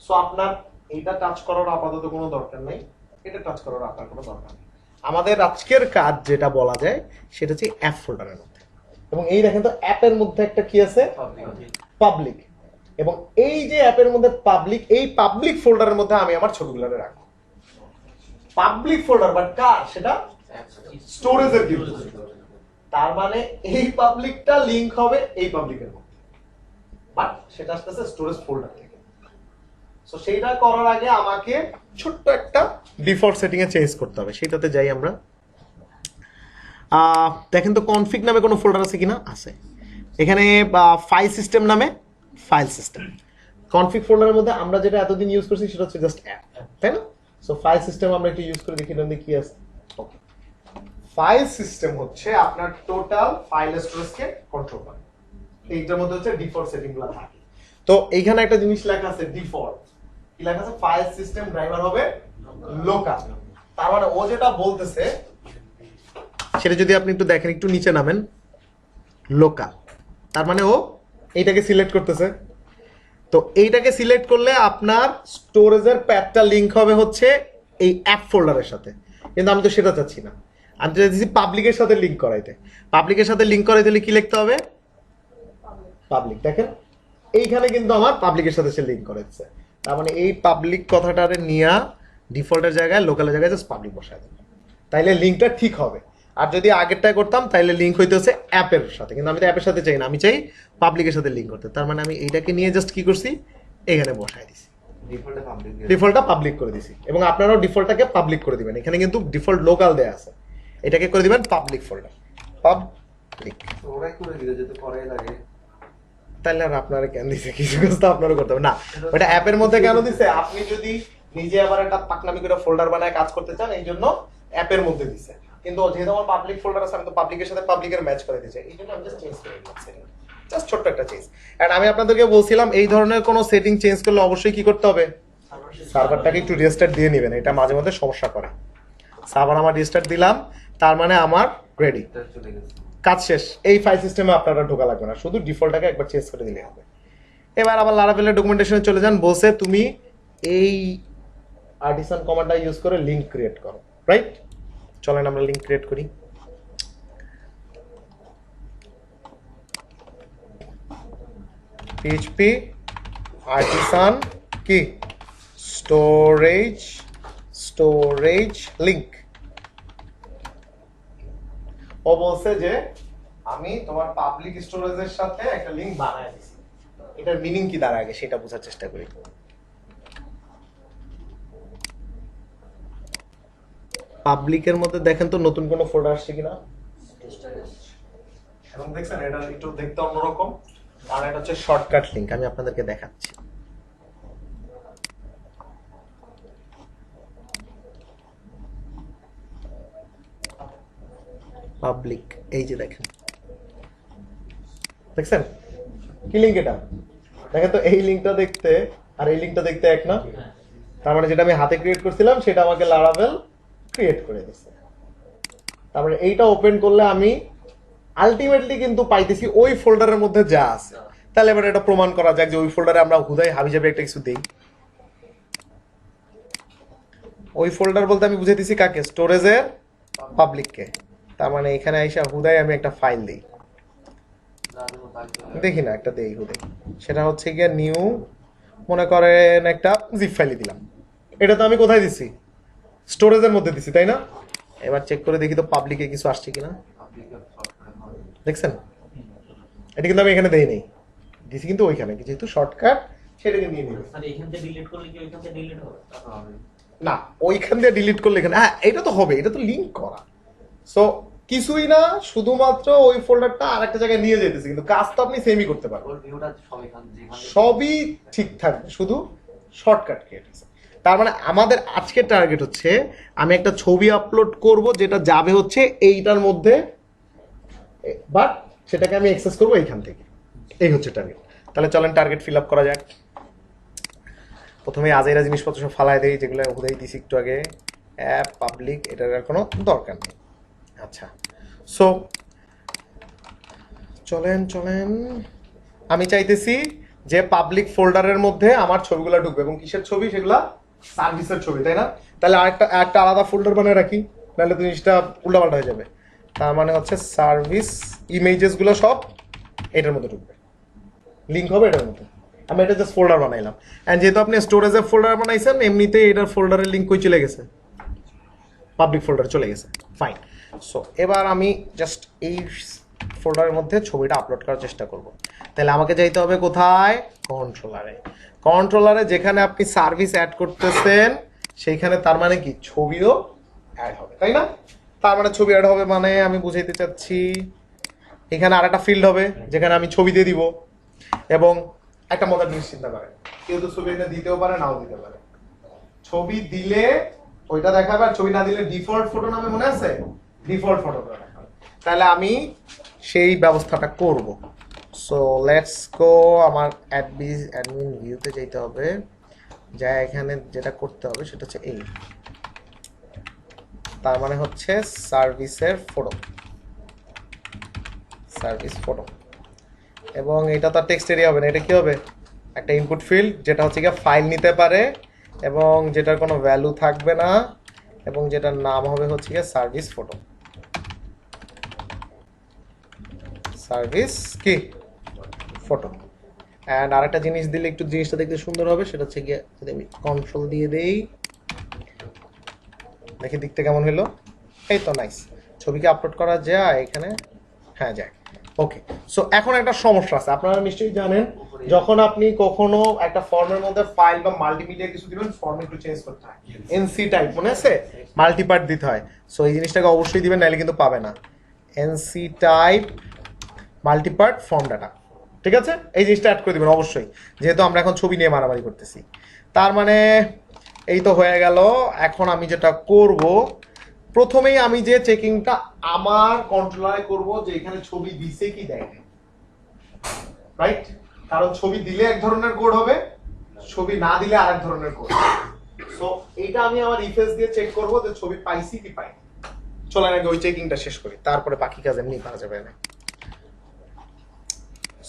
সো আপনার এইটা টাচ করার আপাতত কোনো দরকার নেই, এটা টাচ করার আপনার কোনো দরকার নেই। আমাদের আজকের কাজ যেটা বলা যায় সেটা হচ্ছে অ্যাপ ফোল্ডারের মধ্যে। এবং এই দেখেন তো অ্যাপের মধ্যে একটা কি আছে? পাবলিক। এবং এই যে অ্যাপের মধ্যে পাবলিক, এই পাবলিক ফোল্ডারের মধ্যে আমি আমার ছবিগুলো রাখবো। পাবলিক ফোল্ডার, বাট কার? সেটা স্টোরেজের ভিতরে। তার মানে এই পাবলিকটা লিংক হবে এই পাবলিকের মধ্যে, বাট সেটা আসতেছে স্টোরেজ ফোল্ডার থেকে। সো সেইটা করার আগে আমাকে ছোট্ট একটা ডিফল্ট সেটিং এ চেঞ্জ করতে হবে। সেটাতে যাই আমরা। দেখেন তো কনফিগ নামে কোনো ফোল্ডার আছে কিনা? আছে। এখানে ফাইল সিস্টেম নামে ফাইল সিস্টেম। কনফিগ ফোল্ডারের মধ্যে আমরা যেটা এতদিন ইউজ করছি সেটা হচ্ছে জাস্ট অ্যাপ, তাই না? সো ফাইল সিস্টেম আমরা একটু ইউজ করে দেখি কি আছে। ওকে, ফাইল সিস্টেম হচ্ছে আপনার টোটাল ফাইল স্টোরেজকে কন্ট্রোল করে। এইটার মধ্যে হচ্ছে ডিফল্ট সেটিংগুলো থাকে। তো এইখানে একটা জিনিস লেখা আছে ডিফল্ট, কি লেখা আছে? ফাইল সিস্টেম ড্রাইভার হবে লোকাল। তার মানে ও যেটা বলতেছে সেটা যদি আপনি একটু দেখেন, একটু নিচে নামেন, লোকাল। তার মানে ও এইটাকে সিলেক্ট করতেছে। তো এইটাকে সিলেক্ট করলে আপনার স্টোরেজের প্যাথটা লিংক হবে হচ্ছে এই অ্যাপ ফোল্ডারের সাথে, কিন্তু আমি তো সেটা চাচ্ছি না। আমি চাইতেছি পাবলিকের সাথে লিঙ্ক করাইতে। পাবলিকের সাথে লিঙ্ক করাইতে হলে কি লিখতে হবে? পাবলিক। দেখেন এইখানে কিন্তু আমার পাবলিকের সাথে সে লিঙ্ক করেছে, তার মানে এই পাবলিক কথাটারে নিয়ে ডিফল্টের জায়গায় লোকালের জায়গায় জাস্ট পাবলিক বসায় দেবে, তাইলে লিঙ্কটা ঠিক হবে। আর যদি আগেরটাই করতাম তাইলে লিঙ্ক হইতে হচ্ছে অ্যাপের সাথে, কিন্তু আমি তো অ্যাপের সাথে চাই না, আমি চাই পাবলিকের সাথে লিঙ্ক করতে। তার মানে আমি এইটাকে নিয়ে জাস্ট কি করছি, এখানে বসায় দিছি, ডিফল্টটা পাবলিক করে দিছি। এবং আপনারাও ডিফল্টটাকে পাবলিক করে দিবেন। এখানে কিন্তু ডিফল্ট লোকাল দেয়া আছে, এটাকে করে দিবেন পাবলিক ফোল্ডার, পাবলিক। ওরাই করে দিলে যেতে করাই লাগে। তাহলে আর আপনারা কেন দিছে, কিছু কাজ তো আপনারও করতে হবে না, ওটা অ্যাপের মধ্যে কেন দিছে? আপনি যদি নিজে আবার একটা পাকনামি করে ফোল্ডার বানায় কাজ করতে চান, এই জন্য অ্যাপের মধ্যে দিছে। কিন্তু যেহেতু আমার পাবলিক ফোল্ডার আছে, আমি তো পাবলিকের সাথে পাবলিকের ম্যাচ করে দিয়েছি, এই জন্য আমি জাস্ট চেঞ্জ করে দিচ্ছি, জাস্ট ছোট্ট একটা চেঞ্জ। এন্ড আমি আপনাদেরকে বলছিলাম এই ধরনের কোনো সেটিং চেঞ্জ করলে অবশ্যই কি করতে হবে, সার্ভারটাকে একটু রিস্টার্ট দিয়ে নেবেন, এটা মাঝে মধ্যে সমস্যা করে। সার্ভার আমার রিস্টার্ট দিলাম, তার মানে আমার রেডি, চলে গেছে। কাজ শেষ। এই ফাইল সিস্টেমে আপনারা ঢোকা লাগবে না, শুধু ডিফল্টটাকে একবার চেঞ্জ করে দিলে হবে। এবার আবার লারাভেলের ডকুমেন্টেশনে চলে যান, বলছে তুমি এই আর্টিসান কমান্ডটা ইউজ করে লিংক ক্রিয়েট করো, রাইট? চলেন আমরা লিংক ক্রিয়েট করি। পিএইচপি আর্টিসান কি স্টোরেজ লিংক। ও বলছে যে আমি তোমার পাবলিক স্টোরেজের সাথে একটা লিংক বানায় দিছি, এটার মিনিং কি দাঁড়ায় আগে সেটা বোঝার চেষ্টা করি। পাবলিকের মধ্যে দেখেন তো নতুন কোনো ফোল্ডার আসছে কিনা, এবং দেখছেন এটা একটু দেখতে অন্যরকম, কারণ এটা হচ্ছে শর্টকাট লিংক। আমি আপনাদেরকে দেখাচ্ছি। পাবলিক, এই যে দেখেন, দেখছেন কি লিংক এটা? দেখেন তো এই লিংকটা দেখতে আর এই লিংকটা দেখতে এক না? তার মানে যেটা আমি হাতে ক্রিয়েট করছিলাম সেটা আমাকে লারাভেল ক্রিয়েট করে দিচ্ছে। তার মানে এইটা ওপেন করলে আমি আলটিমেটলি কিন্তু পাইতেছি ওই ফোল্ডারের মধ্যে যা আছে। তাহলে এবার এটা প্রমাণ করা যাক যে ওই ফোল্ডারে আমরা হুদাই হাবিজাবি একটা কিছু দেই। ওই ফোল্ডার বলতে আমি বুঝাইতেছি কাকে, স্টোরেজের পাবলিককে। তার মানে এখানে আইসা হুদাই আমি একটা ফাইল দিই, দেখি না একটা দেই হুদাই, সেটা হচ্ছে গিয়ে নিউ, মনে করেন একটা জিপ ফাইলই দিলাম। এটা তো আমি কোথায় দিছি, স্টোরেজের মধ্যে দিছি, তাই না? এবার চেক করে দেখি তো পাবলিকে কিছু আসছে কিনা। দেখছেন এটা কিন্তু আমি এখানে দেই নেই, দিছি কিন্তু ওইখানে, যেহেতু শর্টকাট সেটাকে নিয়ে নিই। স্যার এইখান থেকে ডিলিট করলে কি ওইখান থেকে ডিলিট হবে? না, ওইখান দিয়ে ডিলিট করলে এখানে, হ্যাঁ এটা তো হবে, এটা তো লিংক করা। সো কিছুই না, শুধুমাত্র ওই ফোল্ডারটা আরেকটা জায়গায় নিয়ে যেতেছে, কিন্তু কাজ তো আপনি সেমই করতে পারবেন, ওর ভিউটা সব এখান যেখানে সবই ঠিক থাকবে, শুধু শর্টকাট ক্রিয়েট হয়েছে। তার মানে আমাদের আজকের টার্গেট হচ্ছে আমি একটা ছবি আপলোড করব যেটা যাবে হচ্ছে এইটার মধ্যে, বাট সেটাকে আমি অ্যাক্সেস করব এইখান থেকে। এই হচ্ছে টার্গেট। তাহলে চলেন টার্গেট ফিল আপ করা যাক। প্রথমে আজাইরা জিনিসপত্র সব ফালায় দেই, যেগুলো হুদাই দিছি একটু আগে। অ্যাপ পাবলিক, এটার আর কোনো দরকার নেই। আচ্ছা, সো চলেন আমি চাইতেছি যে পাবলিক ফোল্ডারের মধ্যে আমার ছবিগুলো ঢুকবে, এবং কিসের ছবি সেগুলা, সার্ভিসের ছবি, তাই না? তাহলে একটা আলাদা ফোল্ডার বানিয়ে রাখি, নাহলে তো জিনিসটা উল্টাপাল্টা হয়ে যাবে। তার মানে হচ্ছে সার্ভিস ইমেজেস গুলো সব এটার মধ্যে ঢুকবে, লিঙ্ক হবে এটার মধ্যে। আমি এটা জাস্ট ফোল্ডার বানাইলাম, এন্ড যেহেতু আপনি স্টোরেজের ফোল্ডার বানাইছেন, এমনিতেই এটার ফোল্ডারের লিঙ্ক কই চলে গেছে, পাবলিক ফোল্ডারে চলে গেছে। ফাইন। সো এবার আমি জাস্ট এই ফোল্ডারের মধ্যে ছবিটা আপলোড করার চেষ্টা করব। তাহলে আমাকে যাইতে হবে কোথায়, কন্ট্রোলারে যেখানে আপনি সার্ভিস অ্যাড করতেছেন সেইখানে, তার মানে কি ছবিও অ্যাড হবে, তাই না? তার মানে ছবি অ্যাড হবে মানে আমি বুঝাইতে চাচ্ছি এখানে আর একটা ফিল্ড হবে যেখানে আমি ছবি দিয়ে দিব। এবং একটা মজার জিনিস চিন্তা করেন, কেউ তো ছবি এটা দিতেও পারে, নাও দিতে পারে। ছবি দিলে ওইটা দেখাবে, আর ছবি না দিলে ডিফল্ট ফটো নামে মনে আছে, ডিফল্ট ফটো দেখাবে। তাহলে আমি সেই ব্যবস্থাটা করব। সো লেটস গো, আমার অ্যাডমিন ভিউতে যেতে হবে, যা এখানে যেটা করতে হবে সেটা হচ্ছে এই, তার মানে হচ্ছে সার্ভিসের ফটো, সার্ভিস ফটো। এবং এটা তো টেক্সট এরিয়া হবে না, এটা কি হবে, একটা ইনপুট ফিল্ড যেটা হচ্ছে গিয়ে ফাইল নিতে পারে, এবং যেটার কোনো ভ্যালু থাকবে না, এবং যেটার নাম হবে হচ্ছে গিয়ে সার্ভিস ফটো। সার্ভিস কি ফটো। অ্যান্ড আরেকটা জিনিস দিলে একটু জিনিসটা দেখতে সুন্দর হবে, সেটা হচ্ছে গিয়ে যদি আমি কন্ট্রোল দিয়ে দেই, দেখি দেখতে কেমন হলো। এই তো নাইস, ছবিকে আপলোড করা যায় এখানে, হ্যাঁ যায়। ওকে, সো এখন একটা সমস্যা আছে, আপনারা নিশ্চয়ই জানেন যখন আপনি কখনো একটা ফর্মের মধ্যে ফাইল বা মাল্টিমিডিয়া কিছু দিবেন, ফর্ম একটু চেঞ্জ করতে হয়, এনসি টাইপ মনে আছে, মাল্টিপার্ট দিতে হয়। সো এই জিনিসটাকে অবশ্যই দিবেন, নাহলে কিন্তু পাবে না। এনসি টাইপ মাল্টিপার্ট ফর্ম ডাটা, ঠিক আছে, এই জিনিসটা অ্যাড করে দিবেন অবশ্যই, যেহেতু আমরা এখন ছবি নিয়ে মারামারি করতেছি। তার মানে এই তো হয়ে গেল। এখন আমি যেটা করব, প্রথমেই আমি যে চেকিংটা আমার কন্ট্রোলারে করব যে এখানে ছবি দিছে কি দেয়, রাইট? কারণ ছবি দিলে এক ধরনের কোড হবে, ছবি না দিলে আরেক ধরনের কোড। সো এইটা আমি আমার ইফেস দিয়ে চেক করব যে ছবি পাইছি কি পাই। চলেন আগে ওই চেকিংটা শেষ করি, তারপরে বাকি কাজ এমনি করা যাবে না।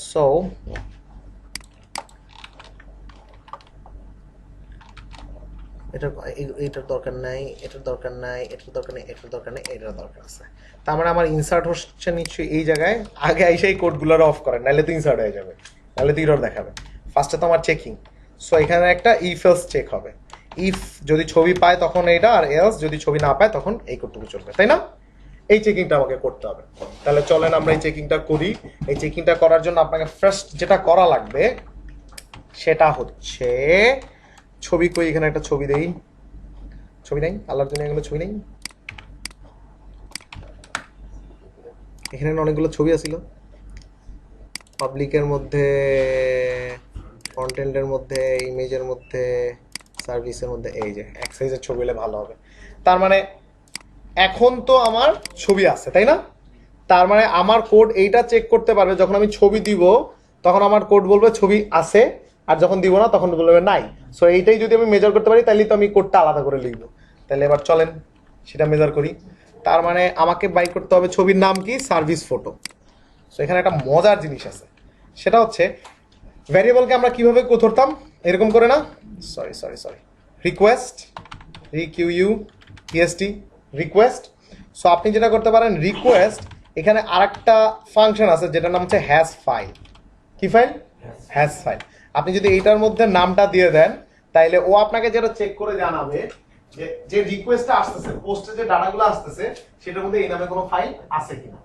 সো এটার দরকার নাই, এটার দরকার নাই, এটার দরকার নেই, এটার দরকার নেই, এটার দরকার আছে। তার মানে আমার ইনসার্ট হচ্ছে নিশ্চয়ই এই জায়গায়, আগে এসে এই কোডগুলো অফ করেন, নাহলে তো ইনসার্ট হয়ে যাবে, নাহলে তো ইরর দেখাবে। ফার্স্টে তো আমার চেকিং, সো এখানে একটা ইফ এলস চেক হবে। ইফ যদি ছবি পায় তখন এইটা, আর এলস যদি ছবি না পায় তখন এই কোডটুকু চলবে, তাই না? এই চেকিংটা আমাকে করতে হবে। তাহলে চলেন আমরা এই চেকিংটা করি। এই চেকিংটা করার জন্য আপনাকে ফার্স্ট যেটা করা লাগবে সেটা হচ্ছে, ছবি কই, এখানে একটা ছবি দেই, ছবি নেই, আল্লাহর জন্য এগুলো ছবি নেই, এখানে অনেকগুলো ছবি আছিল, পাবলিকের মধ্যে, কন্টেন্টের মধ্যে, ইমেজের মধ্যে, সার্ভিসের মধ্যে, এই যে এক সাইজের ছবি হলে ভালো হবে। তার মানে এখন তো আমার ছবি আছে, তাই না? তার মানে আমার কোড এইটা চেক করতে পারবে, যখন আমি ছবি দিব তখন আমার কোড বলবে ছবি আছে, আর যখন দিব না তখন বলবে নাই। সো এইটাই যদি আমি মেজার করতে পারি তাহলে তো আমি কোডটা আলাদা করে লিখবো। তাহলে এবার চলেন সেটা মেজার করি। তার মানে আমাকে বাই করতে হবে ছবির নাম কি, সার্ভিস ফটো। সো এখানে একটা মজার জিনিস আছে, সেটা হচ্ছে ভ্যারিয়েবলকে আমরা কিভাবে ধরতাম, এরকম করে না, sorry sorry sorry, request, রিকিউইউইএসটি, request. So আপনি যেটা করতে পারেন, রিকোয়েস্ট, এখানে আরেকটা ফাংশন আছে যেটার নাম হচ্ছে হ্যাশ ফাইল। কি ফাইল? Hash file. আপনি যদি এইটার মধ্যে নামটা দিয়ে দেন, তাইলে ও আপনাকে যেটা চেক করে জানাবে যে রিকোয়েস্টটা আসতেছে, পোস্টে যে ডাটাগুলো আসতেছে সেটার মধ্যে এই নামে কোনো ফাইল আছে কিনা।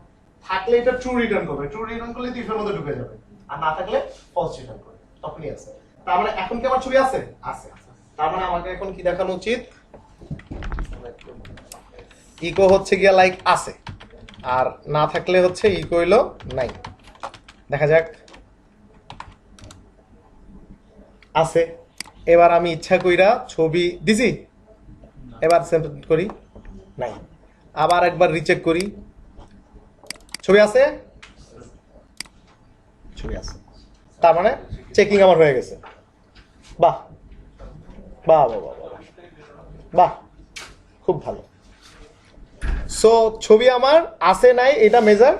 থাকলে এটা ট্রু রিটার্ন করবে, ট্রু রিটার্ন করলে ইফের মধ্যে ঢুকে যাবে, আর না থাকলে ফলস রিটার্ন করবে, তখনই আছে। তার মানে এখন কি আমার ছবি আছে? আছে। তার মানে আমাকে এখন কি দেখানো উচিত, ইকো হচ্ছে গিয়া লাইক আছে, আর না থাকলে হচ্ছে ইকো হইলো নাই। দেখা যাক, আছে। এবার আমি ইচ্ছা কইরা ছবি দিছি, এবার সেন্ড করি, নাই। আবার একবার রিচেক করি, ছবি আছে, ছবি আছে। তার মানে চেকিং আমার হয়ে গেছে। বাহ বাহ বাহ বাহ বাহ, বাহ, খুব ভালো। সো ছবি আমার আছে নাই এটা মেজার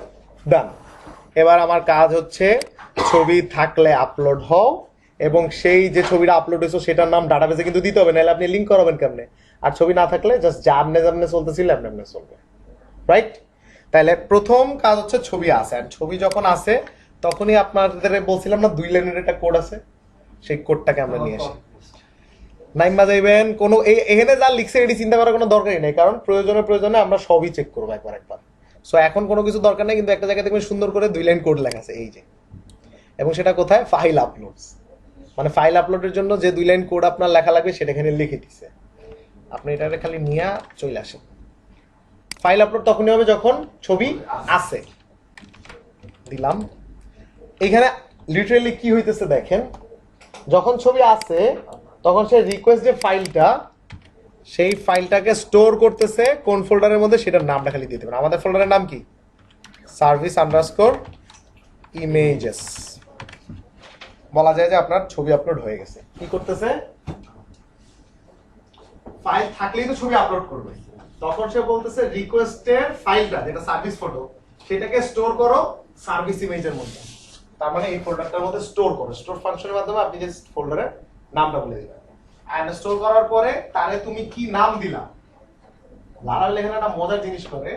ডান। এবার আমার কাজ হচ্ছে ছবি থাকলে আপলোড হও, এবং সেই যে ছবিটা আপলোড হয়েছে সেটার নাম ডাটাবেসে কিন্তু দিতে হবে, নাহলে আপনি লিঙ্ক করাবেন কেমনে? আর ছবি না থাকলে জাস্ট জামনে জামনে চলতেছিল এমনি এমনি চলবে, রাইট? তাহলে প্রথম কাজ হচ্ছে ছবি আছে, আর ছবি যখন আসে তখনই আপনাদের বলছিলাম না 2 লাইনের একটা কোড আছে, সেই কোডটাকে আমরা নিয়ে আসি। নাইমা যাইবেন কোনো এখানে যা লিখছে এটি চিন্তা করার কোনো দরকারই নেই, কারণ প্রয়োজনে আমরা সবই চেক করবো একবার। সো এখন কোনো কিছু দরকার নেই, কিন্তু একটা জায়গায় দেখবেন সুন্দর করে 2 লাইন কোড লেখা আছে, এই যে, এবং সেটা কোথায়, ফাইল আপলোডস। মানে ফাইল আপলোডের জন্য যে 2 লাইন কোড আপনার লেখা লাগবে সেটা এখানে লিখে দিছে, আপনি এটা খালি নিয়ে চলে আসেন। ফাইল আপলোড তখনই হবে যখন ছবি আছে, দিলাম। এখানে লিটারালি কি হইতেছে দেখেন, যখন ছবি আছে তখন সে রিকোয়েস্ট যে ফাইলটা, সেই ফাইলটাকে স্টোর করতেছে কোন ফোল্ডারের মধ্যে, সেটার নামটা খালি দিতে পারেন। আমাদের ফোল্ডারের নাম কি, সার্ভিস আন্ডারস্কোর ইমেজেস। বলা যায় যে আপনার ছবি আপলোড হয়ে গেছে। কি করতেছে, ফাইল থাকলেই তো ছবি আপলোড করবে, তখন সে বলতেছে রিকোয়েস্টের ফাইলটা যেটা সার্ভিস ফটো, সেটাকে স্টোর করো সার্ভিস ইমেজের মধ্যে। তার মানে এই ফোল্ডারটার মধ্যে স্টোর করো, স্টোর ফাংশনের মাধ্যমে আপনি যে ফোল্ডারের নামটা বলে দিবেন। এন্ড স্টোর করার পরে তারে তুমি কি নাম দিলা, লারার লেখাটা একটা মজার জিনিস করে,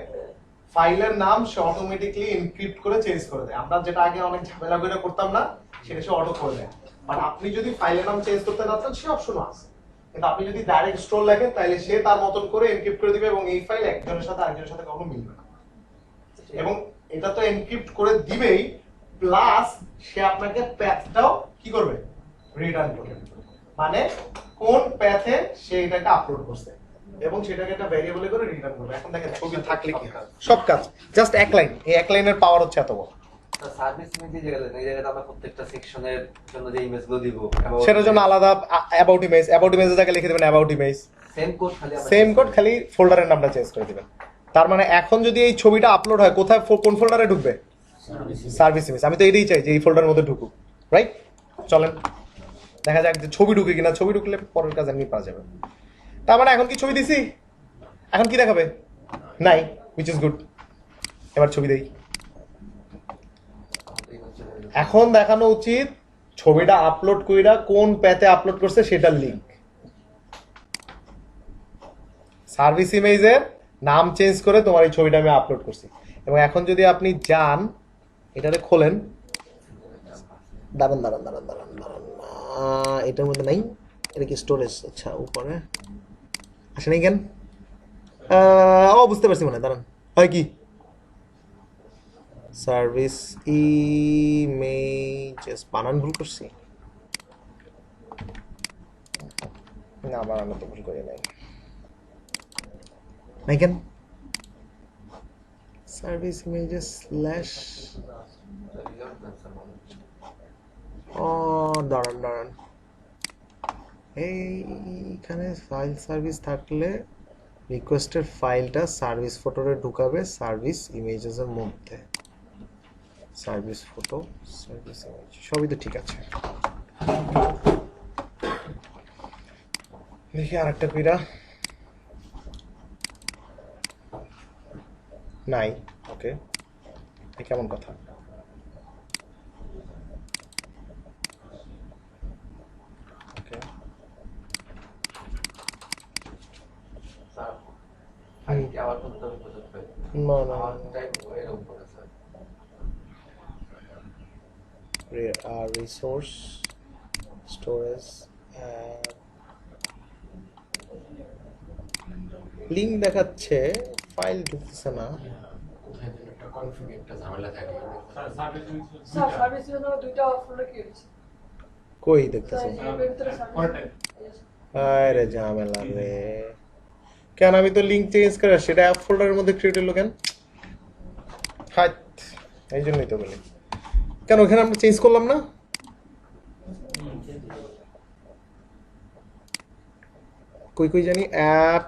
ফাইলের নাম সে অটোমেটিকলি এনক্রিপ্ট করে চেঞ্জ করে দেয়। আমরা যেটা আগে অনেক ঝামেলা করে করতাম না, সেটা সে অটো করে দেয়। বাট আপনি যদি ফাইলের নাম চেঞ্জ করতে না চান, সে অপশনও আছে। কিন্তু আপনি যদি ডাইরেক্ট স্টোর লেখেন, তাহলে সে তার মতন করে এনক্রিপ্ট করে দিবে এবং এই ফাইল একজনের সাথে আরেকজনের সাথে কখনো মিলবে না। এবং এটা তো এনক্রিপ্ট করে দিবেই, প্লাস সে আপনাকে প্যাথটাও কি করবে, রিটার্ন করবে। মানে কোন প্যাথে সে এটাকে আপলোড করছে এবং সেটাকে একটা ভ্যারিয়েবলে করে রিটার্ন করবে। এখন দেখেন ছবি থাকলে কি হয়, সব কাজ জাস্ট এক লাইন। এই এক লাইনের পাওয়ার হচ্ছে এত বড়। সার্ভিস ইমেজে গেলেন, এই জায়গাতে আমরা প্রত্যেকটা সেকশনের জন্য যে ইমেজগুলো দিব, সেটার জন্য আলাদা অ্যাবাউট ইমেজ, অ্যাবাউট ইমেজের জায়গায় লিখে দেবেন অ্যাবাউট ইমেজ। সেম কোড খালি সেম কোড, খালি ফোল্ডারের নামটা চেঞ্জ করে দিবেন। তার মানে এখন যদি এই ছবিটা আপলোড হয়, কোথায় কোন ফোল্ডারে ঢুকবে, সার্ভিস ইমেজ। আমি তো এটাই চাই যে এই ফোল্ডারের মধ্যে ঢুকুক, রাইট? চলেন দেখা যাক যে ছবি ঢুকে কিনা। ছবি ঢুকলে পরের কাজ এমনি পাওয়া যাবে। তার মানে এখন কি ছবি দিছি, এখন কি দেখাবে, নাই, হুইচ ইজ গুড। এবার ছবি দেই। এখন দেখানো উচিত ছবিটা আপলোড কইরা কোন প্যাথে আপলোড করছে সেটার লিংক। সার্ভিস ইমেজের নাম চেঞ্জ করে তোমার এই ছবিটা আমি আপলোড করছি। এবং এখন যদি আপনি যান, এটারে খোলেন, দাঁড়ান দাঁড়ান দাঁড়ান দাঁড়ান দাঁড়ান, এটার মধ্যে নাই, এটা কি স্টোরেজ? আচ্ছা উপরে আসে নাই কেন? ও বুঝতে পারছি, মনে দাঁড়ান, হয় কি সার্ভিস ইমেজেস, বানান ভুল করছি না? বানানো তো ভুল করি নাই, নাই কেন? সার্ভিস ইমেজেস স্ল্যাশ, ও দাঁড়ান দাঁড়ান, এইখানে ফাইল সার্ভিস থাকলে রিকোয়েস্টের ফাইলটা সার্ভিস ফটোরে ঢুকাবে সার্ভিস ইমেজেসের মধ্যে। সার্ভিস ফটো, সার্ভিস ইমেজ, সবই তো ঠিক আছে। দেখি আরেকটা কইরা, নাই। ওকে, কেমন কথা? ওকে, আবার করতে হবে প্রজেক্ট ফাইল। না না, আমার টাইপ এরকম করে স্যার। রিসোর্স স্টোরেজ, লিঙ্ক দেখাচ্ছে, ফাইল ঢুকতেছে না। কোথায় যেন একটা কনফিগ একটা ঝামেলা থাকে। স্যার সার্ভিস জন্য দুইটা ফোল্ডার কি হয়েছে কই দেখতেছে? স্যার এর ভিতরে সার্ভিস আরে ঝামেলা রে, কেন আমি তো লিঙ্ক চেঞ্জ করে সেটা অ্যাপ ফোল্ডারের মধ্যে ক্রিয়েট হলো কেন? হাট, এই জন্যই তো বলি কেন ওখানে আমরা চেঞ্জ করলাম না। কই কই জানি, app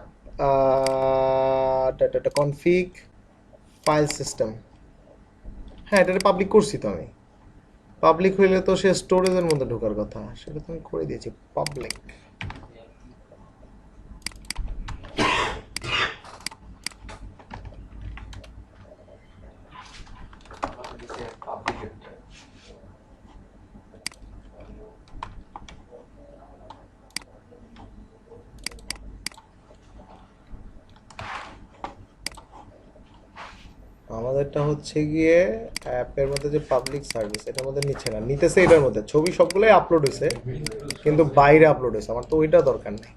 data config file system, হ্যাঁ এটা পাবলিক করছি তো আমি। পাবলিক হইলে তো সে স্টোরেজের মধ্যে ঢোকার কথা, সেটা তো আমি করে দিয়েছি পাবলিক। আমাদেরটা হচ্ছে গিয়ে অ্যাপের মধ্যে যে পাবলিক সার্ভিস, এটার মধ্যে নিচ্ছে না, নিতেছে এটার মধ্যে। ছবি সবগুলোই আপলোড হয়েছে কিন্তু বাইরে আপলোড হয়েছে, আমার তো ওইটা দরকার নেই।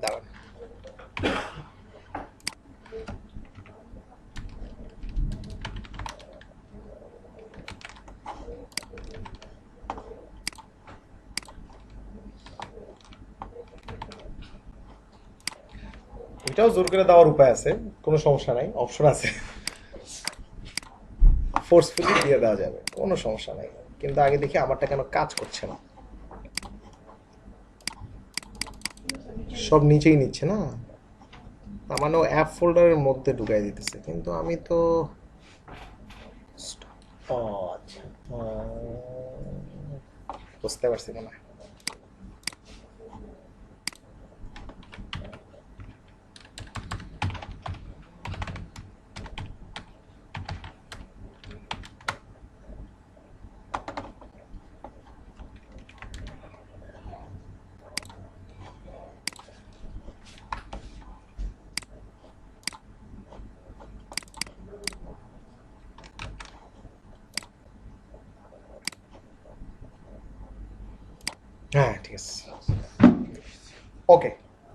দাঁড়ান, এটাও জোর করে দেওয়ার উপায় আছে, কোনো সমস্যা নাই, অপশন আছে, ফোর্সফুলি দিয়ে দেওয়া যাবে, কোনো সমস্যা নাই। কিন্তু আগে দেখি আমারটা কেন কাজ করছে না, সব নিচেই নিচ্ছে না, তার মানে ও অ্যাপ ফোল্ডারের মধ্যে ঢুকাই দিতেছে, কিন্তু আমি তো ও আচ্ছা, বুঝতে পারছি মনে হয়। ঠিক আছে ওকে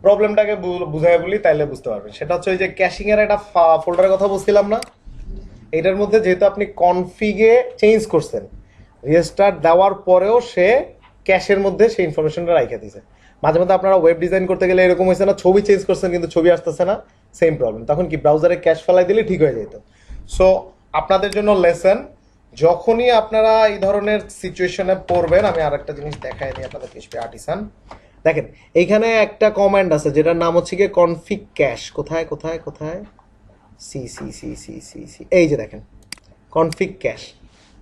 প্রবলেমটাকে বুঝাই বলি তাইলে বুঝতে পারবেন সেটা হচ্ছে ওই যে ক্যাশিং এর একটা ফোল্ডারের কথা বলছিলাম না এটার মধ্যে যেহেতু আপনি কনফিগে চেঞ্জ করছেন রেজিস্টার দেওয়ার পরেও সে ক্যাশের মধ্যে সেই ইনফরমেশনটা রাইখে দিয়েছে মাঝে মধ্যে আপনারা ওয়েব ডিজাইন করতে গেলে এরকম হয়েছে না ছবি চেঞ্জ করছেন কিন্তু ছবি আসতেছে না সেম প্রবলেম তখন কি ব্রাউজারে ক্যাশ ফেলাই দিলে ঠিক হয়ে যেত সো আপনাদের জন্য লেসন যখনই আপনারা এই ধরনের সিচুয়েশনে পড়বেন আমি আরেকটা জিনিস দেখাই দিই আপনাদের পিএইচপি আর্টিসান দেখেন এইখানে একটা কমান্ড আছে যেটার নাম হচ্ছে গিয়ে কনফিগ ক্যাশ কোথায় কোথায় কোথায় C C C C C C এই যে দেখেন কনফিগ ক্যাশ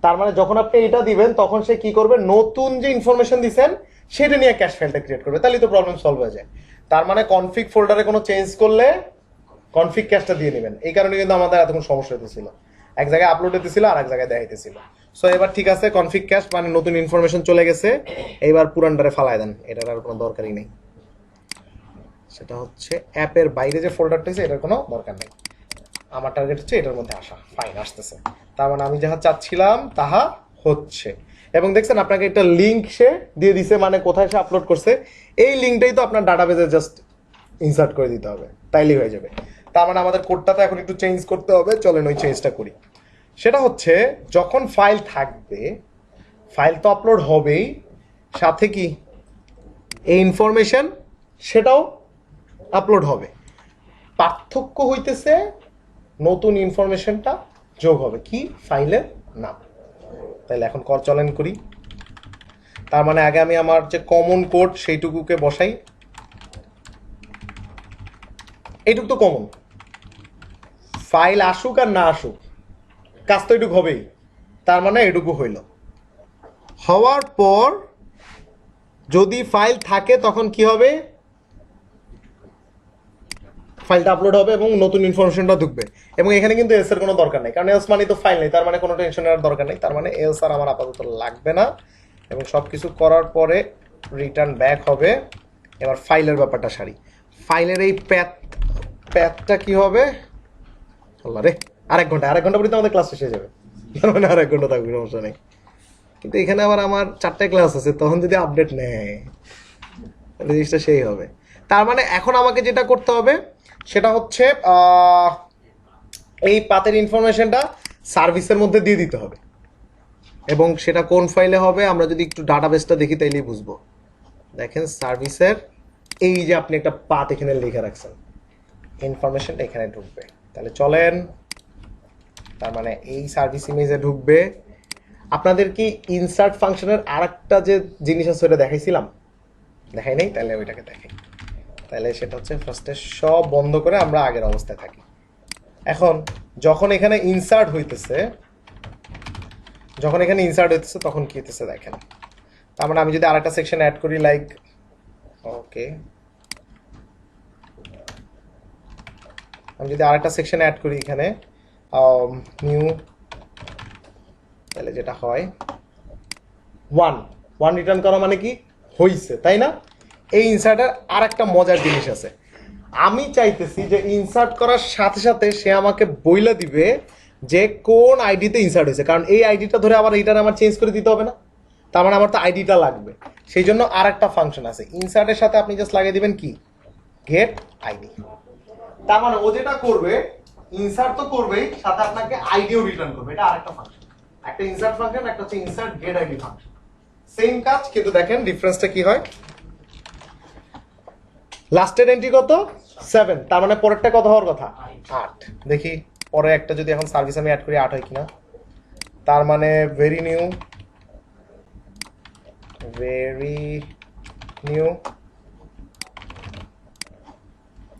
তার মানে যখন আপনি এটা দিবেন তখন সে কি করবে নতুন যে ইনফরমেশন দিবেন সেটা নিয়ে ক্যাশ ফাইলটা ক্রিয়েট করবে তাহলেই তো প্রবলেম সলভ হয়ে যায় তার মানে কনফিগ ফোল্ডারে কোনো চেঞ্জ করলে কনফিগ ক্যাশটা দিয়ে নেবেন এই কারণে কিন্তু আমাদের এতক্ষণ সমস্যা হতেছিল এক জায়গায় আপলোড হতেছিল আর এক জায়গায় দেখাইতেছিল সো এবার ঠিক আছে কনফিগ ক্যাশ মানে নতুন ইনফরমেশন চলে গেছে এইবার পুরানটারে ফালায় দেন এটার আর কোনো দরকারই নেই সেটা হচ্ছে অ্যাপের বাইরে যে ফোল্ডারটা আছে এটার কোনো দরকার নেই আমার টার্গেট হচ্ছে এটার মধ্যে আসা ফাইন আসতেছে তার মানে আমি যাহা চাচ্ছিলাম তাহা হচ্ছে এবং দেখছেন আপনাকে একটা লিঙ্ক সে দিয়ে দিছে মানে কোথায় সে আপলোড করছে এই লিঙ্কটাই তো আপনার ডাটাবেজে জাস্ট ইনসার্ট করে দিতে হবে তাইলেই হয়ে যাবে তার মানে আমাদের কোডটা তো এখন একটু চেঞ্জ করতে হবে চলেন ওই চেঞ্জটা করি সেটা হচ্ছে যখন ফাইল থাকবে ফাইল তো আপলোড হবেই সাথে কি এই ইনফরমেশন সেটাও আপলোড হবে পার্থক্য হইতেছে নতুন ইনফরমেশনটা যোগ হবে কি ফাইলের নাম তাহলে এখন চলেন করি তার মানে আগে আমি আমার যে কমন কোড সেইটুকুকে বসাই এইটুকু তো কমন ফাইল আসুক আর না আসুক কাজ তো এটুকু হবেই তার মানে এটুকু হইল হওয়ার পর যদি ফাইল থাকে তখন কি হবে ফাইলটা আপলোড হবে এবং নতুন ইনফরমেশনটা ঢুকবে এবং এখানে কিন্তু এলস এর কোনো দরকার নেই কারণ এলস মানে তো ফাইল নেই তার মানে কোনো টেনশন নেওয়ার দরকার নেই তার মানে এলস আর আমার আপাতত লাগবে না এবং সব কিছু করার পরে রিটার্ন ব্যাক হবে এবার ফাইলের ব্যাপারটা সারি ফাইলের এই প্যাথটা কি হবে আল্লাহ রে আরেক ঘন্টা পরে তো আমাদের ক্লাস শেষ হয়ে যাবে তার মানে আরেক ঘন্টা থাকবে সমস্যা নেই কিন্তু এখানে আবার আমার 4টা ক্লাস আছে তখন যদি আপডেট নেয় জিনিসটা সেই হবে তার মানে এখন আমাকে যেটা করতে হবে সেটা হচ্ছে এই পাতের ইনফরমেশনটা সার্ভিসের মধ্যে দিয়ে দিতে হবে এবং সেটা কোন ফাইলে হবে আমরা যদি একটু ডাটাবেসটা দেখি তাইলেই বুঝবো দেখেন সার্ভিসের এই যে আপনি একটা পাত এখানে লিখে রাখছেন ইনফরমেশনটা এখানে ঢুকবে তাহলে চলেন তার মানে এই সার্ভিস ইমেজে ঢুকবে আপনাদের কি ইনসার্ট ফাংশনের আরেকটা যে জিনিস আছে ওটা দেখাইছিলাম দেখাই নাই তাহলে ওইটাকে দেখাই তাহলে সেটা হচ্ছে ফার্স্টে সব বন্ধ করে আমরা আগের অবস্থায় থাকি এখন যখন এখানে ইনসার্ট হইতেছে তখন কি হইতেছে দেখেন তার মানে আমি যদি আরেকটা সেকশন অ্যাড করি লাইক ওকে আমি যদি আরেকটা সেকশন অ্যাড করি এখানে নিউ তাহলে যেটা হয় 1 রিটার্ন করা মানে কি হইছে তাই না এই ইনসার্টের আরেকটা মজার জিনিস আছে আমি চাইতেছি যে ইনসার্ট করার সাথে সাথে সে আমাকে বইলা দিবে যে কোন আইডিতে ইনসার্ট হয়েছে কারণ এই আইডিটা ধরে আবার এইটার আমার চেঞ্জ করে দিতে হবে না তার মানে আমার তো আইডিটা লাগবে সেই জন্য আরেকটা ফাংশন আছে ইনসার্টের সাথে আপনি জাস্ট লাগিয়ে দিবেন কি গেট আইডি তার মানে ও যেটা করবে ইনসার্ট তো করবেই সাথে আপনাকে আইডিও রিটার্ন করবে এটা আরেকটা ফাংশন একটা ইনসার্ট ফাংশন একটা হচ্ছে insert get ID function same কাজ কিন্তু দেখেন ডিফারেন্সটা কি হয় লাস্টের এন্ট্রি কত 7 তার মানে পরেরটা কত হওয়ার কথা 8 দেখি পরে একটা যদি এখন সার্ভিস আমি অ্যাড করি 8 হয় কিনা তার মানে ভেরি নিউ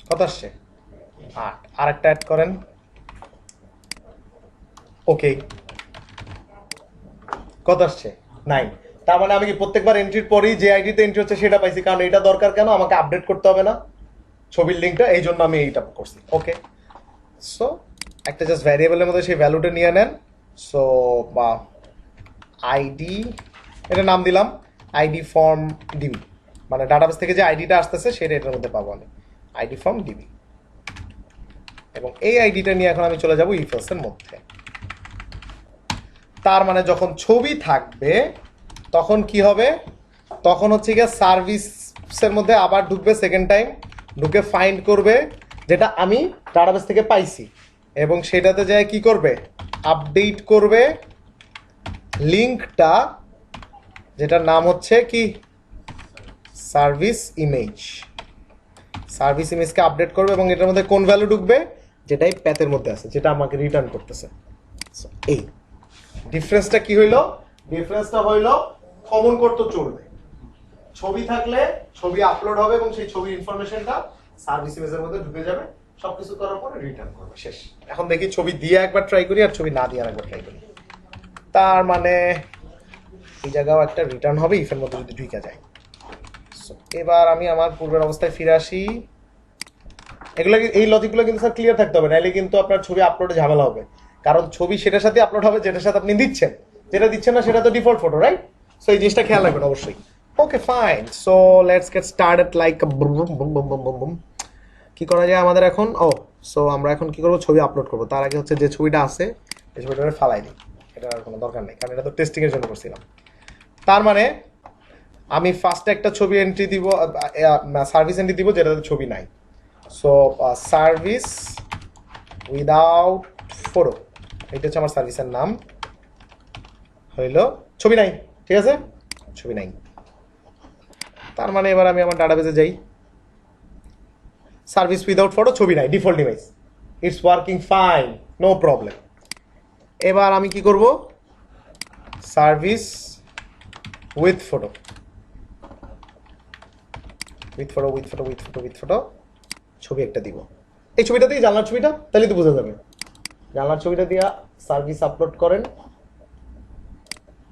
কত আসছে 8 আরেকটা অ্যাড করেন ওকে কত আসছে 9 তার মানে আমি কি প্রত্যেকবার এন্ট্রির পরেই যে আইডিতে এন্ট্রি হচ্ছে সেটা পাইছি কারণ এটা দরকার কেন আমাকে আপডেট করতে হবে না ছবির লিঙ্কটা এই জন্য আমি এইটা করছি ওকে সো একটা জাস্ট ভ্যারিয়েবলের মধ্যে সেই ভ্যালুটা নিয়ে নেন সো বা আইডি এটা নাম দিলাম আইডি ফর্ম ডিবি মানে ডাটাবেস থেকে যে আইডিটা আসতেছে সেটা এটার মধ্যে পাবো আমি আইডি ফর্ম ডিবি এবং এই আইডিটা নিয়ে এখন আমি চলে যাবো ইফ এলস এর মধ্যে তার মানে যখন ছবি থাকবে তখন কি হবে তখন হচ্ছে গিয়ে সার্ভিসের মধ্যে আবার ঢুকবে সেকেন্ড টাইম, ঢুকে ফাইন্ড করবে যেটা আমি ডাটাবেস থেকে পাইছি, এবং সেটাতে যায় কি করবে, আপডেট করবে লিঙ্কটা, যেটার নাম হচ্ছে কি সার্ভিস ইমেজ। সার্ভিস ইমেজকে আপডেট করবে এবং এটার মধ্যে কোন ভ্যালু ঢুকবে, যেটাই প্যাথের মধ্যে আছে, যেটা আমাকে রিটার্ন করতেছে। So, এই ডিফারেন্সটা কি হইলো, ডিফারেন্সটা হইলো কমন করতে চলবে, ছবি থাকলে ছবি আপলোড হবে এবং সেই ছবির ইনফরমেশনটা সার্ভিস ইমেজের মধ্যে ঢুকে যাবে, সবকিছু করার পরে রিটার্ন করবে, শেষ। এখন দেখি ছবি দিয়ে একবার ট্রাই করি আর ছবি না দিয়ে আরেকবার ট্রাই করি। তার মানে এই জায়গাও একটা রিটার্ন হবে ইফের মধ্যে যদি ঢুকে যায়। So, এবার আমি আমার পূর্বের অবস্থায় ফিরে আসি। এগুলো এই লজিকগুলো কিন্তু স্যার ক্লিয়ার থাকতে হবে, নাহলে কিন্তু আপনার ছবি আপলোডে ঝামেলা হবে, কারণ ছবি সেটার সাথে আপলোড হবে যেটার সাথে আপনি দিচ্ছেন, যেটা দিচ্ছেন না সেটা তো ডিফল্ট ফটো, রাইট? সো এই জিনিসটা খেয়াল রাখবেন অবশ্যই। ওকে fine, so let's get started like কি করা যায় আমাদের এখন? সো আমরা এখন কি করবো, ছবি আপলোড করবো। তার আগে হচ্ছে যে ছবিটা আছে এই ছবিটা ফালাই দিই, এটা আর কোনো দরকার নেই, কারণ এটা তো টেস্টিং এর জন্য করছিলাম। তার মানে আমি ফার্স্টে একটা ছবি এন্ট্রি দিব, সার্ভিস এন্ট্রি দিব যেটাতে ছবি নাই। সো সার্ভিস উইদাউট ফটো, এটা হচ্ছে আমার সার্ভিসের নাম, হইল ছবি নাই, ঠিক আছে, ছবি নাই। তার মানে এবার আমি আমার ডাটাবেসে যাই, সার্ভিস উইদাউট ফটো, ছবি নাই, default image, it's working fine, no problem. এবার আমি কি করব, service with photo, with photo with photo with photo with photo, ছবি একটা দিব। এই ছবিটা দিয়ে জানলার ছবিটা, তাহলে তো বোঝা যাবে। জানলার ছবিটা দিয়া সার্ভিস আপলোড করেন।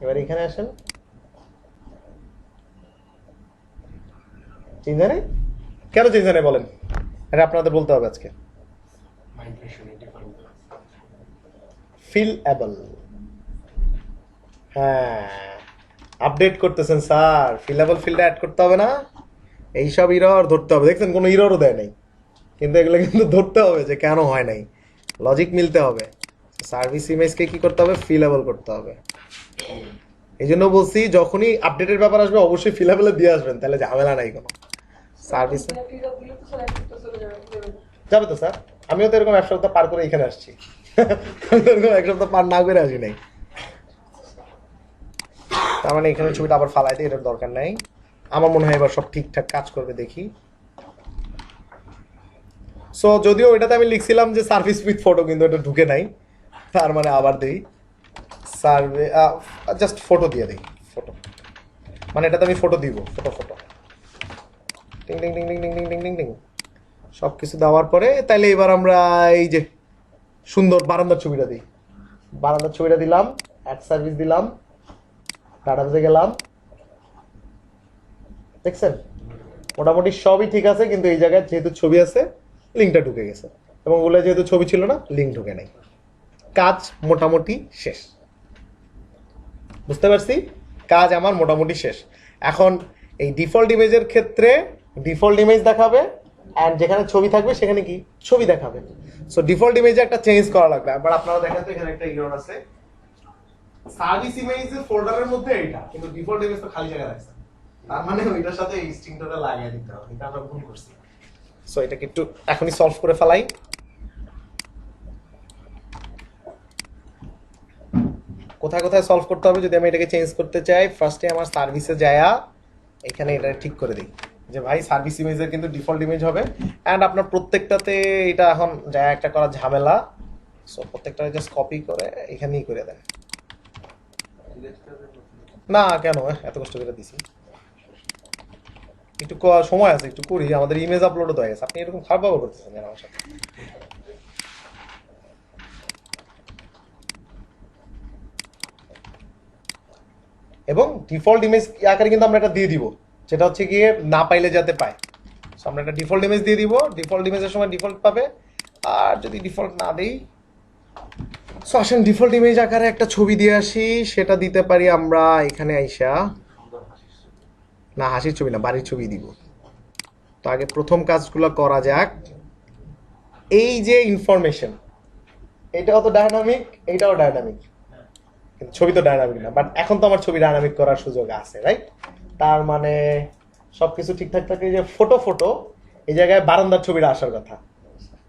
এবার এখানে আসেন, চিন্তা নেই কেন, চিন্তা নেই বলেন, এটা আপনাদের বলতে হবে আজকে। মাইগ্রেশনে ডিফল্ট ফিলএবল, হ্যাঁ আপডেট করতেছেন স্যার, ফিলএবল ফিল্ডে অ্যাড করতে হবে না, এইসব ইরর ধরতে হবে। দেখছেন কোনো ইররও দেয় নাই, কিন্তু এগুলো কিন্তু ধরতে হবে যে কেন হয় নাই, লজিক মিলতে হবে। সার্ভিস ইমেজকে কি করতে হবে, ফিলএবল করতে হবে। এই জন্য বলছি যখনই আপডেটের ব্যাপার আসবে অবশ্যই ফিলএবলে দিয়ে আসবেন, তাহলে ঝামেলা নাই কোনো। সার্ভিস দিলে তো স্যার একটু চলে যাবে যাবে তো স্যার, আমিও তো এরকম এক সপ্তাহ পার করে এখানে আসছি, আমি তো এরকম এক সপ্তাহ পার না করে আসি নাই। তার মানে এখানে ছবিটা আবার ফালাই দিই, এটার দরকার নাই। আমার মনে হয় এবার সব ঠিকঠাক কাজ করবে, দেখি। সো যদিও এটাতে আমি লিখছিলাম যে সার্ভিস উইথ ফটো, কিন্তু এটা ঢুকে নাই, তার মানে আবার দিই সার্ভে, জাস্ট ফটো দিয়ে দিই, ফটো মানে এটাতে আমি ফটো দিব, ফটো ফটো টিং টিং টিং টিং টিং টিং টিং টিং টিং সব কিছু দেওয়ার পরে তাইলে এবার আমরা এই যে সুন্দর বারান্দার ছবিটা দিই, বারান্দার ছবিটা দিলাম, অ্যাড সার্ভিস দিলাম, ডাটাবেসে গেলাম, দেখছেন মোটামুটি সবই ঠিক আছে, কিন্তু এই জায়গায় যেহেতু ছবি আছে লিঙ্কটা ঢুকে গেছে, এবং ওগুলো যেহেতু ছবি ছিল না লিঙ্ক ঢুকে নাই, কাজ মোটামুটি শেষ। বুঝতে পারছি, কাজ আমার মোটামুটি শেষ। এখন এই ডিফল্ট ইমেজের ক্ষেত্রে ডিফল্ট ইমেজ দেখাবে, অ্যান্ড যেখানে ছবি থাকবে সেখানে কি ছবি দেখাবে। সো ডিফল্ট ইমেজে একটা চেঞ্জ করা লাগবে। এবার আপনারা দেখেন তো এখানে একটা ইরর আছে, সার্ভিস ইমেজের ফোল্ডারের মধ্যে এটা, কিন্তু ডিফল্ট ইমেজ তো খালি জায়গা রাখছে, তার মানে ওইটার সাথে এই স্ট্রিংটা লাগিয়ে দিতে হবে, এটা আমরা ভুল করছি। সো এটাকে একটু এখনই সলভ করে ফেলাই। কোথায় কোথায় সলভ করতে হবে যদি আমি এটাকে চেঞ্জ করতে চাই, ফার্স্টে আমার সার্ভিসে যায়া এখানে এটা ঠিক করে দিই যে ভাই সার্ভিস ইমেজের কিন্তু ডিফল্ট ইমেজ হবে, অ্যান্ড আপনার প্রত্যেকটাতে এটা এখন যা একটা করা ঝামেলা, সো প্রত্যেকটা জাস্ট কপি করে এখানেই করে দেন। না কেন এত কষ্ট করে দিছি, একটু সময় আছে, একটু করি, আমাদের ইমেজ আপলোডও তো হয়ে গেছে। আপনি এরকম খারাপ ব্যবহার করতেছেন কেন আমার সাথে? এবং ডিফল্ট ইমেজ আকারে কিন্তু আমরা এটা দিয়ে দিব, যেটা হচ্ছে গিয়ে না পাইলে যাতে পায়। সো আমরা একটা ডিফল্ট ইমেজ দিয়ে দিব, ডিফল্ট ইমেজের সময় ডিফল্ট পাবে, আর যদি ডিফল্ট না দেই, সো আসেন ডিফল্ট ইমেজ আকারে একটা ছবি দিয়ে আসি, সেটা দিতে পারি আমরা এখানে আইসা, না হাসির ছবি না, বাড়ির ছবি দিব। তো আগে প্রথম কাজগুলো করা যাক। এই যে ইনফরমেশন, এটাও তো ডায়নামিক, এইটাও ডায়নামিক, কিন্তু ছবি তো ডায়নামিক না, বাট এখন তো আমার ছবি ডায়নামিক করার সুযোগ আছে, রাইট? তার মানে সবকিছু ঠিকঠাক থাকে। যে ফটো ফটো এই জায়গায় বারান্দার ছবিটা আসার কথা,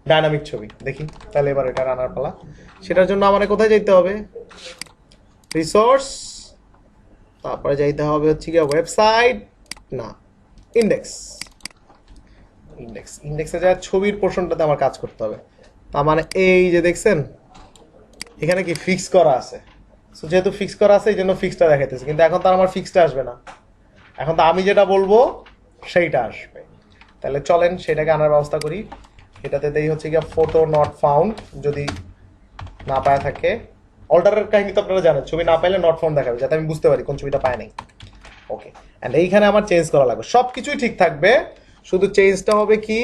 ডাইনামিক ছবি। দেখি তাহলে এবার এটা আনার পালা। সেটার জন্য আমাদের কোথায় যেতে হবে? রিসোর্স, তারপরে যাইতে হবে হচ্ছে কি ওয়েবসাইট, না ইন্ডেক্স। ইন্ডেক্সে যা ছবির পোর্শনটাতে আমার কাজ করতে হবে। তার মানে এই যে দেখছেন এখানে কি ফিক্স করা আছে। সো যেহেতু ফিক্স করা আছে এই জন্য ফিক্সটা দেখাইতেছে, কিন্তু এখন তো আমার ফিক্সটা আসবে না, এখন তো আমি যেটা বলবো সেইটা আসবে। তাহলে চলেন সেটাকে আনার ব্যবস্থা করি। এটাতে দেই হচ্ছে গিয়ে ফটো নট ফাউন্ড, যদি না পায় থাকে। অল্টারের কাহিনী তো আপনারা জানেন, ছবি না পাইলে নট ফাউন্ড দেখাবে, যাতে আমি বুঝতে পারি কোন ছবিটা পায় নাই। ওকে, অ্যান্ড এইখানে আমার চেঞ্জ করা লাগবে, সব কিছুই ঠিক থাকবে, শুধু চেঞ্জটা হবে কি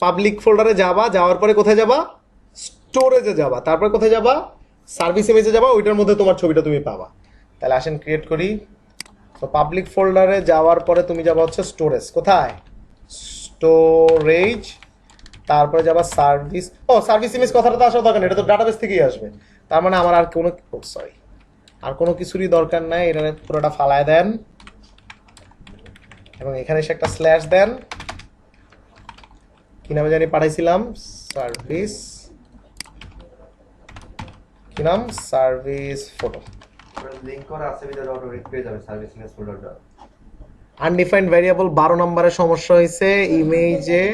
পাবলিক ফোল্ডারে যাবা, যাওয়ার পরে কোথায় যাবা? স্টোরেজে যাবা, তারপরে কোথায় যাবা? সার্ভিস ইমেজে যাবা, ওইটার মধ্যে তোমার ছবিটা তুমি পাবা। তাহলে আসেন ক্রিয়েট করি। তো পাবলিক ফোল্ডারে যাওয়ার পরে তুমি যাবা হচ্ছে স্টোরেজ, কোথায়? স্টোরেজ, তারপরে যাবা সার্ভিস। ও সার্ভিস ইমেজ কথাটা তো আসার দরকার নেই, এটা তো ডাটাবেস থেকেই আসবে। তার মানে আমার আর কোনো সরি আর কোনো কিছুরই দরকার নাই, এটা পুরোটা ফালায় দেন এবং এখানে এসে একটা স্ল্যাশ দেন। কি নামে জানি পাঠাইছিলাম? সার্ভিস, কি নাম? Service photo. লিংক করা আছে ভিতরে অটো রিড পেয়ে যাবে সার্ভিস ইমেজ ফোল্ডারটা। আনডিফাইন্ড ভ্যারিয়েবল 12 নম্বরের সমস্যা হয়েছে ইমেজে,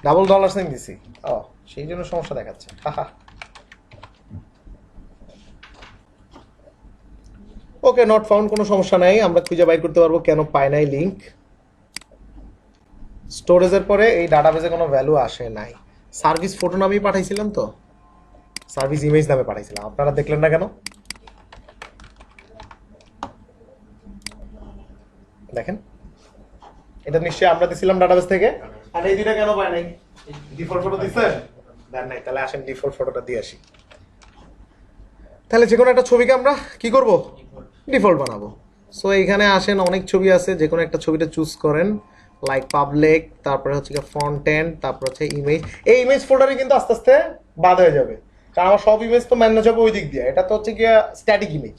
ডাবল ডলার সাইন দিছি। ও সেই জন্য সমস্যা দেখাচ্ছে। হাহা। ওকে, নট ফাউন্ড, কোনো সমস্যা নাই, আমরা খুঁজে বাইর করতে পারবো কেন পায় নাই লিংক। স্টোরেজের পরে এই ডাটাবেসে কোনো ভ্যালু আসে নাই। সার্ভিস ফটো নামেই পাঠাইছিলাম, তো সার্ভিস ইমেজ নামে পাঠাইছিলাম, আপনারা দেখলেন না কেন? দেখেন এটা নিশ্চয়ই আমরা দিছিলাম ডাটাবেস থেকে, আর এই দুইটা কেন পায় নাই? ডিফল্ট ফটো দিছেন? দেন নাই, তাহলে আসেন ডিফল্ট ফটোটা দিয়ে আসি। তাহলে যে কোনো একটা ছবিকে আমরা কি করব? ডিফল্ট বানাবো। সো এইখানে আসেন, অনেক ছবি আছে, যে কোনো একটা ছবিটা চুজ করেন, লাইক পাবলিক, তারপরে হচ্ছে গিয়ে ফন্টেন্ট, তারপর হচ্ছে ইমেজ। এই ইমেজ ফোল্ডারে কিন্তু আস্তে আস্তে বাদ হয়ে যাবে, কারণ আমার সব ইমেজ তো ম্যানেজ হবে ওই দিক দিয়ে, এটা তো হচ্ছে গিয়ে স্ট্যাটিক ইমেজ।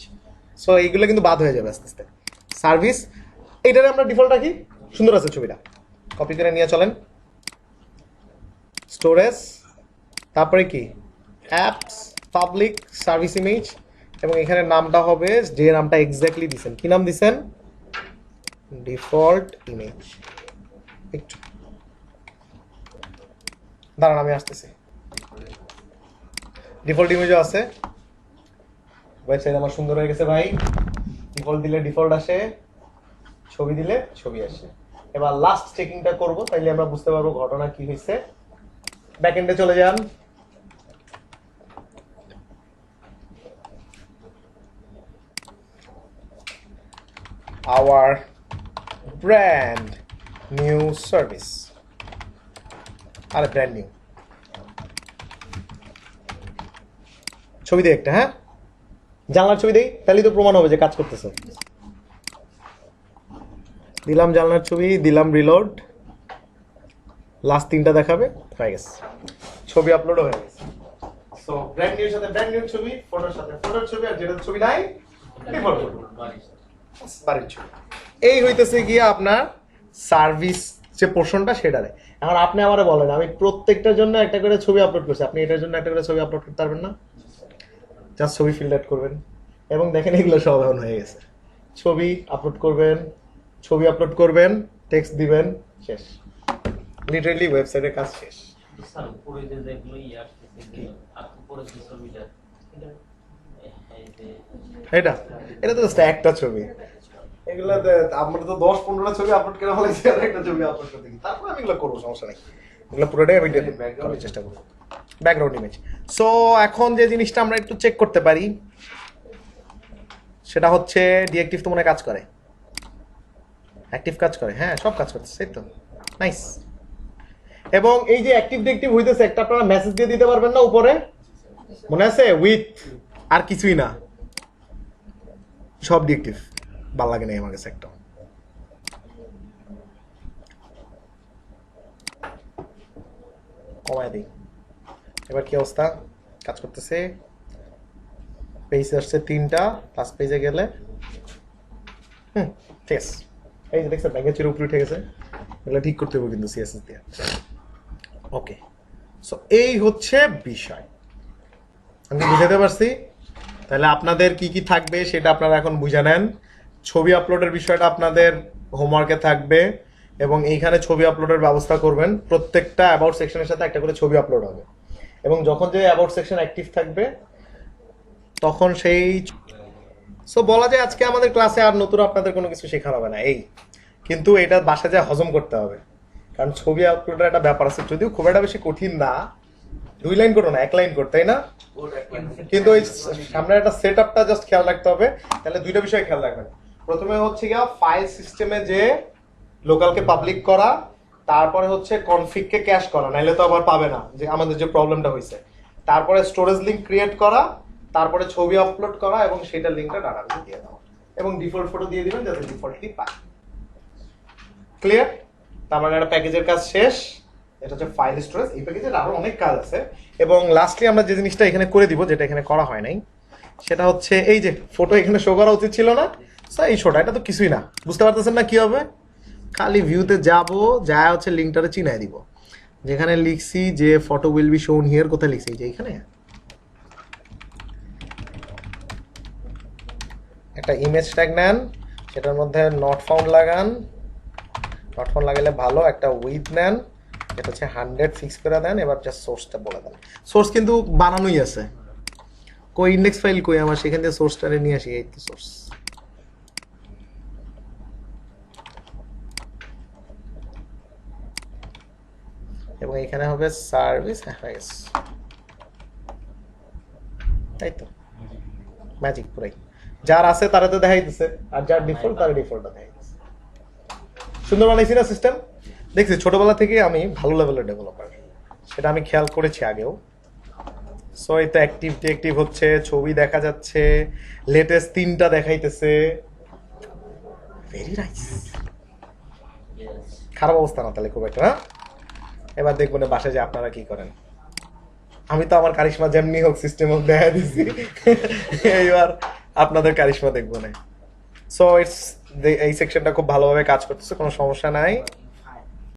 সো এইগুলো কিন্তু বাদ হয়ে যাবে আস্তে আস্তে। সার্ভিস এইটারে আমরা ডিফল্ট রাখি, সুন্দর আছে ছবিটা, কপি করে নিয়ে চলেন। স্টোরেজ, তারপরে কি অ্যাপস, পাবলিক, সার্ভিস ইমেজ, এবং এখানে নামটা হবে যে নামটা এক্স্যাক্টলি দিছেন। কি নাম দিছেন? Default image. একটু দাঁড়ান আমি আসতেছি। ডিফল্ট ইমেজও আছে, ওয়েবসাইট আমার সুন্দর হয়ে গেছে ভাই। ডিফল্ট দিলে ডিফল্ট আসে, ছবি দিলে ছবি আসে। এবার লাস্ট চেকিংটা করব, তাইলে আমরা বুঝতে পারবো ঘটনা কি হয়েছে। ব্যাকএন্ডে চলে যান। our brand new service, আর ব্র্যান্ড নিউ ছবি দিই একটা, হ্যাঁ জানলার ছবি দিই, তাহলেই তো প্রমাণ হবে যে কাজ করতেছে। দিলাম জানলার ছবি, দিলাম রিলোড, লাস্ট তিনটা দেখাবে, হয়ে গেছে, ছবি আপলোডও হয়ে গেছে। সো ব্র্যান্ড নিউ এর সাথে ব্র্যান্ড নিউ ছবি, ফটোর সাথে ফটোর ছবি, আর যেটা ছবি নাই ডিফল্ট ফটো, বাড়ির ছবি। এই হইতেছে গিয়ে আপনার সার্ভিস যে পোর্শনটা সেটারে। এখন আপনি আমারে বলেন, আমি প্রত্যেকটার জন্য একটা করে ছবি আপলোড করছি, আপনি এটার জন্য একটা করে ছবি আপলোড করতে পারবেন না? জাস্ট ছবি ফিল্টার করবেন এবং দেখেন এগুলো সব এখন হয়ে গেছে। ছবি আপলোড করবেন, ছবি আপলোড করবেন, টেক্সট দিবেন, শেষ। লিটারালি ওয়েবসাইটের কাজ শেষ। স্যার উপরে যে যেগুলো আসতেছে আর উপরে যে ছবিটা এটা এটা তো জাস্ট একটা ছবি, এগুলা আমরা তো 10-15টা ছবি আপলোড করে ফেলেছি, আর একটা ছবি আপলোড করতে কি, তারপর আমি এগুলো করবো, সমস্যা নেই। এগুলো পুরোটাই আমি করার চেষ্টা করবো, ব্যাকগ্রাউন্ড ইমেজ। সো এখন যে জিনিসটা আমরা একটু চেক করতে পারি সেটা হচ্ছে ডিএক্টিভ তো মনে কাজ করে, অ্যাক্টিভ কাজ করে, হ্যাঁ সব কাজ করতেছে, এই তো নাইস। এবং এই যে অ্যাক্টিভ ডিএক্টিভ হইতেছে, একটা আপনারা মেসেজ দিয়ে দিতে পারবেন না উপরে, মনে আছে? উইথ আর কিছুই না, সব ডিএক্টিভ। ভাল লাগে না আমার কাছে একটা। কমায় দিই। এবার কি অবস্থা? কাজ করতেছে। পেজ আসছে 3টা, লাস্ট পেজে গেলে ঠিক আছে, এই যে দেখছেন ব্যাঙ্গের চেয়ে উপরে উঠে গেছে, এগুলো ঠিক করতে হবে কিন্তু সিএসএস দিয়ে। ওকে, সো এই হচ্ছে বিষয়, আমি বুঝাতে পারছি? তাহলে আপনাদের কি কি থাকবে সেটা আপনারা এখন বুঝে নেন। ছবি আপলোডের বিষয়টা আপনাদের হোমওয়ার্কে থাকবে এবং এইখানে ছবি আপলোডের ব্যবস্থা করবেন। প্রত্যেকটা অ্যাবাউট সেকশনের সাথে একটা করে ছবি আপলোড হবে এবং যখন যে অ্যাবাউট সেকশন অ্যাক্টিভ থাকবে তখন সেই সো বলা যায় আজকে আমাদের ক্লাসে আর নতুন আপনাদের কোনো কিছু শেখানো হবে না, এই কিন্তু এটা বাসায় যায় হজম করতে হবে, কারণ ছবি আপলোডের একটা ব্যাপার আছে, যদিও খুব একটা বেশি কঠিন না, 2 লাইন করো না 1 লাইন করতে, তাই না? কিন্তু ওই সামনে একটা সেট আপটা জাস্ট খেয়াল রাখতে হবে। তাহলে দুইটা বিষয় খেয়াল রাখবেন। প্রথমে হচ্ছে গিয়া ফাইল সিস্টেমে যে লোকালকে পাবলিক করা, তারপরে হচ্ছে কনফিগকে ক্যাশ করা, নাইলে তো আবার পাবে না, যে আমাদের যে প্রবলেমটা হয়েছে। তারপরে স্টোরেজ লিংক ক্রিয়েট করা, তারপরে ছবি আপলোড করা এবং সেটা লিংকটা ডাটাবেসে দিয়ে দেওয়া এবং ডিফল্ট ফটো দিয়ে দিবেন যাতে ডিফল্টলি পায়। ক্লিয়ার? তার মানে একটা প্যাকেজের কাজ শেষ। এটা হচ্ছে ফাইল স্টোরেজ। এই প্যাকেজের আরো অনেক কাজ আছে এবং লাস্টলি আমরা যে জিনিসটা এখানে করে দিব, যেটা এখানে করা হয় নাই, সেটা হচ্ছে এই যে ফটো এখানে শো করা উচিত ছিল না, স্যার এই শোটা, এটা তো কিছুই না, বুঝতে পারতেছেন না কি হবে? খালি ভিউতে যাব, যা হচ্ছে লিঙ্কটারে চিনাই দিব, যেখানে লিখছি যে ফটো উইল বি শোন হিয়ার, কোথায় লিখছি যে এইখানে একটা ইমেজ ট্যাগ নেন, সেটার মধ্যে নট ফাউন্ড লাগান, নট ফাউন্ড লাগালে ভালো, একটা উইথ নেন, এটা হচ্ছে 100 ফিক্স করে দেন। এবার জাস্ট সোর্সটা বলে দেন। সোর্স কিন্তু বানানোই আছে, কই ইন্ডেক্স ফাইল কই আমার, সেখান থেকে সোর্সটারে নিয়ে আসি, এই তো সোর্স। এবং এখানে হবে সার্ভিস, হয়ে গেছে, তাই তো ম্যাজিক পুরাই। যার আছে তারা তো দেখাইতেছে, আর যার ডিফল্ট তার ডিফল্টটা দেখাইতেছে। সুন্দর বানাইছি না সিস্টেম? দেখছি ছোটবেলা থেকে আমি ভালো লেভেলের ডেভেলপার, সেটা আমি খেয়াল করেছি আগেও। সো এই তো অ্যাক্টিভ হচ্ছে, ছবি দেখা যাচ্ছে, লেটেস্ট 3টা দেখাইতেছে, ভেরি নাইস। খারাপ অবস্থা না তাহলে খুব একটা, না? এবার দেখবো না বাসায় যে আপনারা কি করেন। আমি তো আমার কারিশমা যেমনি হোক সিস্টেম হোক দেখা দিচ্ছি, এইবার আপনাদের কারিশমা দেখবো না। সো ইটস এই সেকশনটা খুব ভালোভাবে কাজ করতেছে, কোনো সমস্যা নাই।